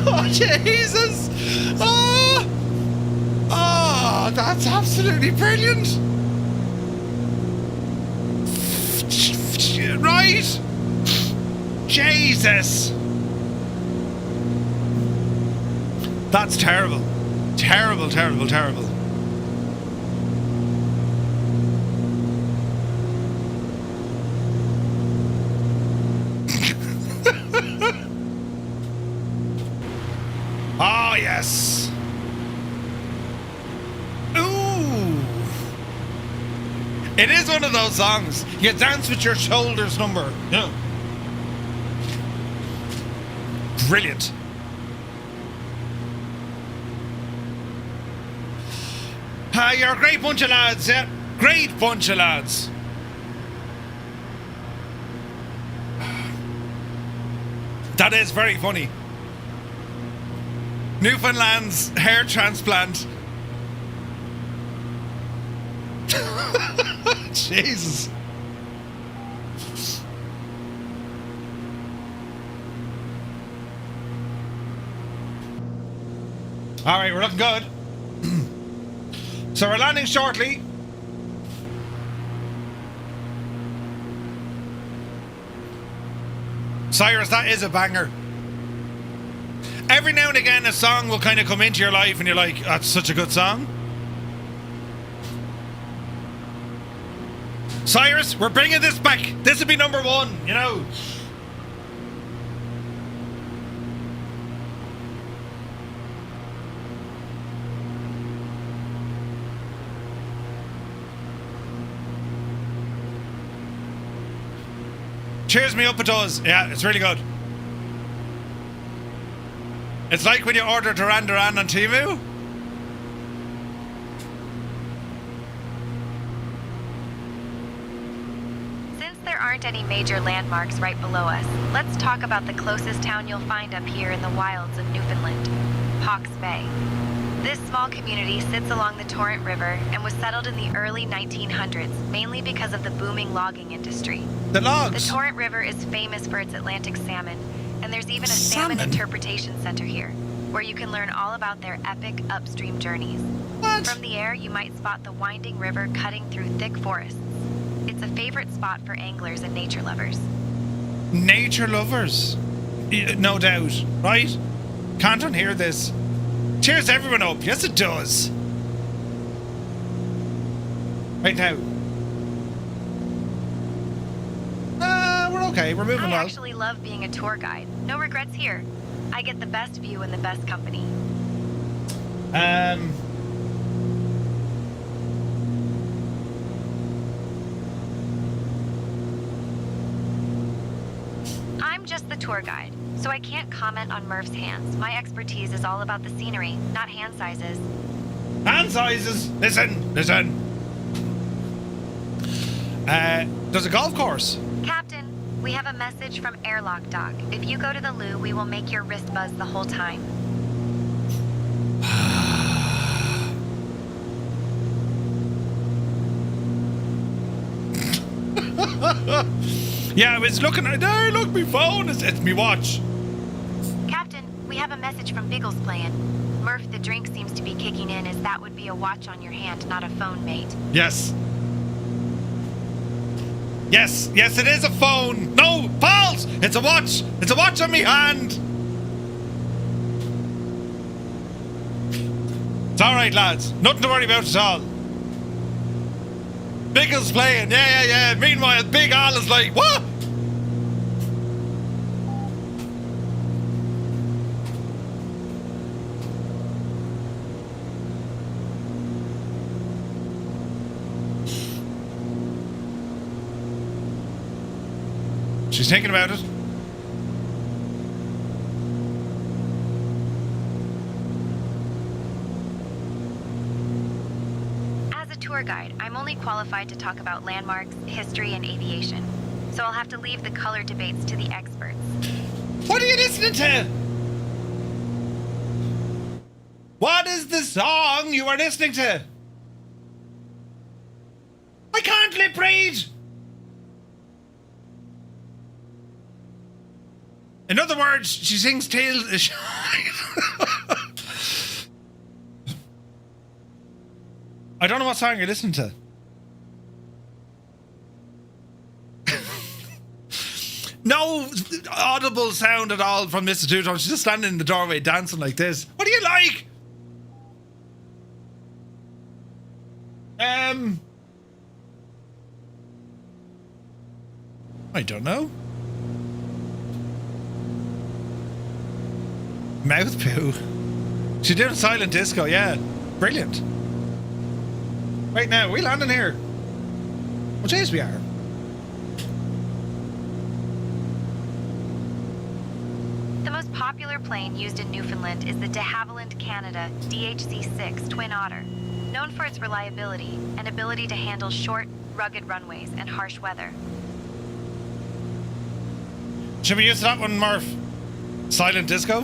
Oh, Jesus! Oh, that's absolutely brilliant! Right? Jesus! That's terrible. Terrible, terrible, terrible. Oh, yes. Ooh. It is one of those songs. You dance with your shoulders number. Yeah. Brilliant. You're a great bunch of lads, yeah. Great bunch of lads. That is very funny. Newfoundland's hair transplant. Jesus. All right, we're looking good. So we're landing shortly. Cyrus, that is a banger. Every now and again a song will kind of come into your life and you're like, that's such a good song. Cyrus, we're bringing this back. This will be number one, you know. Cheers me up, it does. Yeah, it's really good. It's like when you order Duran Duran on Temu. Since there aren't any major landmarks right below us, let's talk about the closest town you'll find up here in the wilds of Newfoundland, Hawke's Bay. This small community sits along the Torrent River and was settled in the early 1900s, mainly because of the booming logging industry. The logs. The Torrent River is famous for its Atlantic salmon, and there's even a salmon interpretation center here, where you can learn all about their epic upstream journeys. What? From the air, you might spot the winding river cutting through thick forests. It's a favorite spot for anglers and nature lovers. Nature lovers. No doubt, right? Can't unhear this. Cheers everyone up. Yes, it does. Right now. We're okay. We're moving I well. actually love being a tour guide. No regrets here. I get the best view and the best company. I'm just the a tour guide, so I can't comment on Murph's hands. My expertise is all about the scenery, not hand sizes. Hand sizes. Listen. There's a golf course. Captain, we have a message from Airlock Dock. If you go to the loo, we will make your wrist buzz the whole time. Yeah, I was looking at there. Look, my phone. It's me watch. Captain, we have a message from Biggles playing. Murph, the drink seems to be kicking in as that would be a watch on your hand, not a phone, mate. Yes. Yes, it is a phone. No, pals, it's a watch. It's a watch on me hand. It's all right, lads. Nothing to worry about at all. Biggles playing. Yeah. Meanwhile, Big Al is like, what? She's thinking about it. As a tour guide, I'm only qualified to talk about landmarks, history, and aviation. So I'll have to leave the color debates to the experts. What are you listening to? What is the song you are listening to? I can't lip read. In other words, she sings tales. I don't know what song you're listening to. No audible sound at all from Mr. Two-Tone. She's just standing in the doorway dancing like this. What do you like? I don't know. Mouth poo. She's doing silent disco, yeah. Brilliant. Right now, we landing here. What days we are? The most popular plane used in Newfoundland is the de Havilland Canada DHC-6 Twin Otter, known for its reliability and ability to handle short, rugged runways and harsh weather. Should we use that one, Murph? Silent disco?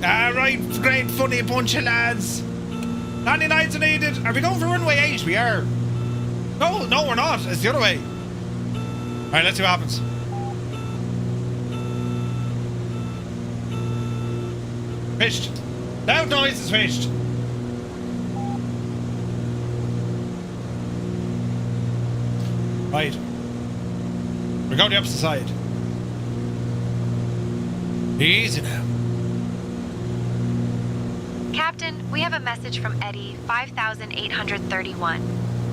Alright, great, funny bunch of lads. Landing lights are needed. Are we going for runway 8? We are. No, we're not. It's the other way. Alright, let's see what happens. Fished. Loud noise is fished. Right. We're going the opposite side. Easy now. Captain, we have a message from Eddie, 5831.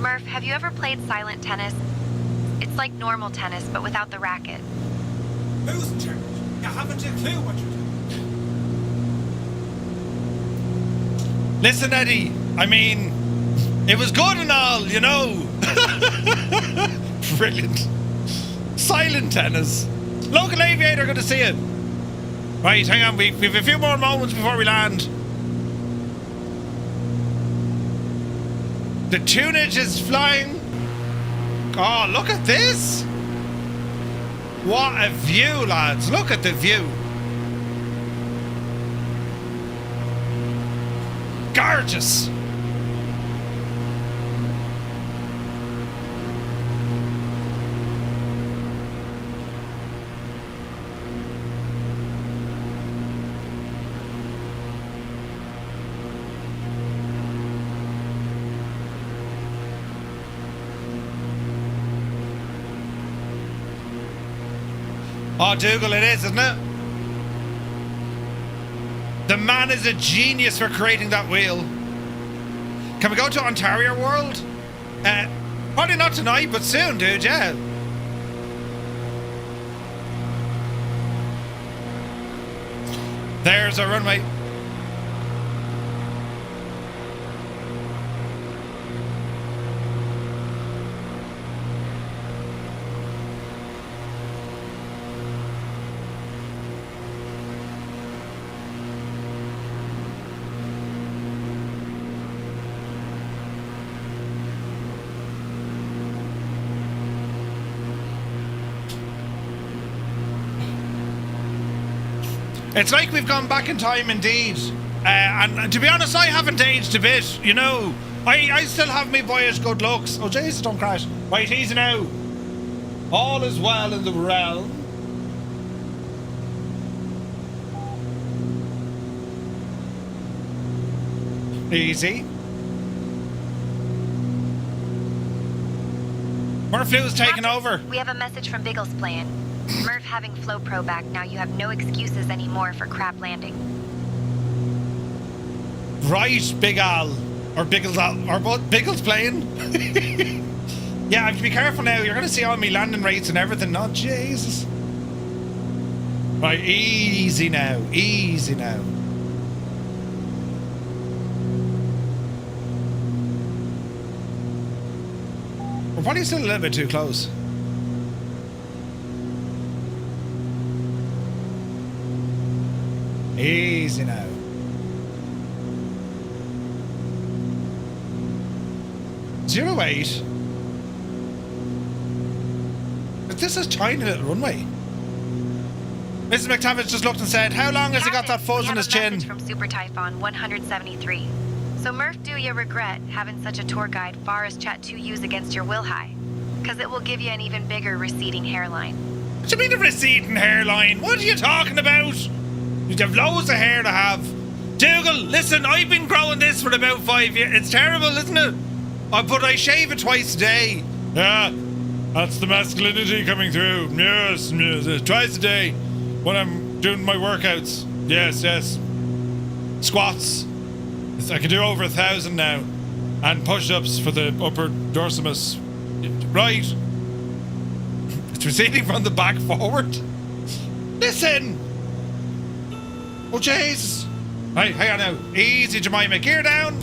Murph, have you ever played silent tennis? It's like normal tennis, but without the racket. Who's in charge? You haven't a clue what you're doing. Listen, Eddie, I mean, it was good and all, you know. Brilliant. Silent tennis. Local aviator, good to see you. Right, hang on, we've a few more moments before we land. The tunage is flying. Oh, look at this. What a view, lads. Look at the view. Gorgeous. Oh, Dougal, it is, isn't it? The man is a genius for creating that wheel. Can we go to Ontario World? Probably not tonight, but soon, dude, yeah. There's a runway. It's like we've gone back in time indeed. And to be honest, I haven't aged a bit, you know. I still have me boyish good looks. Oh, Jesus, don't crash. Right, easy now. All is well in the realm. Easy. Murphy's taken over. We have a message from Biggles playing. Murph having Flow Pro back, now you have no excuses anymore for crap landing. Right, Big Al. Or Biggles Al. Or what? Biggles playing? Yeah, I have to be careful now. You're going to see all my landing rates and everything. Oh, Jesus. Right, easy now. Easy now. We're probably still a little bit too close. Easy now. Zero 08. But this is tiny little runway. Mrs. McTavish just looked and said, how long has he got that fuzz in his chin? We have a message from Super Typhon 173. So Murph, do you regret having such a tour guide Forest Chat 2 use against your will high? Because it will give you an even bigger receding hairline. What do you mean a receding hairline? What are you talking about? You'd have loads of hair to have. Dougal, listen, I've been growing this for about 5 years. It's terrible, isn't it? But I shave it twice a day. Yeah, that's the masculinity coming through. Yes, twice a day when I'm doing my workouts. Yes, yes. Squats. I can do over 1,000 now. And push-ups for the upper dorsimus. Right. It's receding from the back forward. Listen. Oh, Jesus. Right, hang on now. Easy, Jemima. Gear down.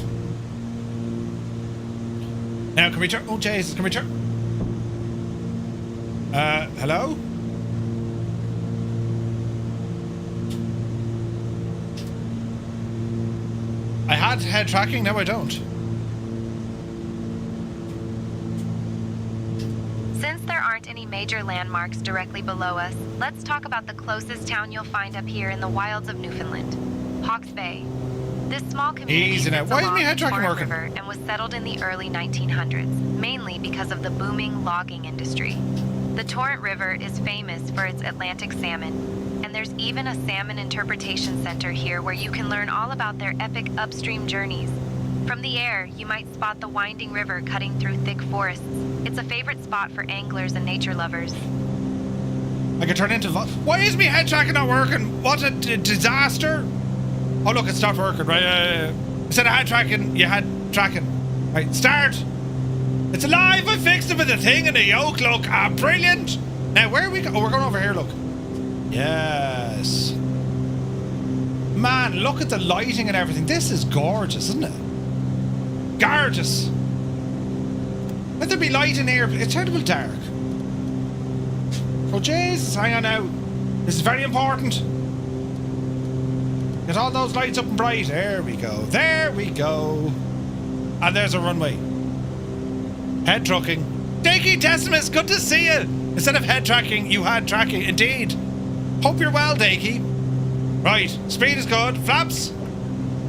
Now, can we turn? Oh, Jesus, can we turn? Hello? I had head tracking, now I don't. Since there aren't any major landmarks directly below us, let's talk about the closest town you'll find up here in the wilds of Newfoundland, Hawke's Bay. This small community Easy now. sits Why isn't along my head the tracking Torrent working? River and was settled in the early 1900s, mainly because of the booming logging industry. The Torrent River is famous for its Atlantic salmon, and there's even a salmon interpretation center here where you can learn all about their epic upstream journeys. From the air, you might spot the winding river cutting through thick forests. It's a favorite spot for anglers and nature lovers. I could turn into... Why is my head tracking not working? What a disaster. Oh, look, it stopped working, right? Instead of head tracking, you had tracking. Right, start. It's alive. I fixed it with the thing and the yoke, look. Ah, brilliant. Now, where are we going? Oh, we're going over here, look. Yes. Man, look at the lighting and everything. This is gorgeous, isn't it? Gorgeous. Let there be light in here. It's terrible dark. Oh, Jesus, hang on now. This is very important. Get all those lights up and bright. There we go. There we go. And there's a runway. Head trucking. Dakey Decimus, good to see you. Instead of head tracking, you had tracking. Indeed. Hope you're well, Dakey. Right. Speed is good. Flaps?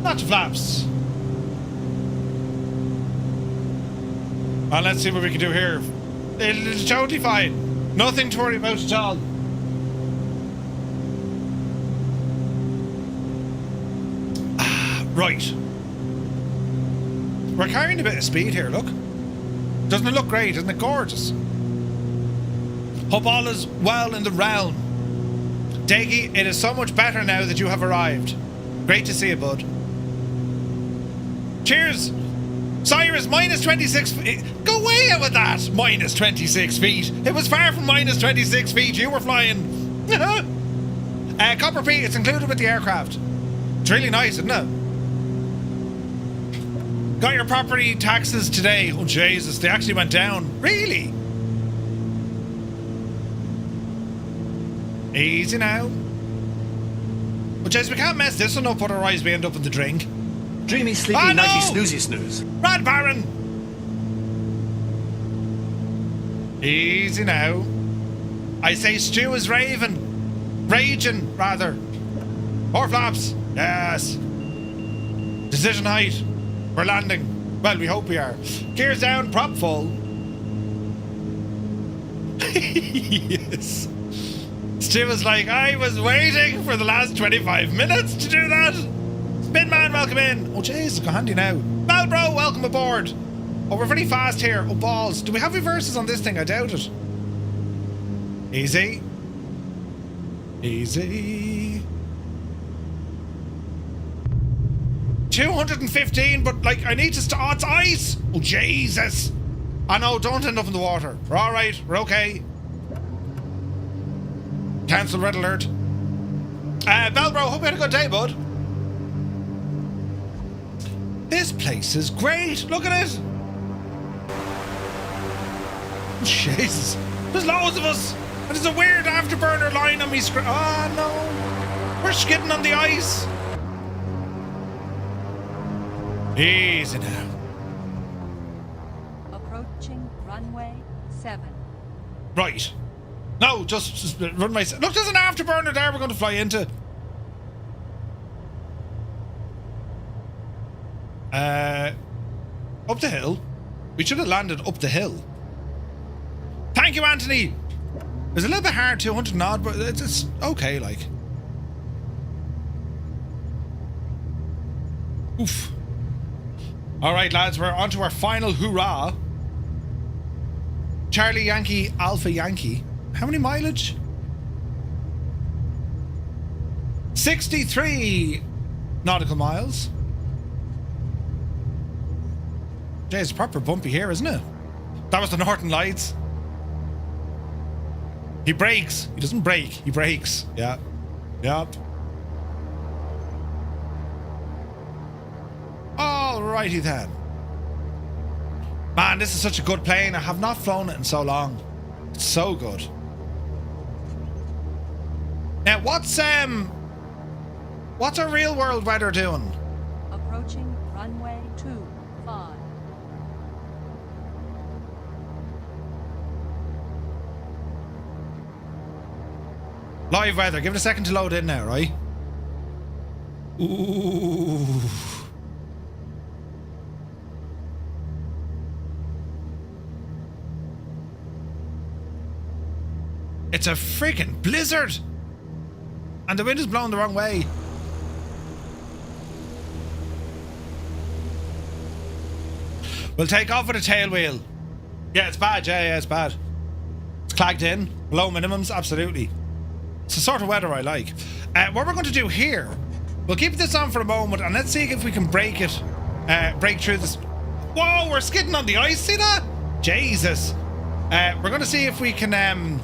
Not flaps. And let's see what we can do here. It's totally fine. Nothing to worry about at all. Right. We're carrying a bit of speed here, look. Doesn't it look great? Isn't it gorgeous? Hope all is well in the realm. Daggy, it is so much better now that you have arrived. Great to see you, bud. Cheers! Cyrus, minus 26 feet. Go way out with that! Minus 26 feet. It was far from minus 26 feet. You were flying. Copper P, it's included with the aircraft. It's really nice, isn't it? Got your property taxes today. Oh, Jesus, they actually went down. Really? Easy now. Well, Jesus, we can't mess this one up, otherwise we end up in the drink. Dreamy, sleepy, Oh, no! nighty, snoozy, snooze. Rad Baron! Easy now. I say Stu is raving. Raging, rather. 4 flaps. Yes. Decision height. We're landing. Well, we hope we are. Gears down, prop full. Yes. Stu was like, I was waiting for the last 25 minutes to do that. Spin man, welcome in. Oh, jeez, go handy now. Bell bro, welcome aboard. Oh, we're very fast here. Oh, balls. Do we have reverses on this thing? I doubt it. Easy. Easy. 215, but like, I need to start. Oh, it's ice. Oh, Jesus. I know, don't end up in the water. We're all right. We're okay. Cancel red alert. Belbro, hope you had a good day, bud. This place is great. Look at it. Jesus. There's loads of us. And there's a weird afterburner line on me screen. Oh, no. We're skidding on the ice. Easy now. Approaching runway 7. Right. No, just run my... Look, there's an afterburner there we're going to fly into. Up the hill. We should have landed up the hill. Thank you, Anthony. It's a little bit hard, 200 and odd, but it's okay, like. Oof. Alright, lads, we're on to our final hurrah. Charlie Yankee, Alpha Yankee. How many mileage? 63 nautical miles. Jay, it's proper bumpy here, isn't it? That was the Northern Lights. He brakes. He doesn't brake. He brakes. Yeah. Yep. Alrighty then. Man, this is such a good plane. I have not flown it in so long. It's so good. Now, what's our real world weather doing? Approaching runway 25. Live weather. Give it a second to load in now, right? Ooh. It's a freaking blizzard. And the wind is blowing the wrong way. We'll take off with a tail wheel. Yeah, it's bad. Yeah, it's bad. It's clagged in. Low minimums, absolutely. It's the sort of weather I like. What we're going to do here, we'll keep this on for a moment and let's see if we can break it. Break through this. Whoa, we're skidding on the ice. See that? Jesus. We're going to see if we can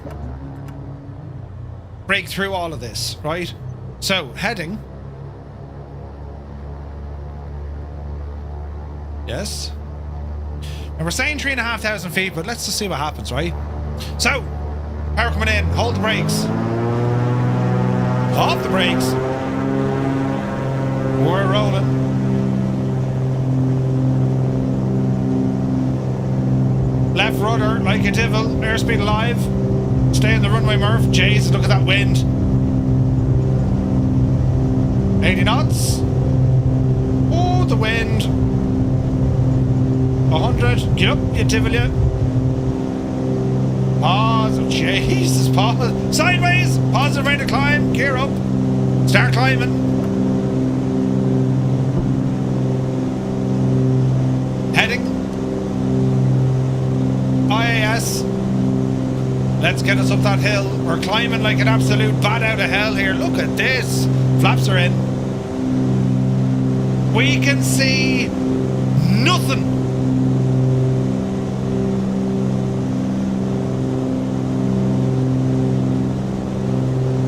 break through all of this, right? So, heading. Yes. And we're saying 3,500 feet, but let's just see what happens, right? So, power coming in. Hold the brakes. Off the brakes. We're rolling. Left rudder like a devil. Airspeed alive. Stay in the runway, Murph. Jeez, look at that wind. 80 knots. Oh, the wind. 100. Get up, you devil, you. Pause. Oh, Jesus, pause. Sideways. Positive rate of climb. Gear up. Start climbing. Heading. IAS. Let's get us up that hill. We're climbing like an absolute bat out of hell here. Look at this. Flaps are in. We can see nothing.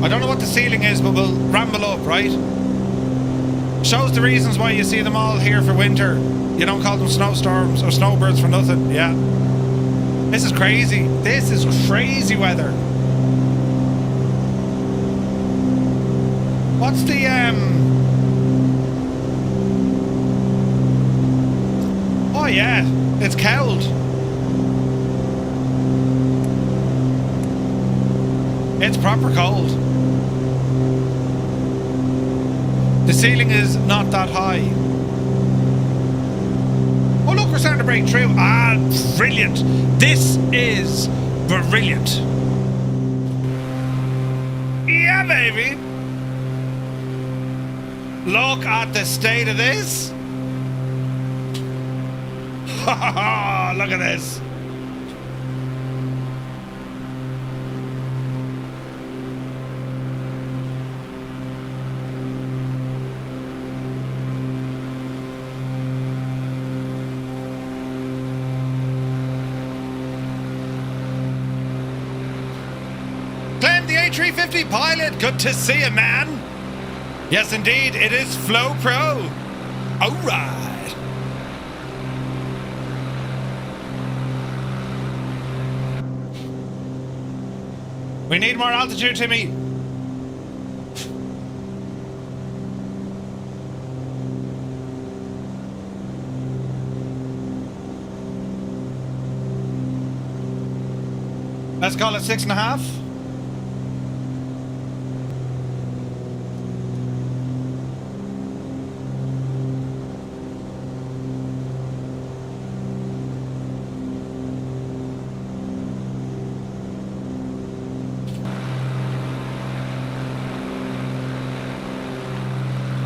I don't know what the ceiling is, but we'll ramble up, right? Shows the reasons why you see them all here for winter. You don't call them snowstorms or snowbirds for nothing. Yeah. This is crazy. This is crazy weather. What's the Oh yeah, it's cold. It's proper cold. The ceiling is not that high. Oh look, we're starting to break through. Ah, brilliant. This is brilliant. Yeah, baby. Look at the state of this. Ha ha ha, look at this. Claim the A350 pilot. Good to see you, man. Yes, indeed, it is Flow Pro. All right. We need more altitude, Timmy. Let's call it 6.5.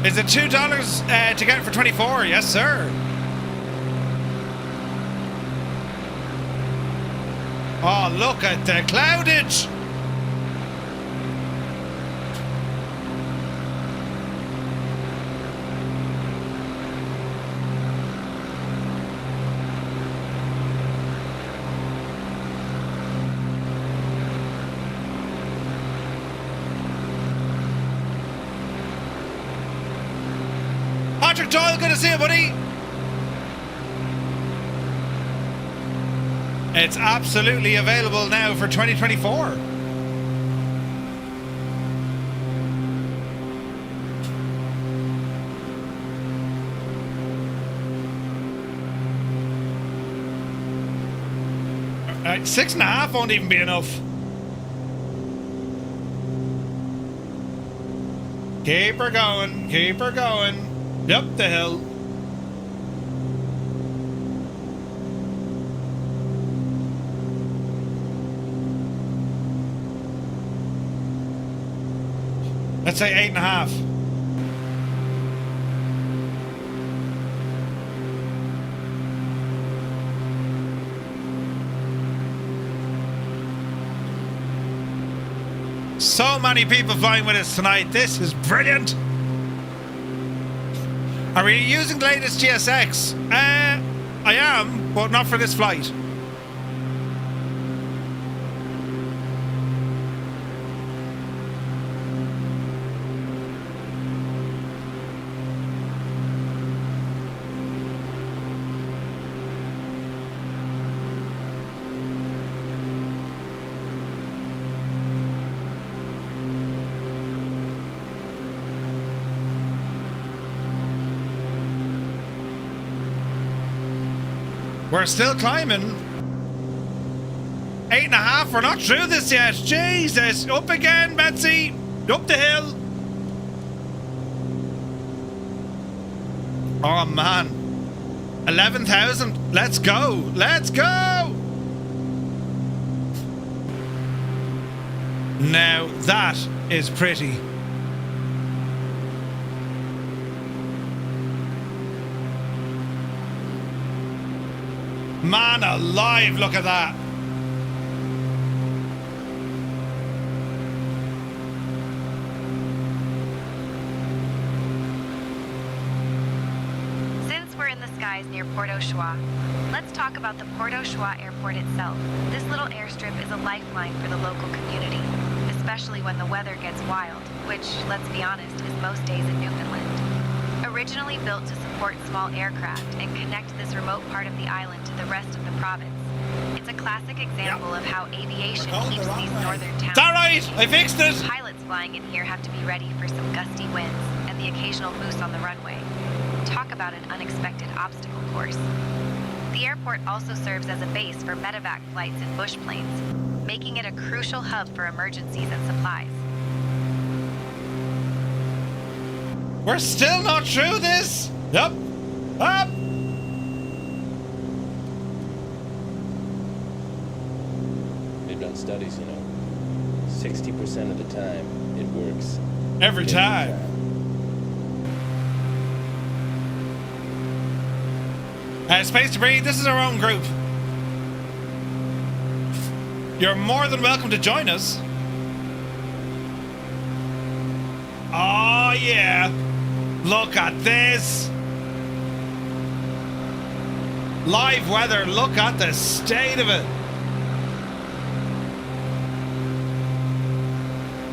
Is it $2 to get it for 24? Yes, sir. Oh, look at the cloudage. Patrick Doyle, good to see you, buddy. It's absolutely available now for 2024. Right, 6.5 won't even be enough. Keep her going, keep her going. Up the hill. Let's say 8.5. So many people flying with us tonight. This is brilliant. Are we using the latest GSX? I am, but not for this flight. We're still climbing. 8.5, we're not through this yet. Jesus, up again, Betsy. Up the hill. Oh, man. 11,000. Let's go. Let's go. Now, that is pretty. Man alive, look at that. Since we're in the skies near Port au Choix, let's talk about the Port au Choix airport itself. This little airstrip is a lifeline for the local community, especially when the weather gets wild, which, let's be honest, is most days in Newfoundland. Originally built to support small aircraft and connect this remote part of the island to the rest of the province, it's a classic example of how aviation keeps these northern towns. It's all right, I fixed it. Pilots flying in here have to be ready for some gusty winds and the occasional moose on the runway. Talk about an unexpected obstacle course. The airport also serves as a base for medevac flights and bush planes, making it a crucial hub for emergencies and supplies. We're still not through this. Up. Up. They've done studies, 60% of the time, it works. Every time. Space to Breathe, this is our own group. You're more than welcome to join us. Oh, yeah. Look at this. Live weather, look at the state of it.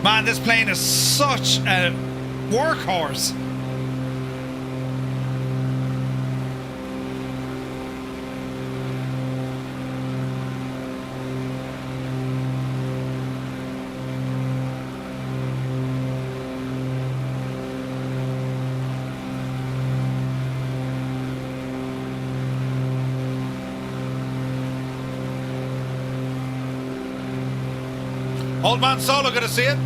Man, this plane is such a workhorse. Old man Solo, good to see it.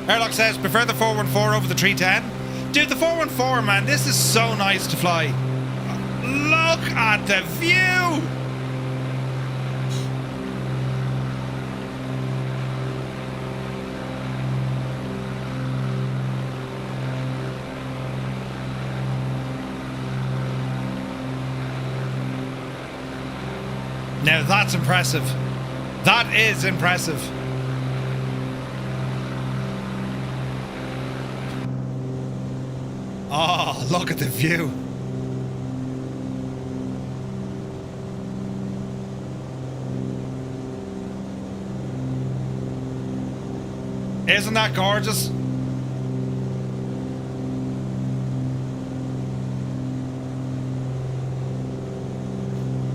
Airlock says, prefer the 414 over the 310. Dude, the 414, man, this is so nice to fly. Look at the view. Now that's impressive. That is impressive. Oh, look at the view. Isn't that gorgeous?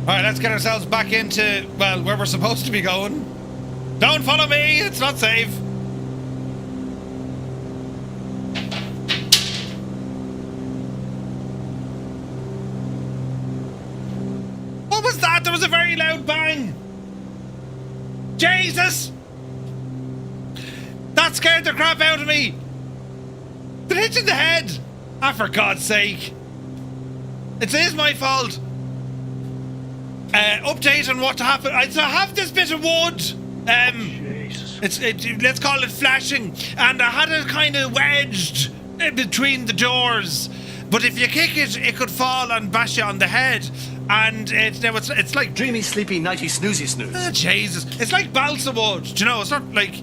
All right, let's get ourselves back into, well, where we're supposed to be going. Don't follow me, it's not safe. What was that? There was a very loud bang. Jesus! That scared the crap out of me. The hitch in the head. Ah, for God's sake. It is my fault. Update on what happened. I have this bit of wood. Let's call it flashing, and I had it kind of wedged between the doors. But if you kick it, it could fall and bash you on the head. And it's like Dreamy, sleepy, nighty, snoozy, snooze. oh, Jesus, it's like balsa wood. Do you know? It's not like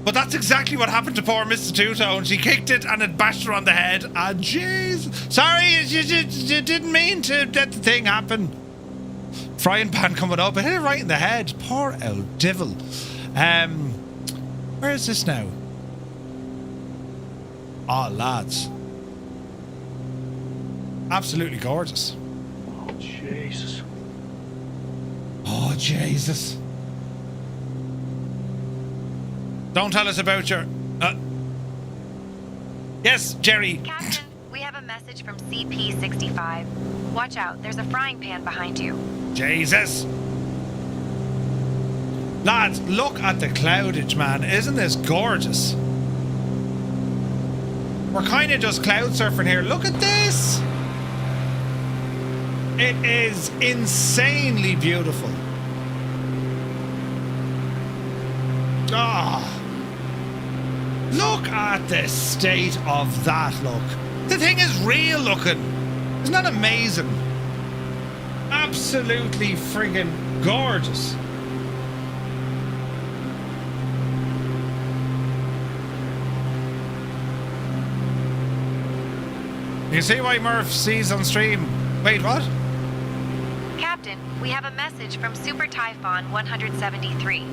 But that's exactly what happened to poor Mr. Two-Tone. She kicked it and it bashed her on the head. Ah, jeez. Sorry, you didn't mean to let the thing happen. Frying pan coming up. It hit her right in the head. Poor old devil. Where is this now? Oh, lads. Absolutely gorgeous. Oh, Jesus. Oh, Jesus. Don't tell us about your... Yes, Jerry. Captain, we have a message from CP-65. Watch out, there's a frying pan behind you. Jesus. Lads, look at the cloudage, man. Isn't this gorgeous? We're kind of just cloud surfing here. Look at this. It is insanely beautiful. Ah. Look at the state of that, look. The thing is real looking. Isn't that amazing? Absolutely friggin' gorgeous. You see why Murph sees on stream. Wait, what? Captain, we have a message from Super Typhon 173.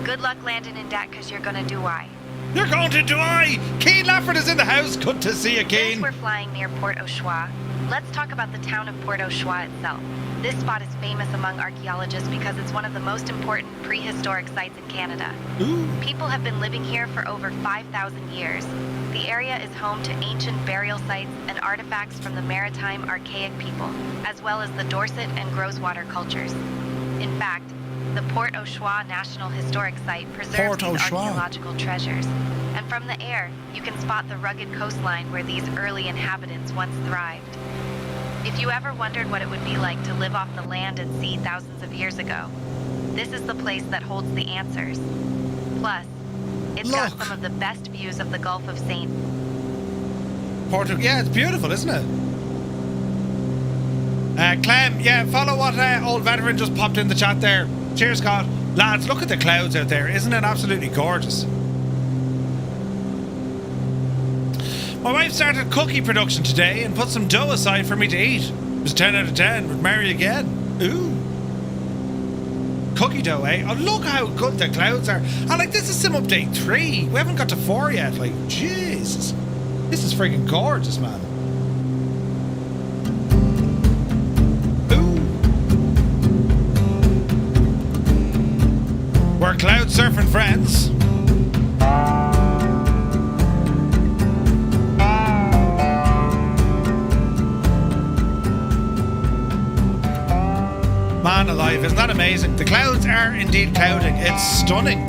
Good luck landing in deck because you're gonna do I. You're going to die! Keen Lafford is in the house. Good to see you, Since Keen. we're flying near Port au Choix, let's talk about the town of Port au Choix itself. This spot is famous among archaeologists because it's one of the most important prehistoric sites in Canada. Ooh. People have been living here for over 5,000 years. The area is home to ancient burial sites and artifacts from the maritime archaic people, as well as the Dorset and Groswater cultures. In fact, the Port au Choix National Historic Site preserves Port au these Choix. archaeological treasures. And from the air, you can spot the rugged coastline where these early inhabitants once thrived. If you ever wondered what it would be like to live off the land and sea thousands of years ago, this is the place that holds the answers. Plus, it's got Look. some of the best views of the Gulf of St. Yeah, it's beautiful, isn't it? Clem, yeah, follow what old veteran just popped in the chat there. Cheers, Scott. Lads, look at the clouds out there. Isn't it absolutely gorgeous? My wife started cookie production today and put some dough aside for me to eat. It was 10 out of 10. Would marry again. Ooh. Cookie dough, eh? Oh, look how good the clouds are. And like, this is sim update 3. We haven't got to 4 yet. Like, Jesus. This is freaking gorgeous, man. Ooh. We're cloud surfing friends. Man alive, isn't that amazing? The clouds are indeed clouding. It's stunning.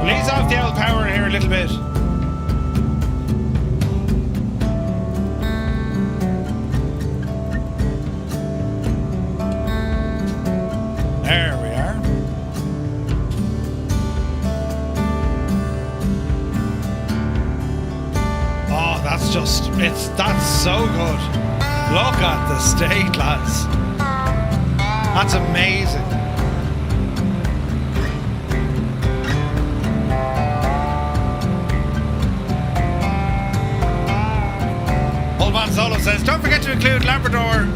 We'll ease off the old power here a little bit. There we are. Oh, that's so good. Look at the state, lads. That's amazing. Old Man Solo says, don't forget to include Labrador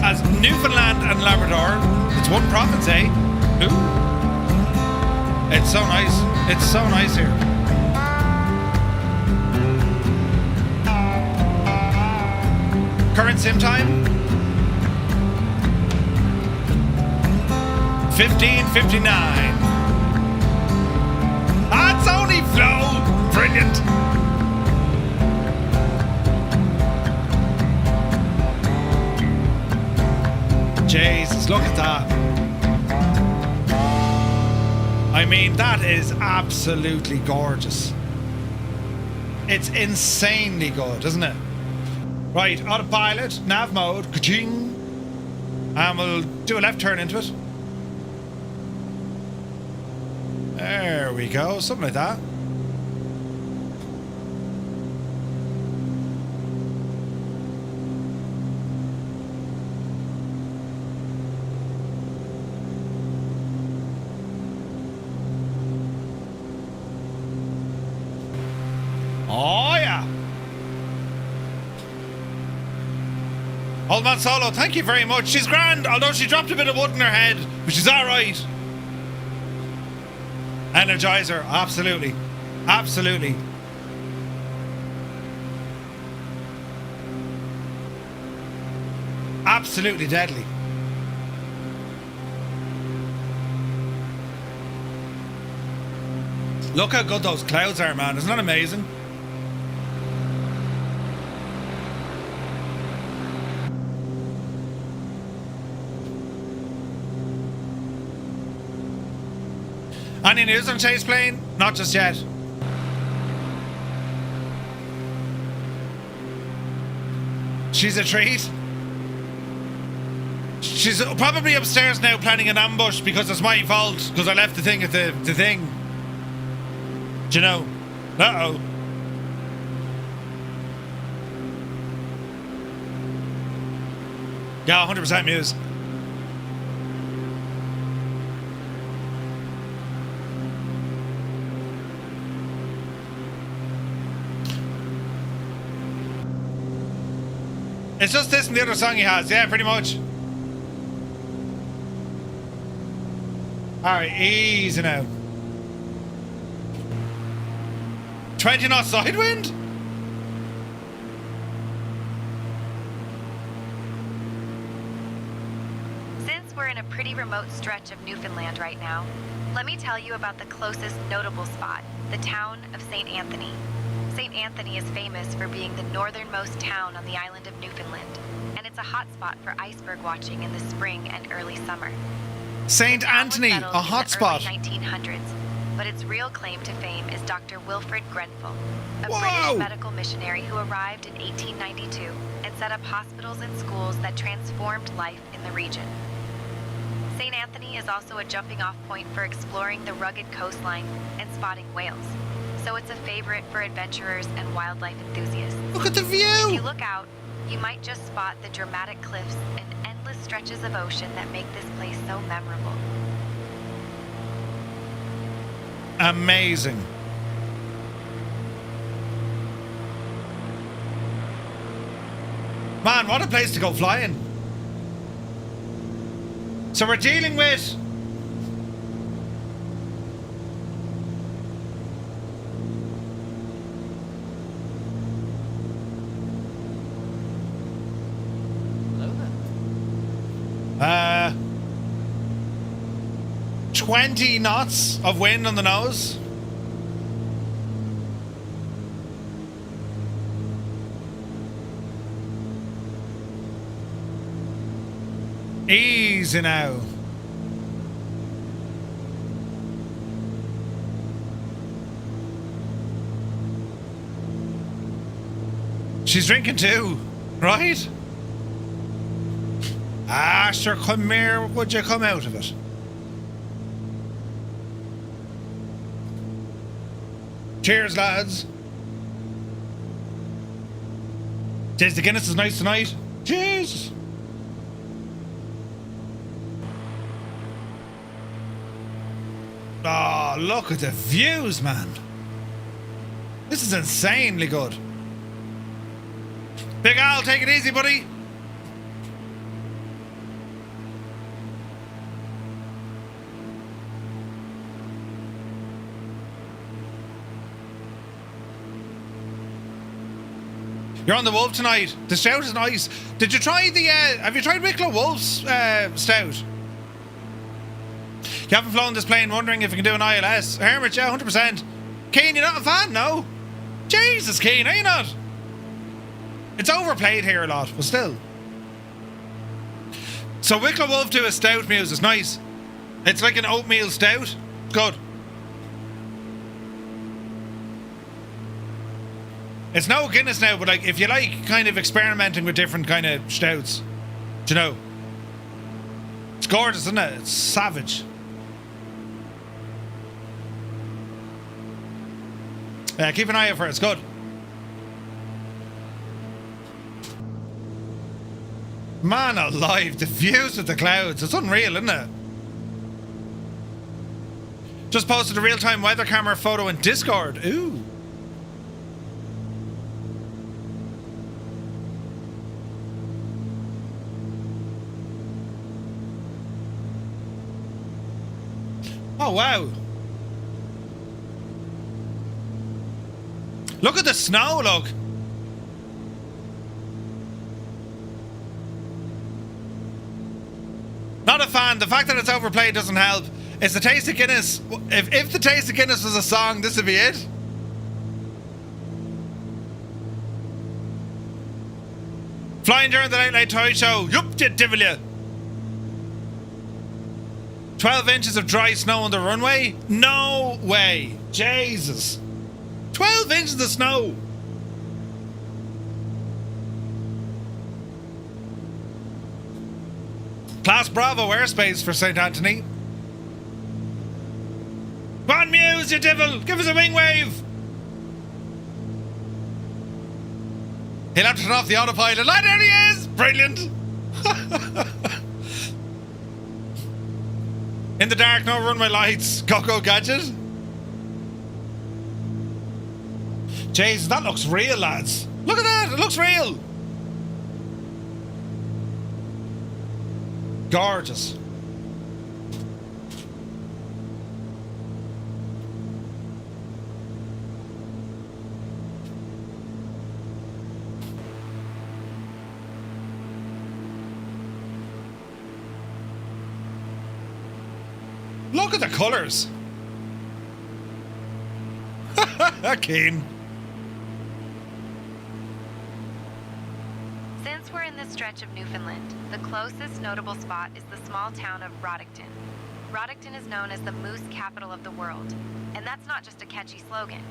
as Newfoundland and Labrador. It's one province, eh? Ooh. It's so nice. It's so nice here. Current sim time 15:59. That's only flow. Brilliant. Jesus, look at that. I mean, that is absolutely gorgeous. It's insanely good, isn't it? Right, autopilot, nav mode, ka-ching. And we'll do a left turn into it. There we go, something like that. Oh yeah. Old Man Solo, thank you very much. She's grand, although she dropped a bit of wood in her head, but she's alright. Energizer, absolutely. Absolutely. Absolutely deadly. Look how good those clouds are, man. Isn't that amazing? Any news on Chase plane? Not just yet. She's a treat. She's probably upstairs now planning an ambush because it's my fault because I left the thing at the thing. Do you know? Uh-oh. Yeah, 100% Muse. It's just this and the other song he has. Yeah, pretty much. Alright, easy now. 20 knot side wind? Since we're in a pretty remote stretch of Newfoundland right now, let me tell you about the closest notable spot, the town of St. Anthony. St. Anthony is famous for being the northernmost town on the island of Newfoundland, and it's a hotspot for iceberg watching in the spring and early summer. St. The town was Anthony, a settled in the hotspot. early 1900s, but its real claim to fame is Dr. Wilfred Grenfell, a Whoa! British medical missionary who arrived in 1892 and set up hospitals and schools that transformed life in the region. St. Anthony is also a jumping-off point for exploring the rugged coastline and spotting whales, so it's a favorite for adventurers and wildlife enthusiasts. Look at the If you view. look out, you might just spot the dramatic cliffs and endless stretches of ocean that make this place so memorable. Amazing. Man, what a place to go flying. So we're dealing with Hello there. 20 knots of wind on the nose. Easy now. She's drinking too, right? Ah, sure, come here, would you come out of it? Cheers, lads. Jeez, the Guinness is nice tonight. Cheers. Oh, look at the views, man. This is insanely good. Big Al, take it easy, buddy. You're on the Wolf tonight. The stout is nice. Did you try the, have you tried Wicklow Wolf's stout? You haven't flown this plane, wondering if you can do an ILS. Hermit, yeah, 100%. Keen, you're not a fan? No. Jesus, Keen, are you not? It's overplayed here a lot, but still. So Wicklow Wolf do a stout muse. It's nice. It's like an oatmeal stout. Good. It's no Guinness now, but like if you like kind of experimenting with different kind of stouts, do you know? It's gorgeous, isn't it? It's savage. Keep an eye out for it. It's good. Man alive, the views of the clouds. It's unreal, isn't it? Just posted a real-time weather camera photo in Discord. Ooh. Oh, wow. Look at the snow, look. Not a fan. The fact that it's overplayed doesn't help. It's the Taste of Guinness. If the Taste of Guinness was a song, this would be it. Flying during the Late Late Toy Show. Yup, you devil you. 12 inches of dry snow on the runway? No way. Jesus. 12 inches of snow. Class Bravo airspace for St. Anthony. Go on, Muse, you devil. Give us a wing wave. He'll have to turn off the autopilot. Ah, there he is. Brilliant. In the dark, no runway lights. Go gadget. Jesus, that looks real, lads. Look at that. It looks real. Gorgeous. Look at the colours. Keen. this stretch of Newfoundland, the closest notable spot is the small town of Roddickton. Roddickton is known as the moose capital of the world, and that's not just a catchy slogan.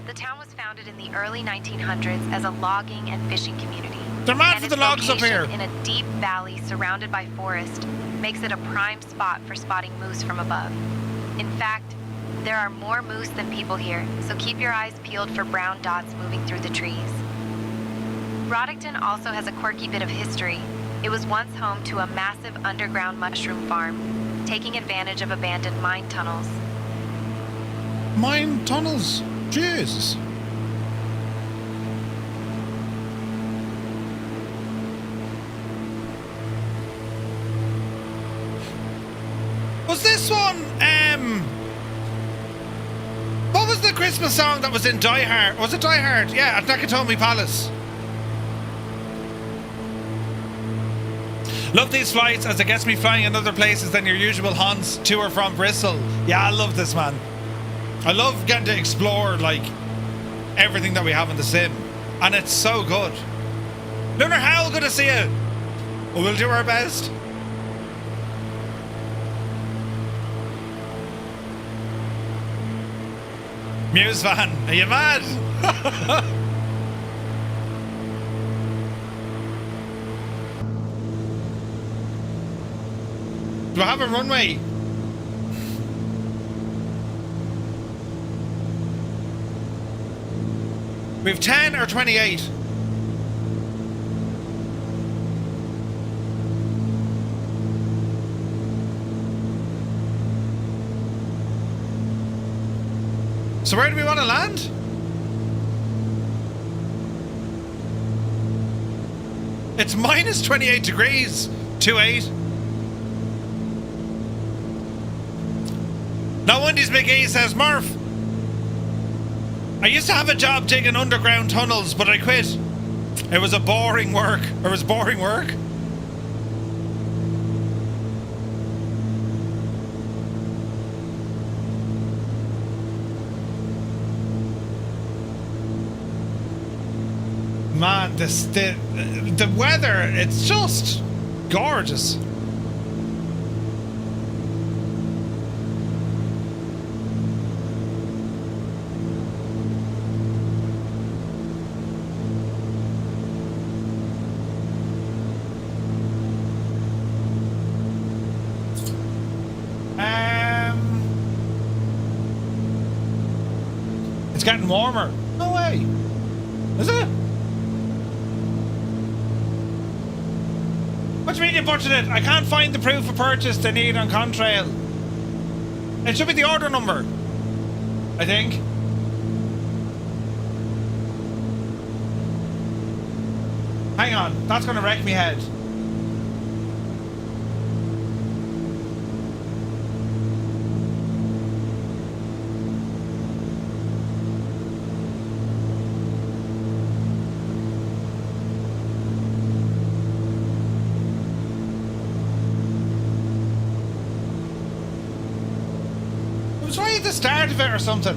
The town was founded in the early 1900s as a logging and fishing community. They're mad And for the its logs up here. location in a deep valley surrounded by forest makes it a prime spot for spotting moose from above. In fact, there are more moose than people here, so keep your eyes peeled for brown dots moving through the trees. Roddickton also has a quirky bit of history. It was once home to a massive underground mushroom farm, taking advantage of abandoned mine tunnels. Mine tunnels. Jesus. Was this one, what was the Christmas song that was in Die Hard? Was it Die Hard? Yeah, at Nakatomi Palace. Love these flights as it gets me flying in other places than your usual haunts to or from Bristol. Yeah, I love this, man. I love getting to explore, like, everything that we have in the sim. And it's so good. Lunar Howl, good to see you. We'll do our best. Muse van, are you mad? Do I have a runway? We have 10 or 28. So where do we want to land? It's minus 28 degrees. 28. No wonders McGee says, Murph, I used to have a job digging underground tunnels, but I quit. It was boring work. Man, the weather, it's just gorgeous. It's getting warmer. No way. Is it? What do you mean you butchered it? I can't find the proof of purchase they need on Contrail. It should be the order number, I think. Hang on, that's going to wreck me head. Try at the start of it or something.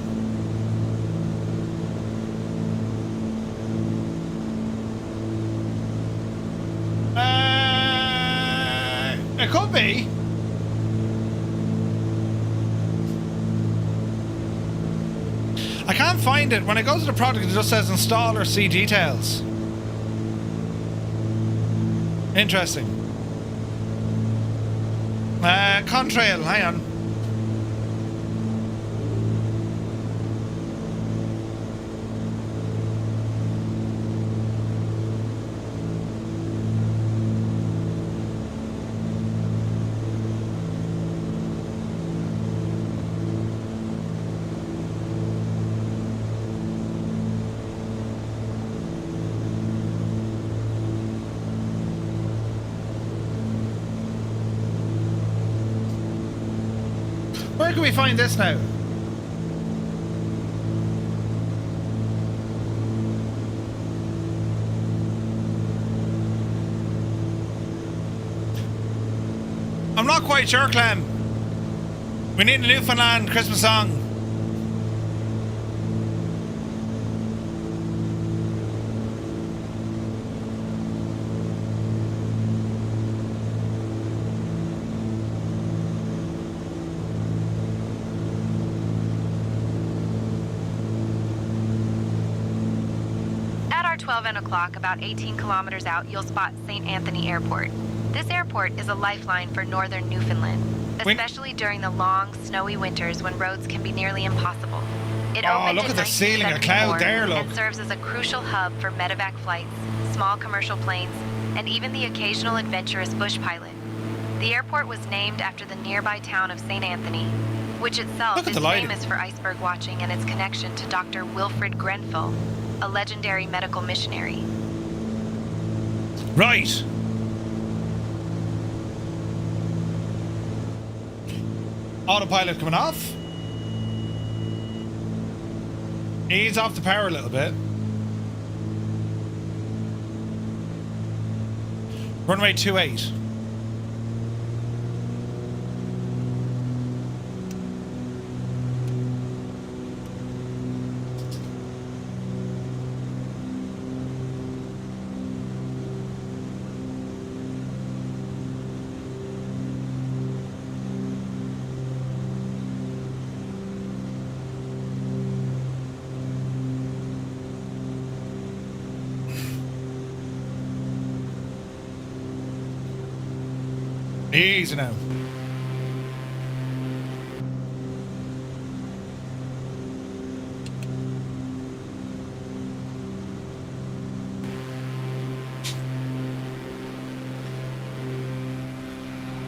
It could be. I can't find it. When I go to the product, it just says install or see details. Interesting. Contrail, hang on. Where can we find this now? I'm not quite sure, Clem. We need a Newfoundland Christmas song. 12 o'clock, about 18 kilometers out, you'll spot St. Anthony Airport. This airport is a lifeline for northern Newfoundland, especially during the long, snowy winters when roads can be nearly impossible. It opened look in at the ceiling of cloud 1974 there, look. and serves as a crucial hub for medevac flights, small commercial planes, and even the occasional adventurous bush pilot. The airport was named after the nearby town of St. Anthony, which itself is famous for iceberg watching and its connection to Dr. Wilfred Grenfell, a legendary medical missionary. Right. Autopilot coming off. Ease off the power a little bit. Runway 28. Easy now.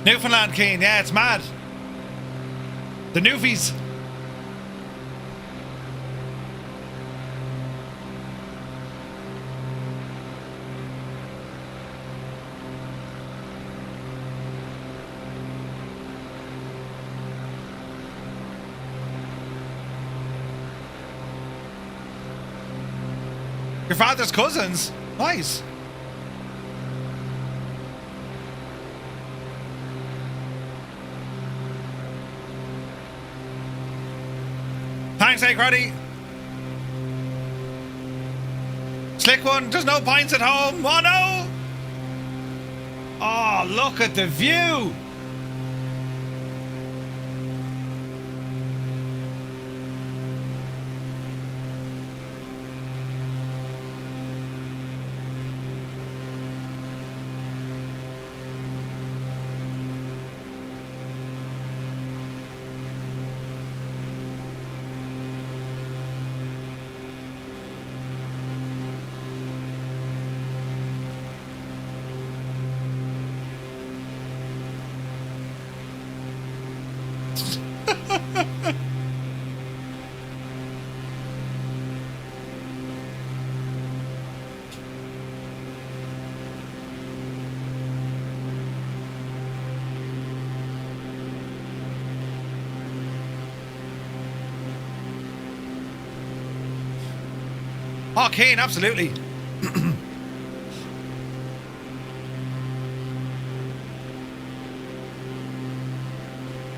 Newfoundland Keen, yeah, it's mad. The Newfies. Your father's cousins? Nice. Thanks, hey, Cruddy. Slick one, there's no pints at home. Oh, no. Oh, look at the view. Oh, Kane, absolutely.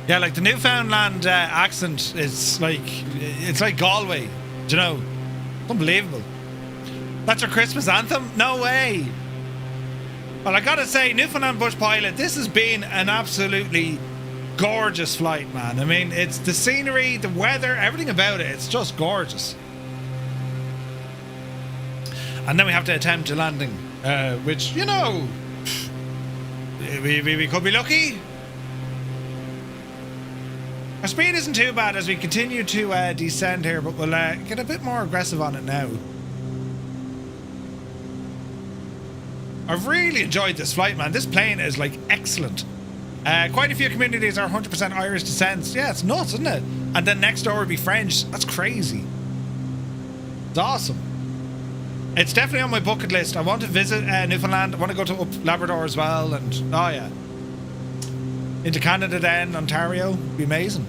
Yeah, like the Newfoundland accent is like, it's like Galway, do you know? Unbelievable. That's your Christmas anthem? No way. Well, I gotta say, Newfoundland Bush Pilot, this has been an absolutely gorgeous flight, man. I mean, it's the scenery, the weather, everything about it, it's just gorgeous. And then we have to attempt a landing, which, you know, we could be lucky. Our speed isn't too bad as we continue to descend here, but we'll get a bit more aggressive on it now. I've really enjoyed this flight, man. This plane is, like, excellent. Quite a few communities are 100% Irish descent. Yeah, it's nuts, isn't it? And then next door would be French. That's crazy. It's awesome. It's definitely on my bucket list. I want to visit Newfoundland. I want to go to up Labrador as well. And, oh, yeah. Into Canada then, Ontario. It'd be amazing.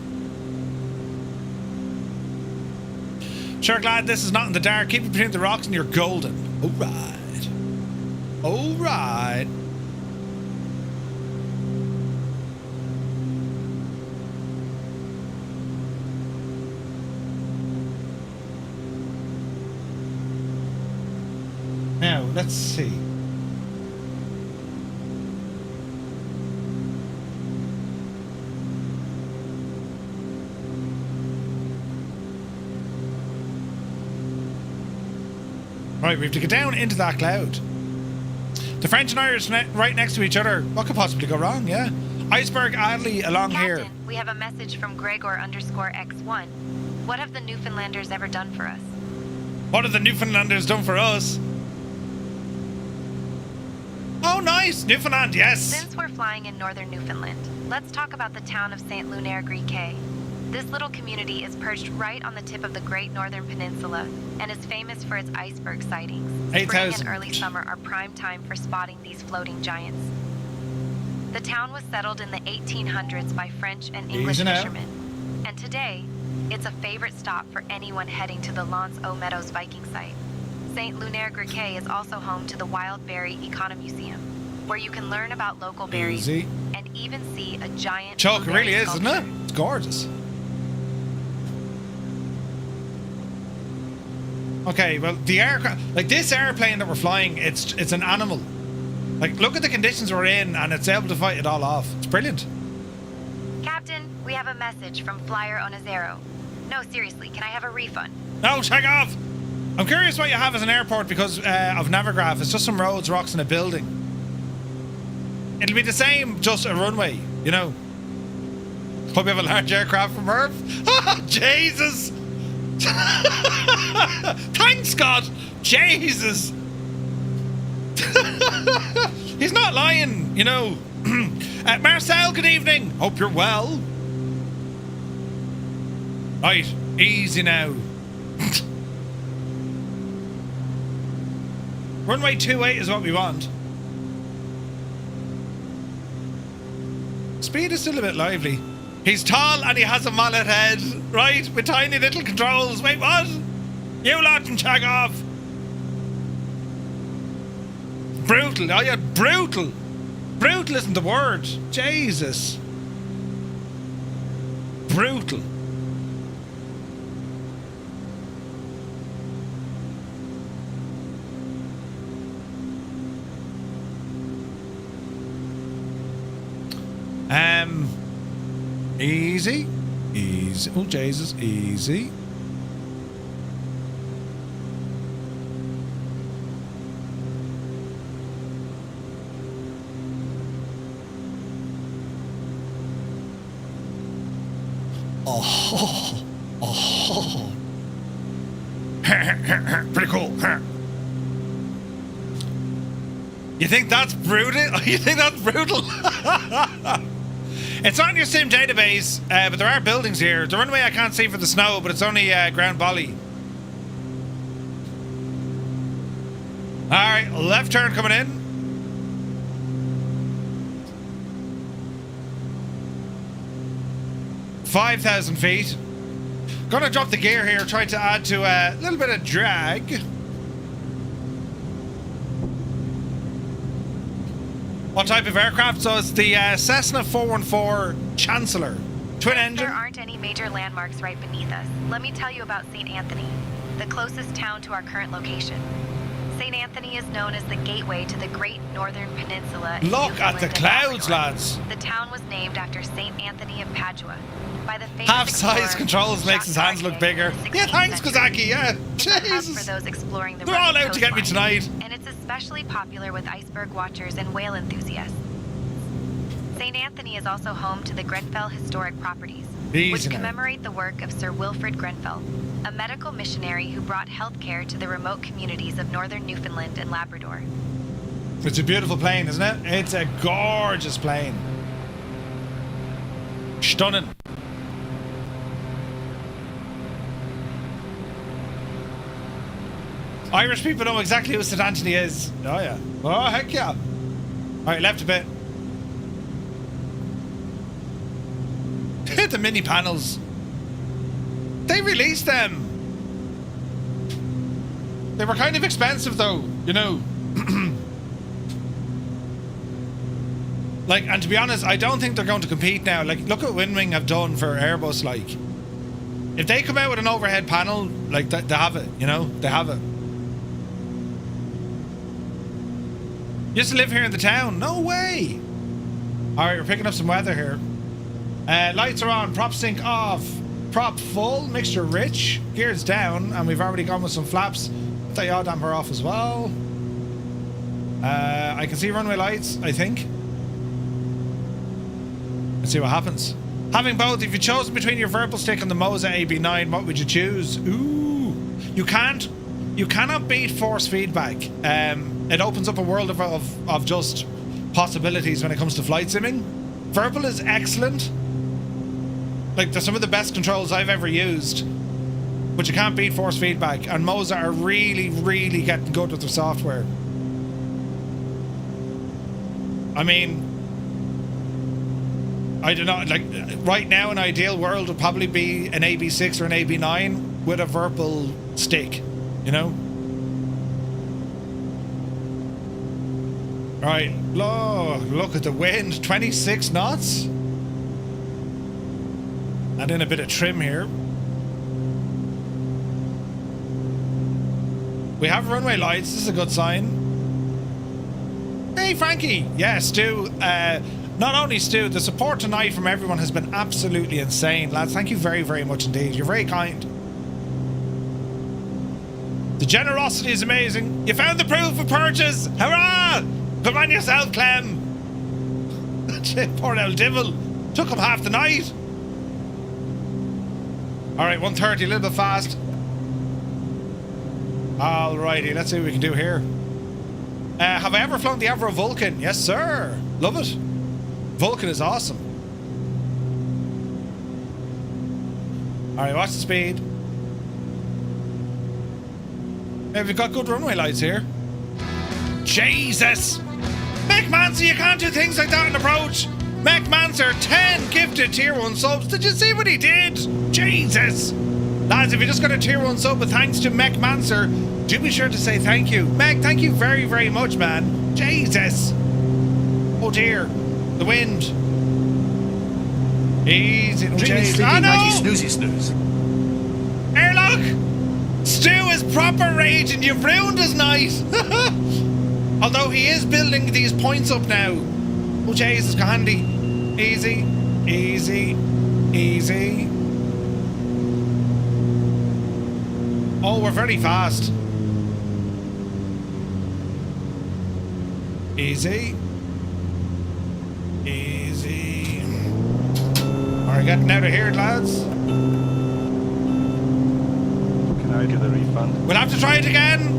Sure, glad this is not in the dark. Keep it between the rocks and you're golden. All right. All right. Now, let's see. Right, we have to get down into that cloud. The French and Irish right next to each other. What could possibly go wrong? Yeah. Iceberg Adley along here. Captain, we have a message from Gregor_X1. What have the Newfoundlanders ever done for us? What have the Newfoundlanders done for us? Oh, nice! Newfoundland, yes! Since we're flying in northern Newfoundland, let's talk about the town of St. Lunaire-Griquet. This little community is perched right on the tip of the Great Northern Peninsula and is famous for its iceberg sightings. Spring 8,000. and early summer are prime time for spotting these floating giants. The town was settled in the 1800s by French and English Easy now. fishermen, and today it's a favorite stop for anyone heading to the L'Anse aux Meadows Viking site. St. Lunaire-Griquet is also home to the Wild Berry Economuseum, where you can learn about local berries Easy. and even see a giant Choke, it blueberry really is, isn't it? sculpture. It's gorgeous. Okay, well, the aircraft, like this airplane that we're flying, it's an animal. Like, look at the conditions we're in, and it's able to fight it all off. It's brilliant. Captain, we have a message from Flyer Onazero. No, seriously, can I have a refund? No, Takeoff! I'm curious what you have as an airport because of Navigraph. It's just some roads, rocks, and a building. It'll be the same, just a runway, you know. Hope you have a large aircraft from Earth. Jesus! Thanks, God! Jesus! He's not lying, you know. Marcel, good evening. Hope you're well. Right, easy now. Runway 28 is what we want. Speed is still a bit lively. He's tall and he has a mallet head, right? With tiny little controls. Wait, what? You lot can check off. Brutal. Oh yeah, brutal. Brutal isn't the word. Jesus. Brutal. Easy. Easy. Oh, Jesus. Easy. Oh. Oh. Pretty cool. You think that's brutal? You think that's brutal? It's on your sim database, but there are buildings here. The runway I can't see for the snow, but it's only ground volley. Alright, left turn coming in. $5,000 feet. Gonna drop the gear here, try to add to a little bit of drag. What type of aircraft? So it's the Cessna 414 Chancellor. Twin engine. There aren't any major landmarks right beneath us. Let me tell you about St. Anthony, the closest town to our current location. St. Anthony is known as the gateway to the Great Northern Peninsula. in Look at Newfoundland the and clouds, Labrador. lads. The town was named after St. Anthony of Padua by the famous Half-size explorer controls makes his Jacques hands look Cartier bigger. in the Yeah, 16th thanks, century. Kozaki. Yeah, It's a hub for Jesus. those exploring the They're all rugged out to get me coastline, tonight. and it's especially popular with iceberg watchers and whale enthusiasts. St. Anthony is also home to the Grenfell Historic Properties, Easy which now. commemorate the work of Sir Wilfrid Grenfell, a medical missionary who brought health care to the remote communities of northern Newfoundland and Labrador. It's a beautiful plane, isn't it? It's a gorgeous plane. Stunning. Irish people know exactly who St. Anthony is. Oh, yeah. Oh, heck yeah. All right, left a bit. The mini panels. They released them. They were kind of expensive, though, you know. Like, and to be honest, I don't think they're going to compete now. Like, look what Windwing have done for Airbus. Like, if they come out with an overhead panel, like, they have it, you know? They have it. Used to live here in the town. No way. All right, we're picking up some weather here. Lights are on, prop sync off, prop full, mixture rich, gears down, and we've already gone with some flaps. that yaw damper off as well. I can see runway lights, I think. Let's see what happens. Having both, if you chose between your verbal stick and the Moza AB9, what would you choose? Ooh, you cannot beat force feedback. It opens up a world of just possibilities when it comes to flight simming. Verbal is excellent. Like, they're some of the best controls I've ever used, but you can't beat force feedback. And Moza are really, really getting good with their software. I mean, I don't know, like, right now an ideal world would probably be an AB6 or an AB9 with a verbal stick, you know? Right, look at the wind, 26 knots. Add in a bit of trim here. We have runway lights, this is a good sign. Hey Frankie! Yeah, Stu, not only Stu, the support tonight from everyone has been absolutely insane. Lads, thank you very, very much indeed. You're very kind. The generosity is amazing. You found the proof of purchase! Hurrah! Come on yourself, Clem! Poor old Divil. Took him half the night. Alright, 130, a little bit fast. Alrighty, let's see what we can do here. Have I ever flown the Avro Vulcan? Yes, sir. Love it. Vulcan is awesome. Alright, watch the speed. Hey, we've got good runway lights here. Jesus! McMancer, you can't do things like that in approach! McMancer, 10 gifted tier 1 subs. Did you see what he did? Jesus! Lads, if you just got a tier 1 sub with thanks to McMancer, do be sure to say thank you. Meg, thank you very, very much, man. Jesus! Oh dear. The wind. Easy. Oh, Dreamy, jeez. sleepy, Oh, no! nighty, snoozy, snooze. Airlock! Stu is proper raging. You've ruined his night. Although he is building these points up now. Oh, Jesus, go handy. Easy. Easy. Easy. Oh, we're very fast. Easy. Easy. We're getting out of here, lads. Can I get a refund? We'll have to try it again.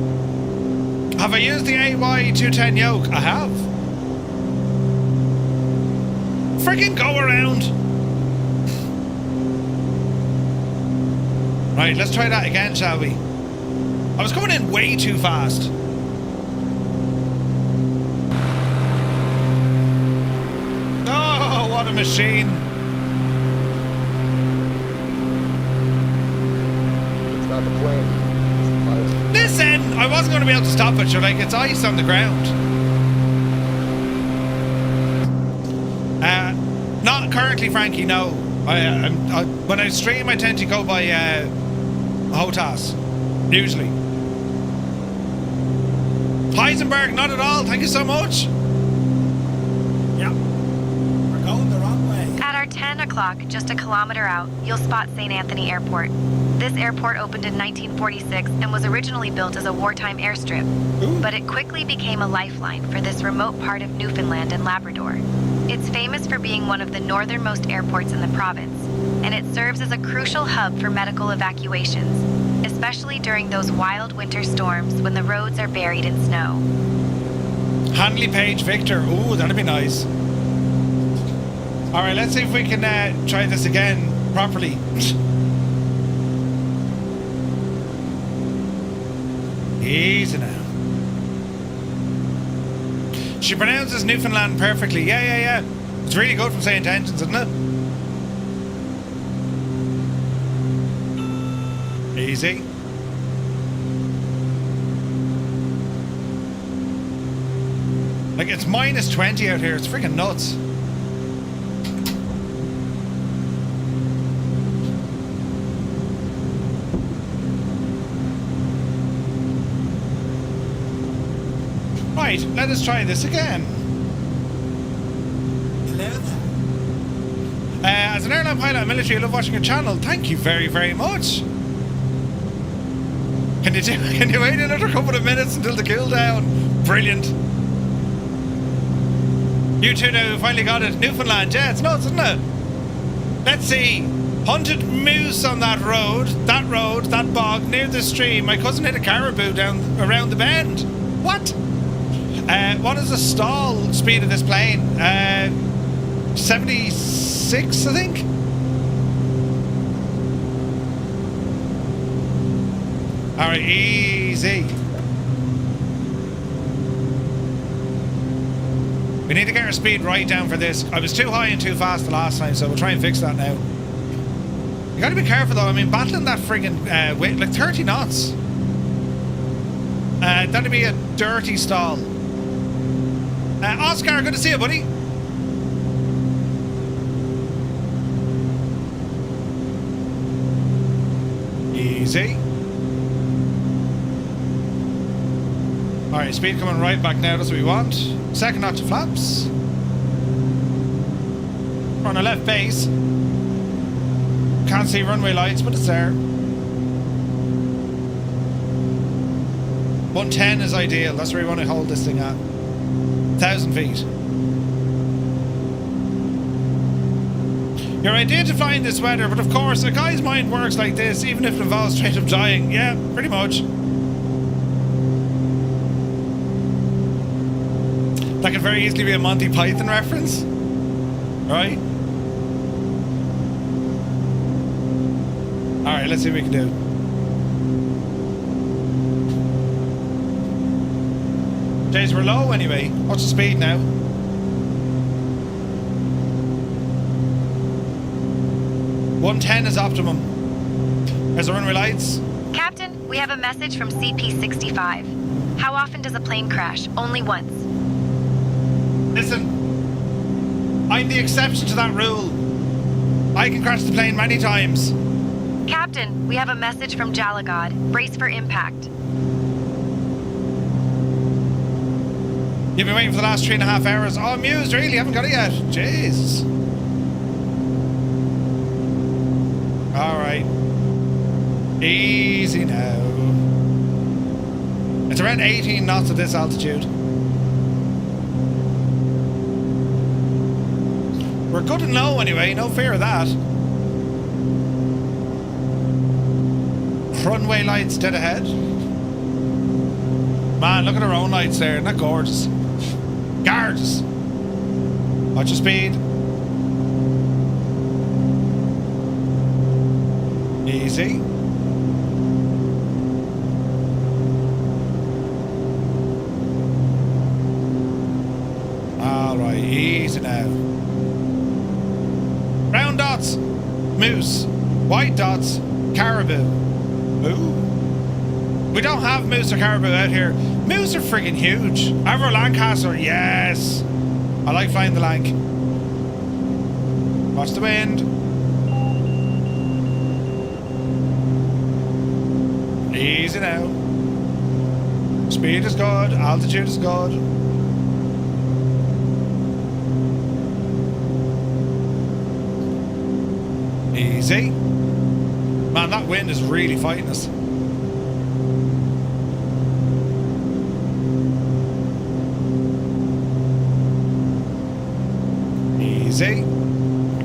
Have I used the AY 210 yoke? I have. Friggin' go around. Right, let's try that again, shall we? I was coming in way too fast. Oh, what a machine. It's not the plane. It's the pilot. Listen, I wasn't going to be able to stop it. You're like, it's ice on the ground. Not currently, Frankie, no. When I stream, I tend to go by HOTAS, usually. Heisenberg, not at all. Thank you so much. Yeah. We're going the wrong way. At our 10 o'clock, just a kilometer out, you'll spot St. Anthony Airport. This airport opened in 1946 and was originally built as a wartime airstrip. Ooh. But it quickly became a lifeline for this remote part of Newfoundland and Labrador. It's famous for being one of the northernmost airports in the province, and it serves as a crucial hub for medical evacuations, especially during those wild winter storms when the roads are buried in snow. Hanley Page Victor. Ooh, that'd be nice. All right, let's see if we can try this again properly. Easy now. She pronounces Newfoundland perfectly. Yeah. It's really good from St. Engines, isn't it? Easy. Like, it's minus 20 out here. It's freaking nuts. Right, let us try this again. Hello there. As an airline pilot and military, I love watching your channel. Thank you very, very much. Can you wait another couple of minutes until the cool down? Brilliant. You two now finally got it. Newfoundland, yeah, it's nuts, isn't it? Let's see. Hunted moose on that road, that bog near the stream. My cousin hit a caribou down around the bend. What? What is the stall speed of this plane? 76, I think. All right, easy. We need to get our speed right down for this. I was too high and too fast the last time, so we'll try and fix that now. You gotta be careful though. I mean, battling that friggin' wind, like 30 knots. That'd be a dirty stall. Oscar, good to see you, buddy. Easy. Alright, speed coming right back now, that's what we want. Second notch of flaps. We're on a left base. Can't see runway lights, but it's there. 110 is ideal, that's where we want to hold this thing at. 1,000 feet. Your idea to fly in this weather, but of course, a guy's mind works like this, even if it involves straight up dying. Yeah, pretty much. That could very easily be a Monty Python reference. Right? Alright, let's see what we can do. Jays, we're low anyway. What's the speed now? 110 is optimum. There's the runway lights. Captain, we have a message from CP65. How often does a plane crash? Only once. Listen, I'm the exception to that rule. I can crash the plane many times. Captain, we have a message from Jalagad. Brace for impact. You've been waiting for the last 3.5 hours. Oh, amused, really? Haven't got it yet. Jeez. Alright. Easy now. It's around 18 knots at this altitude. We're good and low anyway, no fear of that. Runway lights dead ahead. Man, look at our own lights there. Isn't that gorgeous? Gorgeous. Watch your speed. Easy. Alright, easy now. Brown dots, moose. White dots, caribou. Ooh. We don't have moose or caribou out here. Moose are friggin' huge. Avro Lancaster, yes. I like flying the Lanc. Watch the wind. Easy now. Speed is good, altitude is good. Easy. Man, that wind is really fighting us. Easy.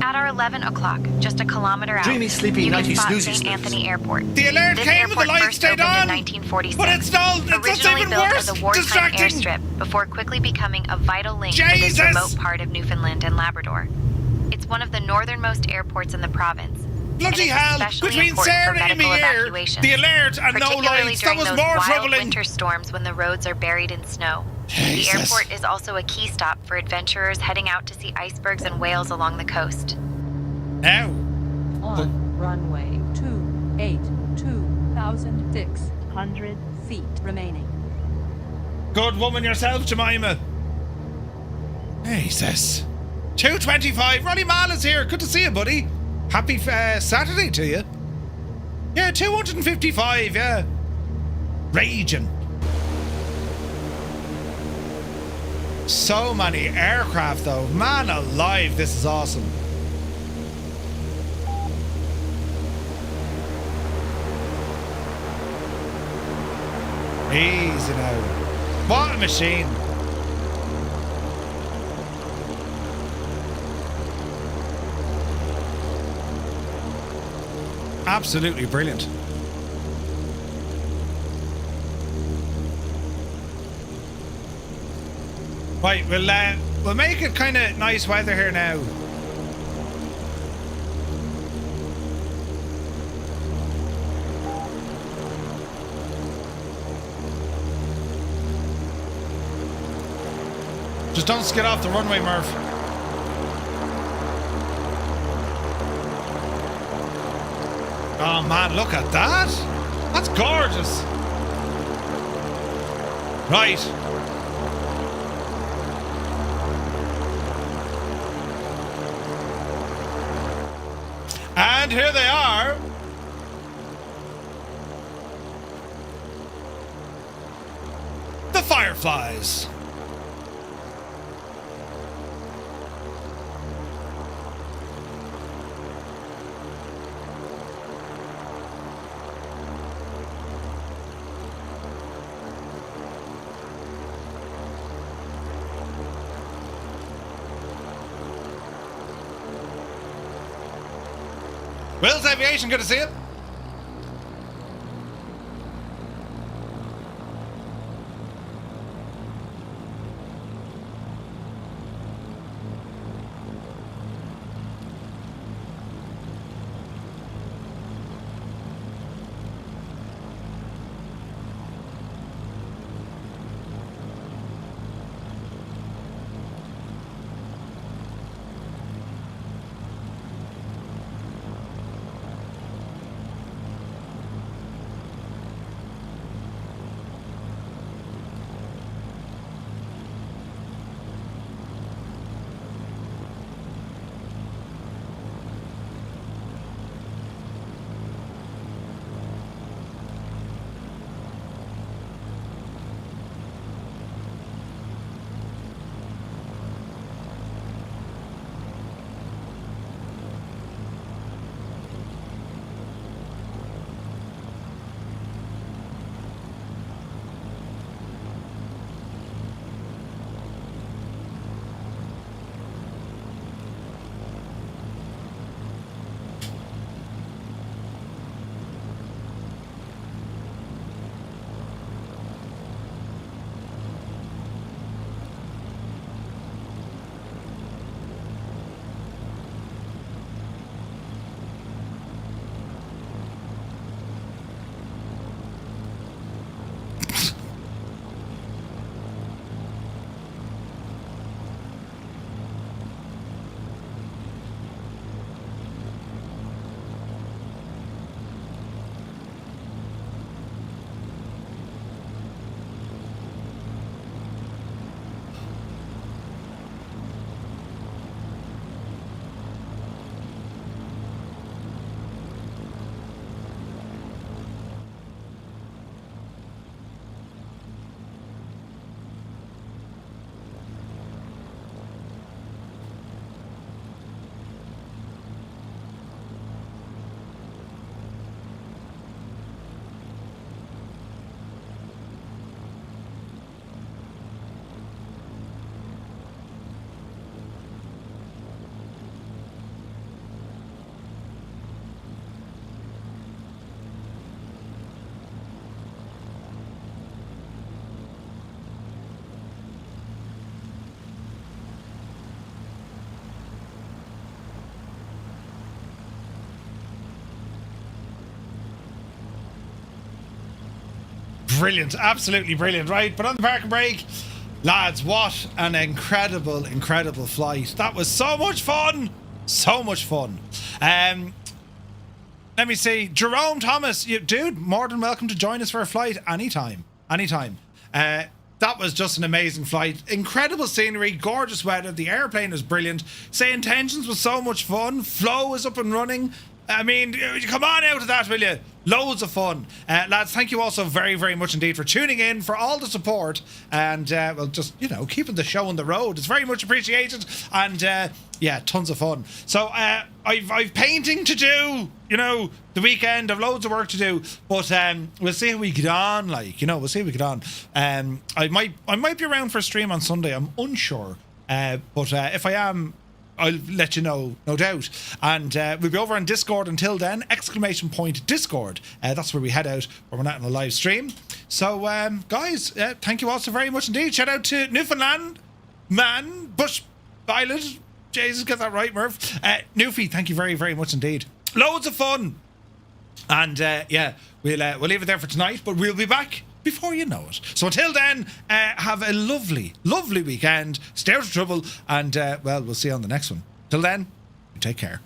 At our 11 o'clock, just a kilometer out, Dreamy, sleepy, you can nighty, spot snoozy, St. Anthony Airport. The alert This came and the airport lights first stayed opened on. in 1946. But it's not, that's Originally even built worse. as a wartime Distracting. airstrip before quickly becoming a vital link for Jesus. this remote part of Newfoundland and Labrador. It's one of the northernmost airports in the province. Bloody and it's hell. especially Between important for Sarah and me medical here, evacuations, the alert and no particularly lights, that during was those more wild troubling. winter storms when the roads are buried in snow. Jesus. The airport is also a key stop for adventurers heading out to see icebergs and whales along the coast. Now. On runway 28, 2,600 feet remaining. Good woman yourself, Jemima. Jesus. 225. Ronnie Mal is here. Good to see you, buddy. Happy Saturday to you. Yeah, 255, yeah. Raging. So many aircraft, though. Man alive, this is awesome. Easy now. What a machine. Absolutely brilliant. Right, we'll make it kind of nice weather here now. Just don't skid off the runway, Murph. Oh man, look at that. That's gorgeous. Right. And here they are. The Fireflies. Will's Aviation, good to see you. Brilliant, absolutely brilliant, right? But on the park and brake, lads, what an incredible, incredible flight. That was so much fun. So much fun. Let me see. Jerome Thomas, dude, more than welcome to join us for a flight anytime. Anytime. That was just an amazing flight. Incredible scenery, gorgeous weather. The airplane was brilliant. Say Intentions was so much fun. Flow is up and running. I mean, come on out of that, will you? Loads of fun. Lads, thank you also very, very much indeed for tuning in, for all the support, and, well, just, you know, keeping the show on the road. It's very much appreciated, and Yeah, tons of fun. So I've painting to do, you know, the weekend. I've loads of work to do, but we'll see how we get on. Like, you know, we'll see how we get on. I might be around for a stream on Sunday. I'm unsure, but if I am, I'll let you know, no doubt. And we'll be over on Discord until then. ! Discord. That's where we head out when we're not in a live stream. So, guys, thank you all so very much indeed. Shout out to Newfoundland, Bush Island. Jesus, get that right, Murph. Newfie, thank you very, very much indeed. Loads of fun. And yeah, we'll leave it there for tonight, but we'll be back before you know it. So until then, have a lovely, lovely weekend. Stay out of trouble, and well, we'll see you on the next one. Till then, take care.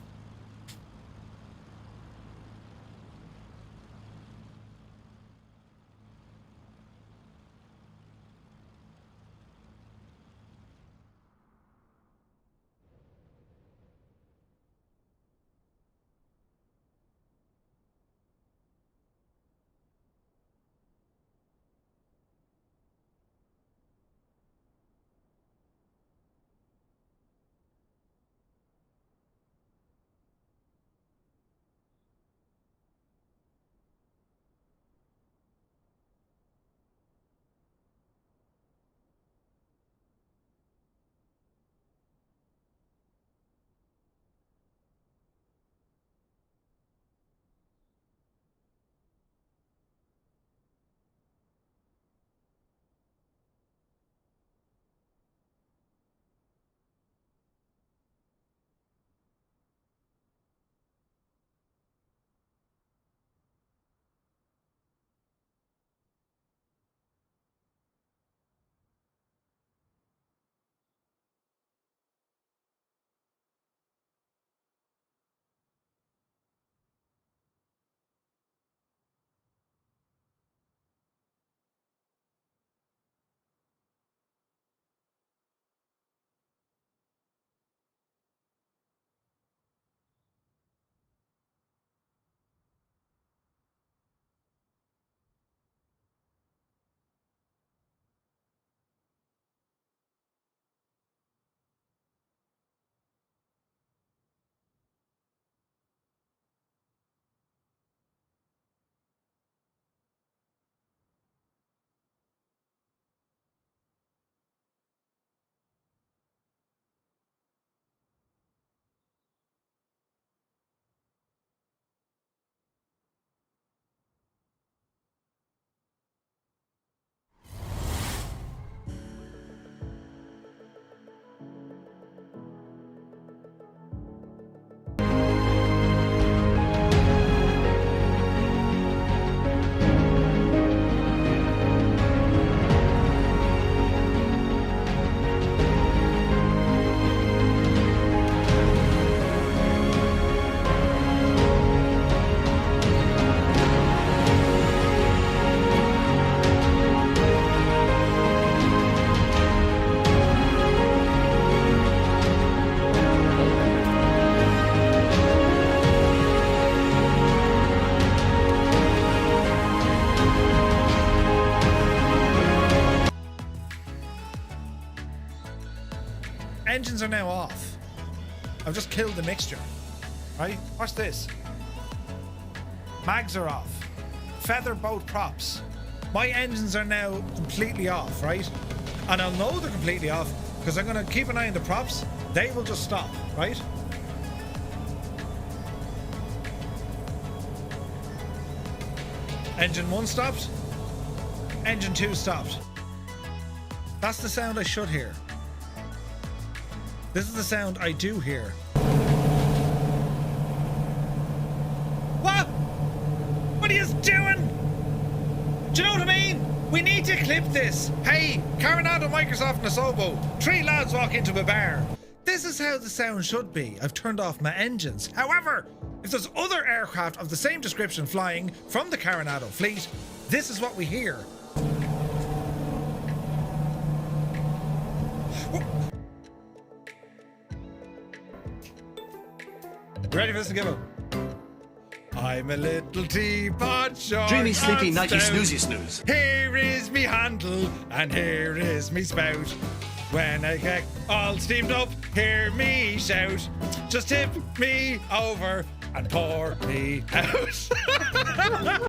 Engines are now off. I've just killed the mixture. Right? Watch this. Mags are off. Feather boat props. My engines are now completely off, right? And I'll know they're completely off because I'm going to keep an eye on the props. They will just stop, right? Engine 1 stopped. Engine 2 stopped. That's the sound I should hear. This is the sound I do hear. What? What are you doing? Do you know what I mean? We need to clip this. Hey, Coronado, Microsoft and Asobo. 3 lads walk into a bar. This is how the sound should be. I've turned off my engines. However, if there's other aircraft of the same description flying from the Coronado fleet, this is what we hear. Ready for this to give up? I'm a little teapot short. Dreamy, sleepy, and nighty, stout. snoozy, snooze. Here is me handle, and here is me spout. When I get all steamed up, hear me shout. Just tip me over and pour me out.